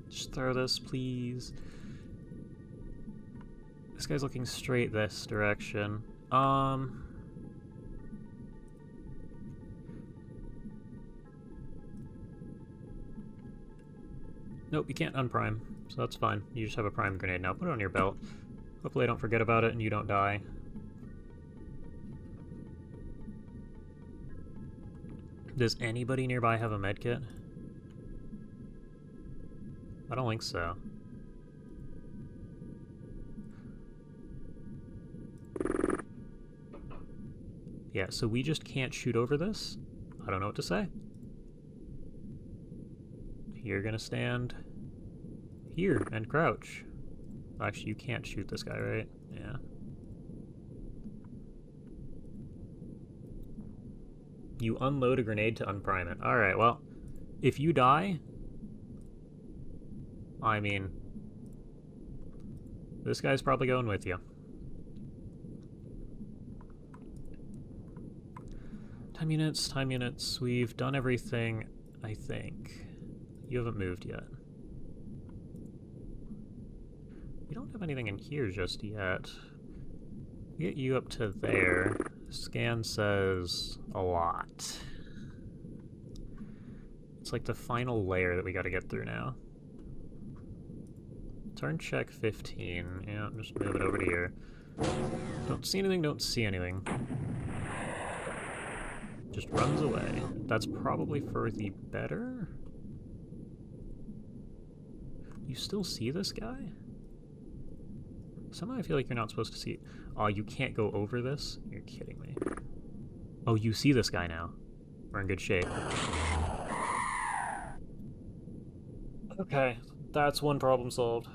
Speaker 1: Just throw this, please. This guy's looking straight this direction. Nope, you can't unprime, so that's fine. You just have a prime grenade now. Put it on your belt. Hopefully I don't forget about it and you don't die. Does anybody nearby have a medkit? I don't think so. Yeah, so we just can't shoot over this? I don't know what to say. You're gonna stand here and crouch. Actually, you can't shoot this guy, right? Yeah. You unload a grenade to unprime it. Alright, well, if you die... I mean... This guy's probably going with you. Time units, time units. We've done everything, I think. You haven't moved yet. We don't have anything in here just yet. Get you up to there. Scan says a lot. It's like the final layer that we gotta get through now. Turn check 15. Yeah, just move it over to here. Don't see anything, don't see anything. Just runs away. That's probably for the better? You still see this guy? Somehow I feel like you're not supposed to see... Oh, you can't go over this? You're kidding me. Oh, you see this guy now. We're in good shape. Okay, that's one problem solved.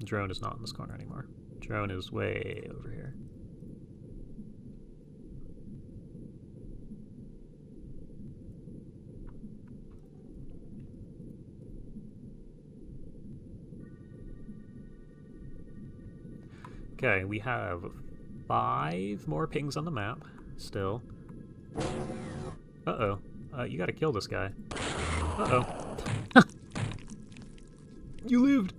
Speaker 1: Drone is not in this corner anymore. Drone is way over here. Okay, we have 5 more pings on the map, still. You gotta kill this guy. Uh-oh. You lived!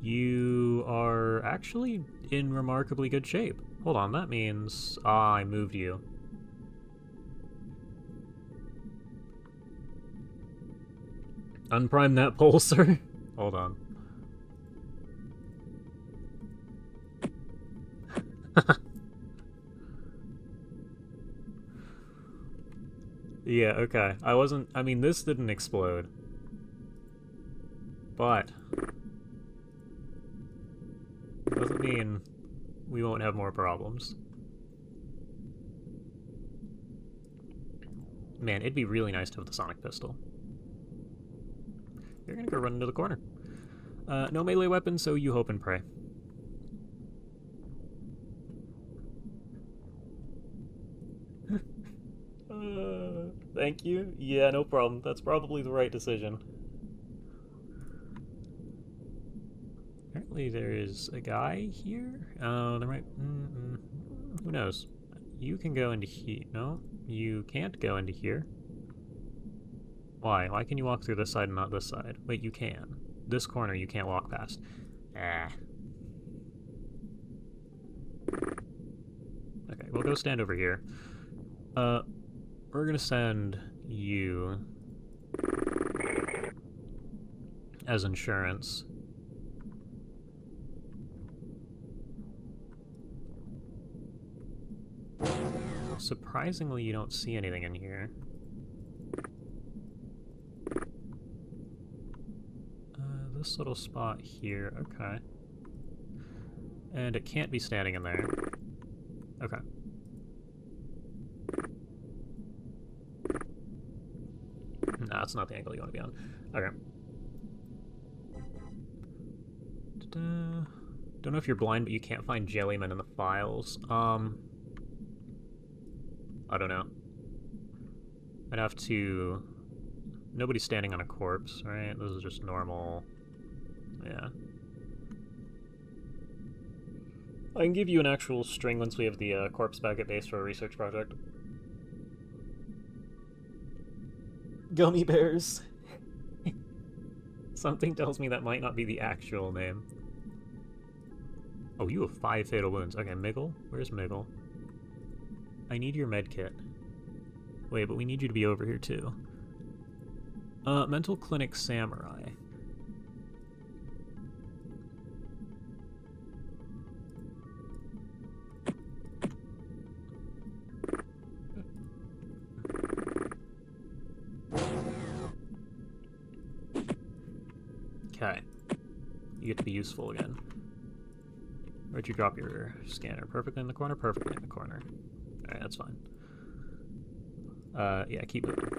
Speaker 1: You are actually in remarkably good shape. Hold on, that means... I moved you. Unprime that pole, sir. Hold on. Yeah, okay. I mean, this didn't explode. But... doesn't mean we won't have more problems. Man, it'd be really nice to have the sonic pistol. You're gonna go run into the corner. No melee weapon, so you hope and pray. Thank you. Yeah, no problem. That's probably the right decision. Apparently there is a guy here. There might... who knows? You can go into here. No, you can't go into here. Why? Why can you walk through this side and not this side? Wait, you can. This corner you can't walk past. Ah. Okay, we'll go stand over here. We're gonna send you as insurance. Surprisingly, you don't see anything in here. This little spot here, okay. And it can't be standing in there. Okay. No, that's not the angle you want to be on. Okay. Don't know if you're blind, but you can't find Jellyman in the files. I don't know. I'd have to... Nobody's standing on a corpse, right? This is just normal... Yeah. I can give you an actual string once we have the corpse back at base for a research project. Gummy bears. Something tells me that might not be the actual name. Oh, you have 5 fatal wounds. Okay, Miggle? Where's Miggle? I need your med kit. Wait, but we need you to be over here too. Mental Clinic Samurai. Okay. You get to be useful again. Where'd you drop your scanner? Perfectly in the corner? Perfectly in the corner. Alright, that's fine. Yeah, keep moving.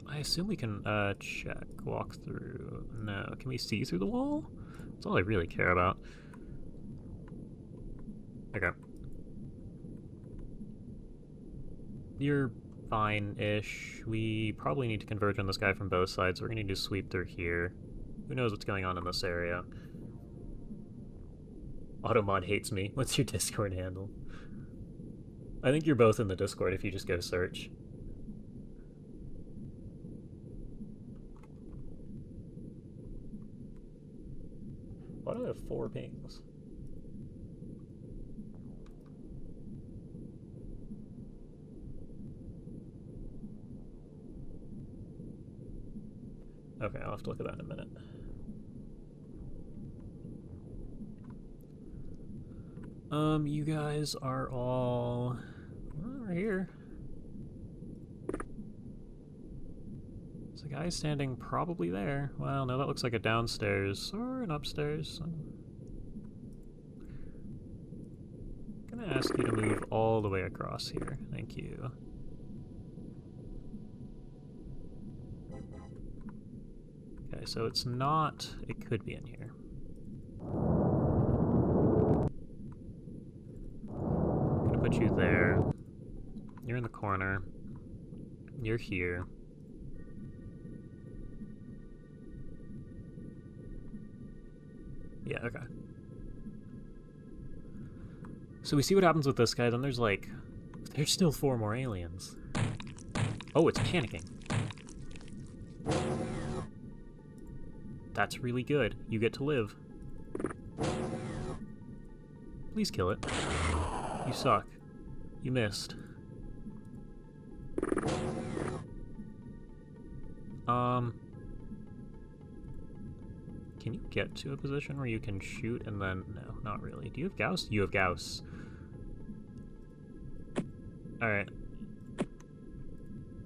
Speaker 1: I assume we can, check, walk through... No, can we see through the wall? That's all I really care about. Okay. You're fine-ish. We probably need to converge on this guy from both sides. We're gonna need to sweep through here. Who knows what's going on in this area? Automod hates me. What's your Discord handle? I think you're both in the Discord if you just go search. Why do I have 4 pings? Okay, I'll have to look at that in a minute. You guys are all over here. There's a guy standing probably there. Well, no, that looks like a downstairs or an upstairs. I'm gonna ask you to move all the way across here. Thank you. Okay, so it's not... It could be in here. I'm gonna put you there. You're in the corner. You're here. Yeah, okay. So we see what happens with this guy, then there's like... There's still 4 more aliens. Oh, it's panicking. That's really good. You get to live. Please kill it. You suck. You missed. Can you get to a position where you can shoot and then... No, not really. Do you have Gauss? You have Gauss. Alright.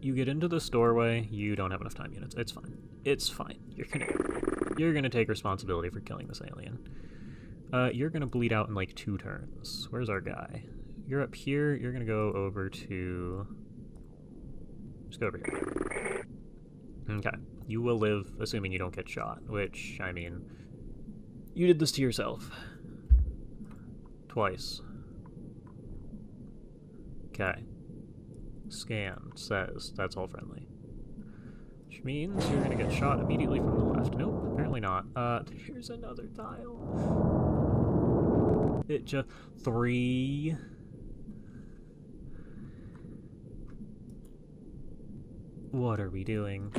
Speaker 1: You get into this doorway, you don't have enough time units. It's fine. It's fine. You're gonna take responsibility for killing this alien. You're gonna bleed out in like 2 turns. Where's our guy? You're up here, you're gonna go over to... Just go over here. Okay. You will live, assuming you don't get shot, which, I mean... You did this to yourself. Twice. Okay. Scan says that's all friendly. Which means you're gonna get shot immediately from the left. Nope, apparently not. Here's another tile. It just... 3... What are we doing?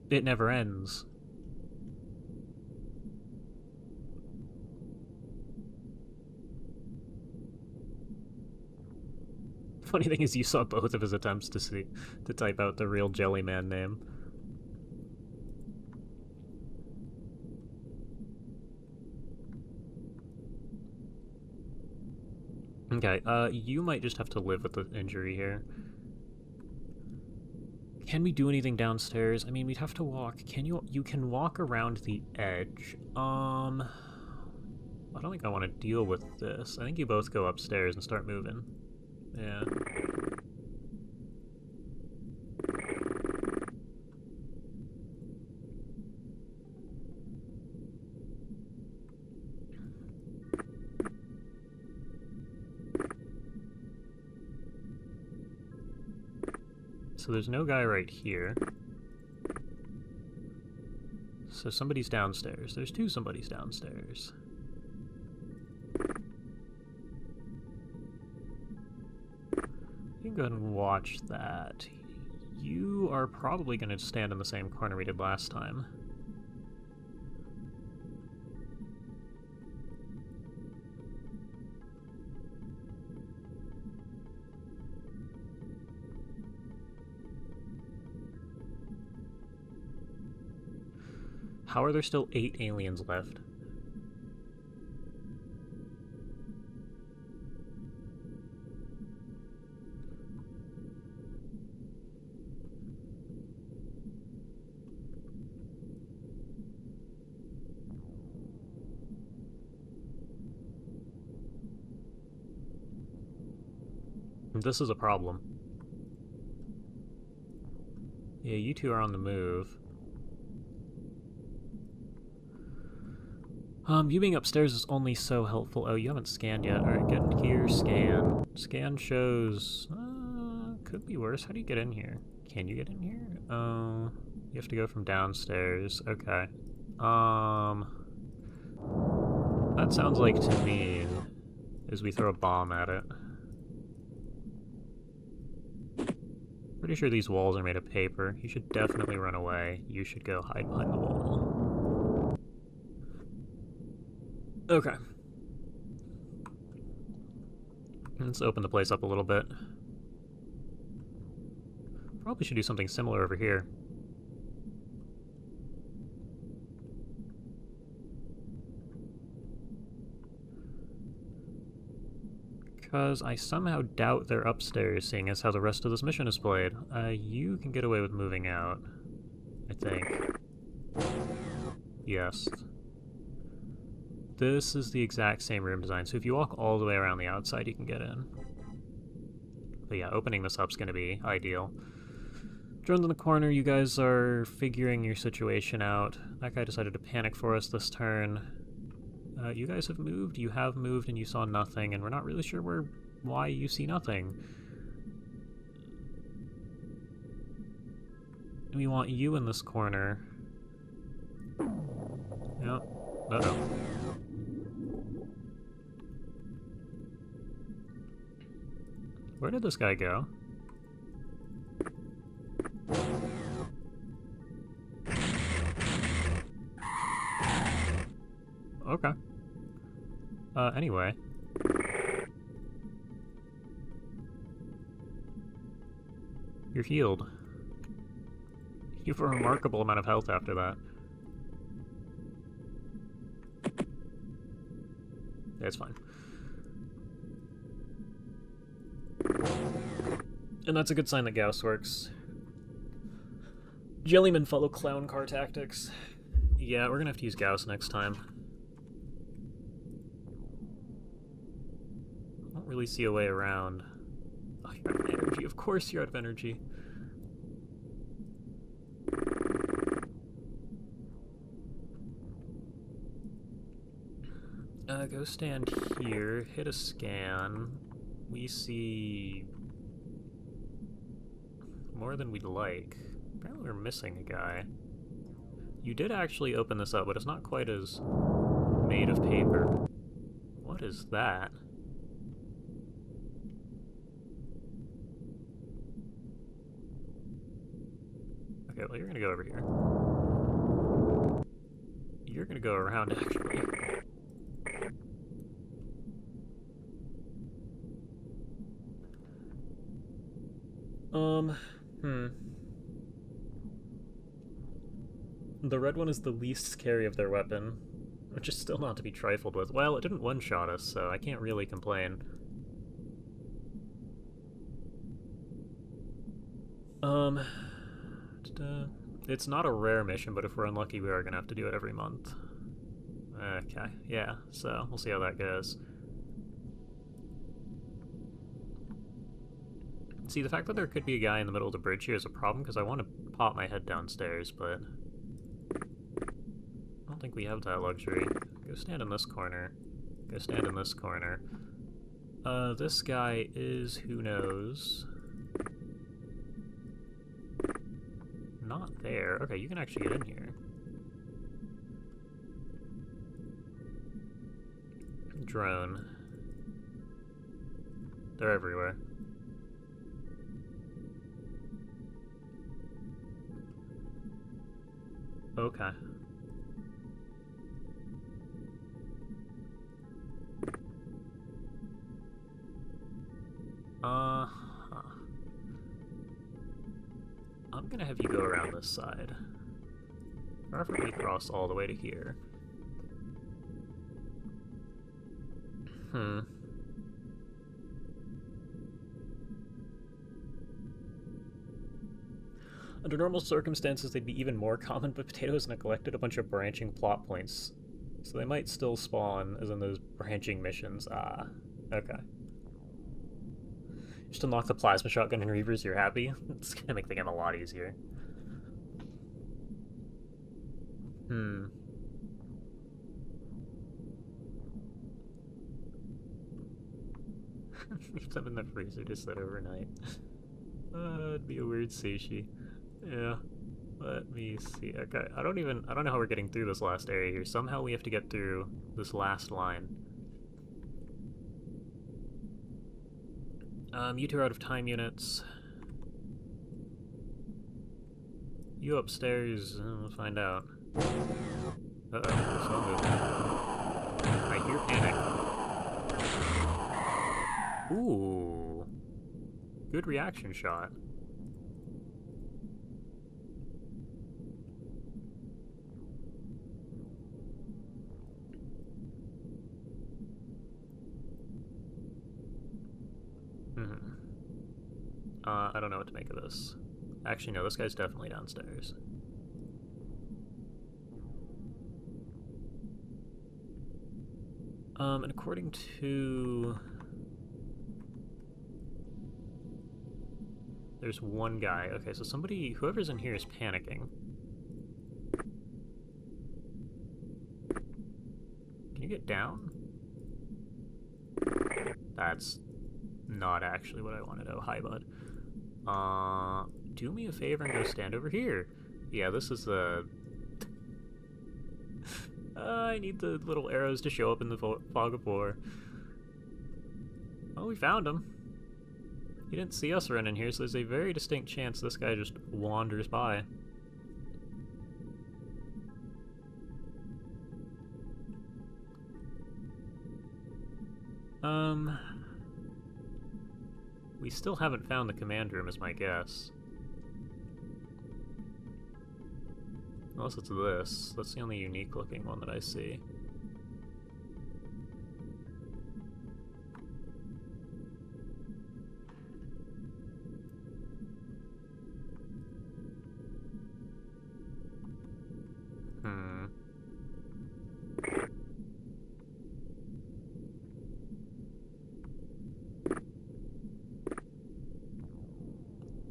Speaker 1: It never ends. Funny thing is you saw both of his attempts to type out the real Jellyman name. Okay, you might just have to live with the injury here. Can we do anything downstairs? I mean, we'd have to walk. You can walk around the edge. I don't think I want to deal with this. I think you both go upstairs and start moving. Yeah. So there's no guy right here. So somebody's downstairs. There's 2 somebodies downstairs. You can go ahead and watch that. You are probably going to stand in the same corner we did last time. How are there still 8 aliens left? This is a problem. Yeah, you 2 are on the move. You being upstairs is only so helpful. Oh, you haven't scanned yet. Alright, get in here, scan. Scan shows... could be worse. How do you get in here? Can you get in here? You have to go from downstairs. Okay. That sounds like to me is we throw a bomb at it. Pretty sure these walls are made of paper. You should definitely run away. You should go hide behind the wall. Okay. Let's open the place up a little bit. Probably should do something similar over here. Because I somehow doubt they're upstairs, seeing as how the rest of this mission is played. You can get away with moving out, I think. Yes. This is the exact same room design, so if you walk all the way around the outside, you can get in. But yeah, opening this up's gonna be ideal. Drones in the corner, you guys are figuring your situation out. That guy decided to panic for us this turn. You guys have moved, and you saw nothing, and we're not really sure where Why you see nothing? We want you in this corner. Yep. Uh-oh. Where did this guy go? Okay. Anyway. You're healed. You have a remarkable amount of health after that. Yeah, it's fine. And that's a good sign that Gauss works. Jellyman follow clown car tactics. Yeah, we're gonna have to use Gauss next time. I don't really see a way around. Oh, you're out of energy. Of course you're out of energy. Go stand here, hit a scan. We see more than we'd like. Apparently we're missing a guy. You did actually open this up, but it's not quite as made of paper. What is that? Okay, well, you're gonna go over here. You're gonna go around, actually. The red one is the least scary of their weapon, which is still not to be trifled with. Well, it didn't one-shot us, so I can't really complain. It's not a rare mission, but if we're unlucky, we are gonna have to do it every month. Okay, yeah, so we'll see how that goes. See, the fact that there could be a guy in the middle of the bridge here is a problem, because I want to pop my head downstairs, but I don't think we have that luxury. Go stand in this corner. Go stand in this corner. This guy is who knows. Not there. Okay, you can actually get in here. Drone. They're everywhere. Okay. I'm gonna have you go around this side. Preferably cross all the way to here. Under normal circumstances, they'd be even more common, but Potatoes neglected a bunch of branching plot points. So they might still spawn, as in those branching missions. Ah, okay. Just unlock the plasma shotgun and Reavers, you're happy? It's gonna make the game a lot easier. Leave them in the freezer to sit overnight. It'd be a weird sushi. Yeah. Let me see. Okay, I don't know how we're getting through this last area here. Somehow we have to get through this last line. You two are out of time units. You upstairs, we'll find out. Uh-oh, slow movement. I hear panic. Ooh. Good reaction shot. I don't know what to make of this. Actually, no, this guy's definitely downstairs. And according to... There's one guy. Okay, so somebody... Whoever's in here is panicking. Can you get down? That's not actually what I wanted. Oh, hi, bud. Do me a favor and go stand over here. Yeah, this is the... I need the little arrows to show up in the fog of war. Oh, we found him. He didn't see us running here, so there's a very distinct chance this guy just wanders by. We still haven't found the command room, is my guess. Unless it's this. That's the only unique looking one that I see.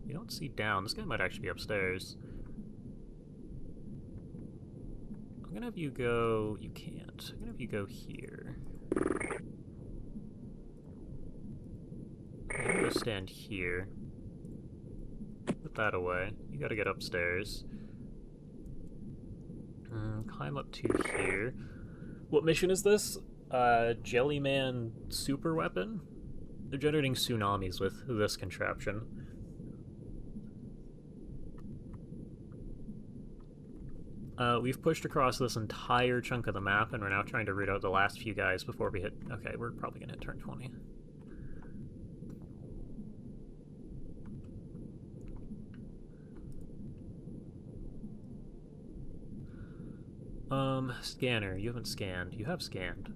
Speaker 1: You don't see down. This guy might actually be upstairs. I'm gonna have you go... You can't. I'm gonna have you go here. I'm gonna stand here. Put that away. You gotta get upstairs. Climb up to here. What mission is this? Jellyman super weapon? They're generating tsunamis with this contraption. We've pushed across this entire chunk of the map, and we're now trying to root out the last few guys before we hit... Okay, we're probably gonna hit turn 20. Scanner. You haven't scanned. You have scanned.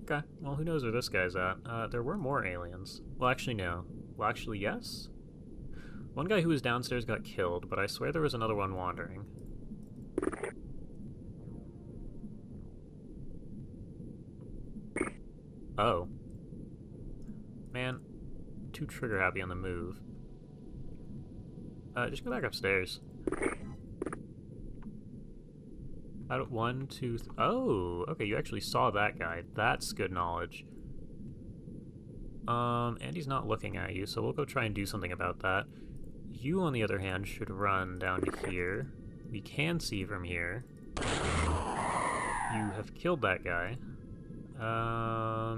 Speaker 1: Okay, well, who knows where this guy's at. There were more aliens. Well, actually, no. Well, actually, yes? One guy who was downstairs got killed, but I swear there was another one wandering. Oh. Man, too trigger happy on the move. Just go back upstairs. One, two, oh, okay, you actually saw that guy. That's good knowledge. And he's not looking at you, so we'll go try and do something about that. You, on the other hand, should run down to here. We can see from here. You have killed that guy.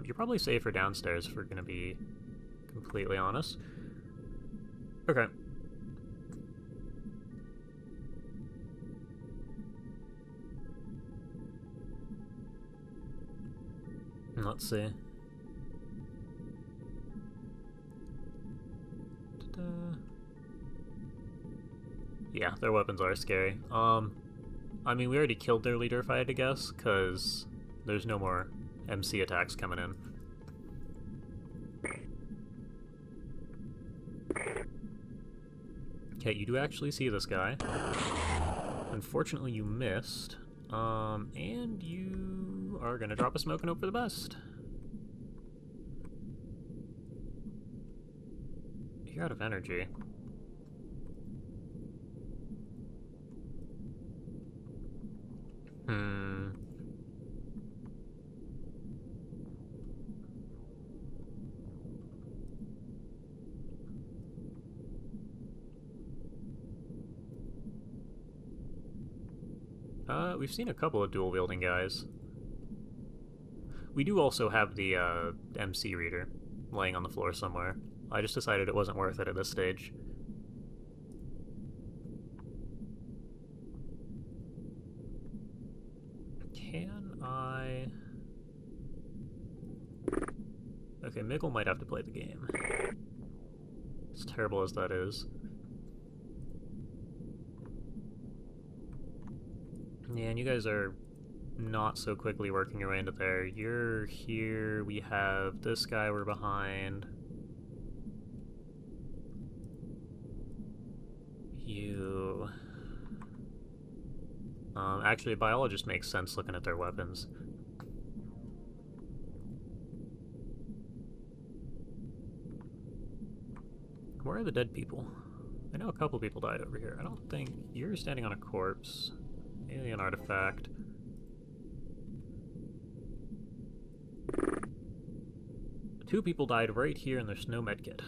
Speaker 1: You're probably safer downstairs if we're gonna be completely honest. Okay. Let's see. Ta-da. Yeah, their weapons are scary. I mean, we already killed their leader if I had to guess, because there's no more MC attacks coming in. Okay, you do actually see this guy. Unfortunately, you missed. And you are gonna drop a smoke and hope for the best. You're out of energy. We've seen a couple of dual-wielding guys. We do also have the, MC reader laying on the floor somewhere. I just decided it wasn't worth it at this stage. Can I... Okay, Miggle might have to play the game. As terrible as that is. Yeah, and you guys are not so quickly working your way into there. You're here, we have this guy we're behind. You... actually, biologist makes sense looking at their weapons. Where are the dead people? I know a couple people died over here. I don't think... You're standing on a corpse. Alien artifact. 2 people died right here and there's no medkit.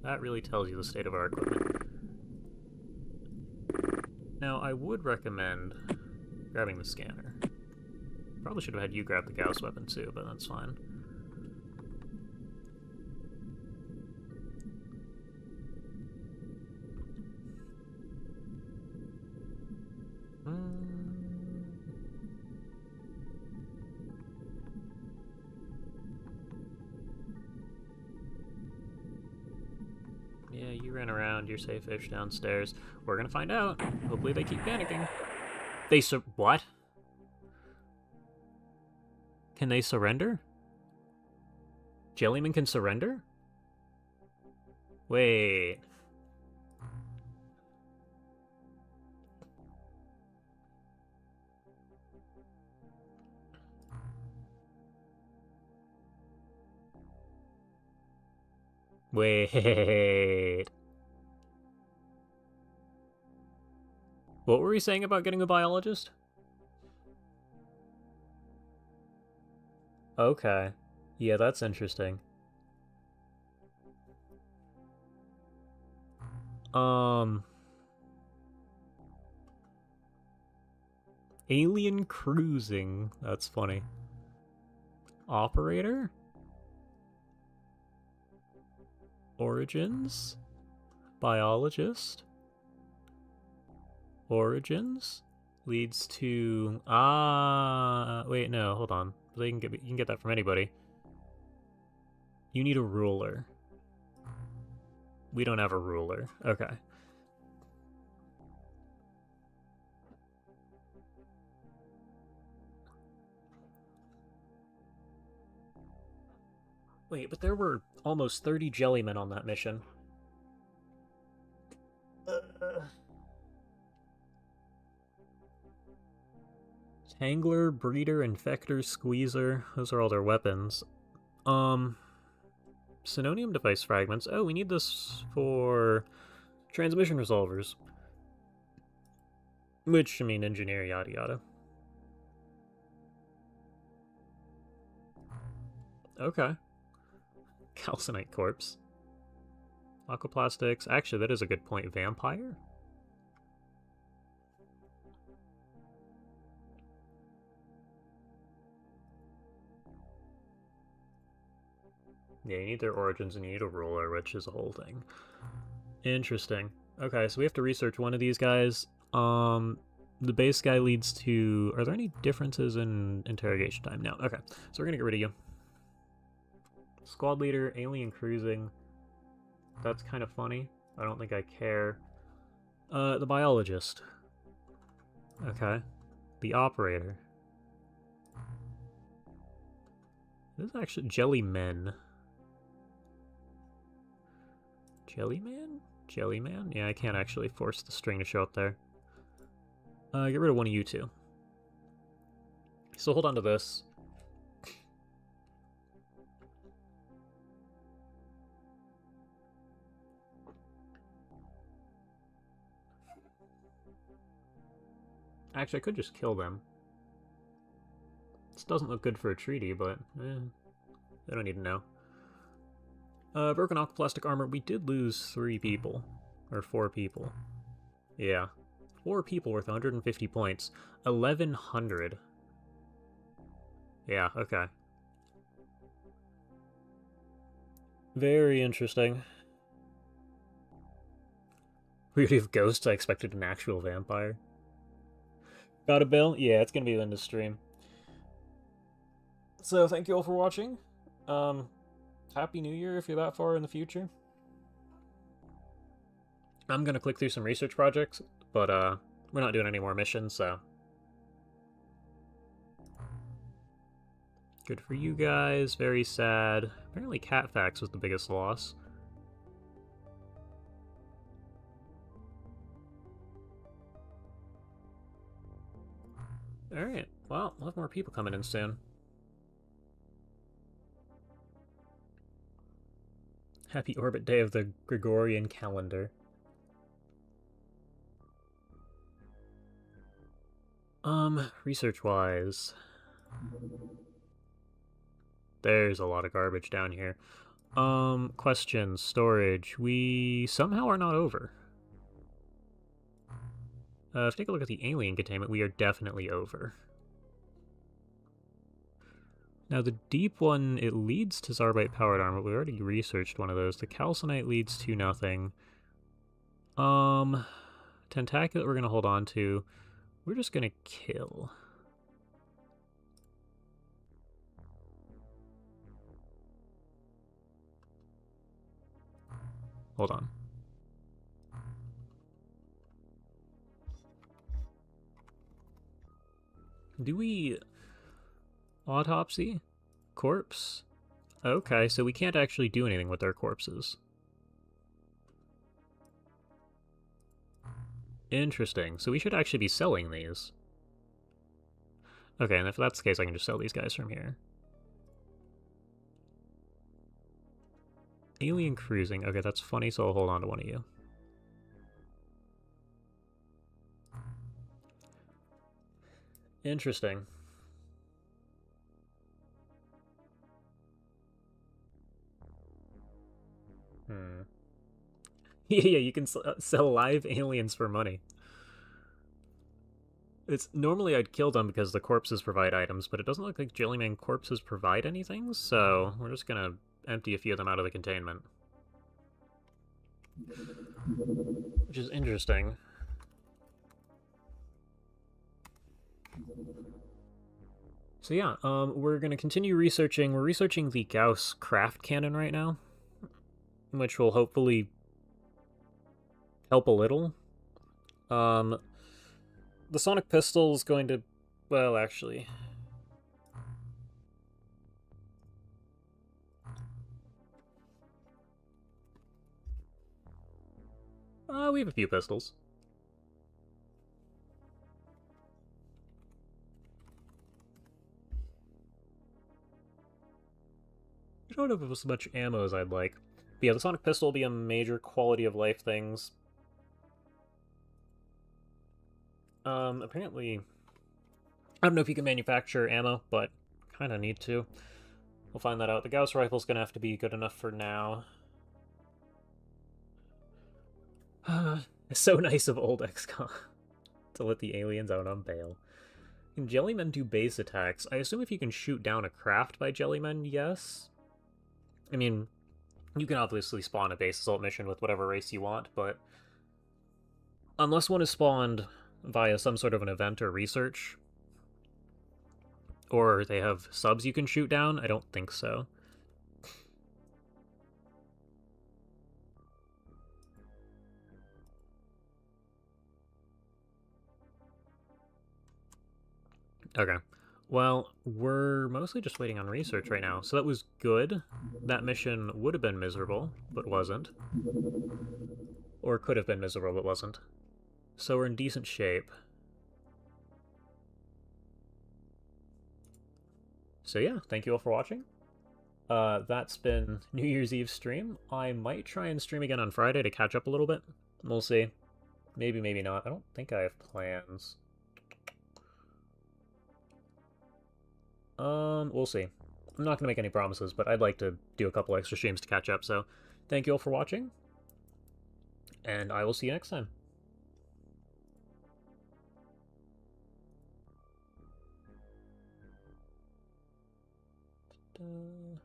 Speaker 1: That really tells you the state of our equipment. Now, I would recommend grabbing the scanner. Probably should have had you grab the Gauss weapon too, but that's fine. Yeah, you ran around, you're safe-ish downstairs. We're gonna find out. Hopefully they keep panicking. What? Can they surrender? Jellyman can surrender? Wait. Wait. What were we saying about getting a biologist? Okay. Yeah, that's interesting. Alien cruising. That's funny. Operator? Origins? Biologist? Origins? Leads to... wait, no, hold on. You can get that from anybody. You need a ruler. We don't have a ruler. Okay. Wait, but there were almost 30 jellymen on that mission. Tangler, Breeder, Infector, Squeezer. Those are all their weapons. Psionium device fragments. Oh, we need this for transmission resolvers. Which, I mean, engineer, yada yada. Okay. Calcinite corpse. Aquaplastics. Actually, that is a good point. Vampire? Yeah, you need their origins and you need a ruler, which is a whole thing. Interesting. Okay, so we have to research one of these guys. The base guy leads to... Are there any differences in interrogation time? No. Okay, so we're gonna get rid of you. Squad leader, alien cruising. That's kind of funny. I don't think I care. The biologist. Okay. The operator. This is actually Jellymen. Jellyman? Jellyman? Yeah, I can't actually force the string to show up there. Get rid of one of you two. So hold on to this. Actually, I could just kill them. This doesn't look good for a treaty, but I don't need to know. Broken aquaplastic armor. We did lose 3 people. Or 4 people. Yeah. 4 people worth 150 points. 1,100. Yeah, okay. Very interesting. Beauty of Ghosts, I expected an actual vampire. Got a bill? Yeah, it's gonna be in the stream. So, thank you all for watching. Happy New Year if you're that far in the future. I'm gonna click through some research projects, but we're not doing any more missions, so... Good for you guys, very sad. Apparently Catfax was the biggest loss. Alright, well, we'll have more people coming in soon. Happy orbit day of the Gregorian calendar. Research-wise... There's a lot of garbage down here. Questions, storage. We somehow are not over. If you take a look at the alien containment, we are definitely over. Now, the deep one, it leads to Zarbite-powered armor. We already researched one of those. The Calcinite leads to nothing. Tentaculate we're going to hold on to. We're just going to kill. Hold on. Do we... autopsy? Corpse? Okay, so we can't actually do anything with their corpses. Interesting. So we should actually be selling these. Okay, and if that's the case, I can just sell these guys from here. Alien cruising. Okay, that's funny, so I'll hold on to one of you. Interesting. Yeah, you can sell live aliens for money. It's normally I'd kill them because the corpses provide items, but it doesn't look like Jellyman corpses provide anything, so we're just gonna empty a few of them out of the containment. Which is interesting. So yeah, we're gonna continue researching. We're researching the Gauss craft cannon right now, which will hopefully help a little. The sonic pistol is going to, well, actually, we have a few pistols. I don't have as much ammo as I'd like. But yeah, the sonic pistol will be a major quality of life things. Apparently, I don't know if you can manufacture ammo, but kind of need to. We'll find that out. The Gauss rifle's gonna have to be good enough for now. It's so nice of old XCOM to let the aliens out on bail. Can Jellymen do base attacks? I assume if you can shoot down a craft by Jellymen, yes. I mean, you can obviously spawn a base assault mission with whatever race you want, but unless one is spawned via some sort of an event or research, or they have subs you can shoot down, I don't think so. Okay. Well, we're mostly just waiting on research right now, so that was good. That mission would have been miserable, but wasn't. Or could have been miserable, but wasn't. So we're in decent shape. So yeah, thank you all for watching. That's been New Year's Eve stream. I might try and stream again on Friday to catch up a little bit. We'll see. Maybe, maybe not. I don't think I have plans. We'll see. I'm not gonna make any promises, but I'd like to do a couple extra streams to catch up, so thank you all for watching, and I will see you next time. Ta-da.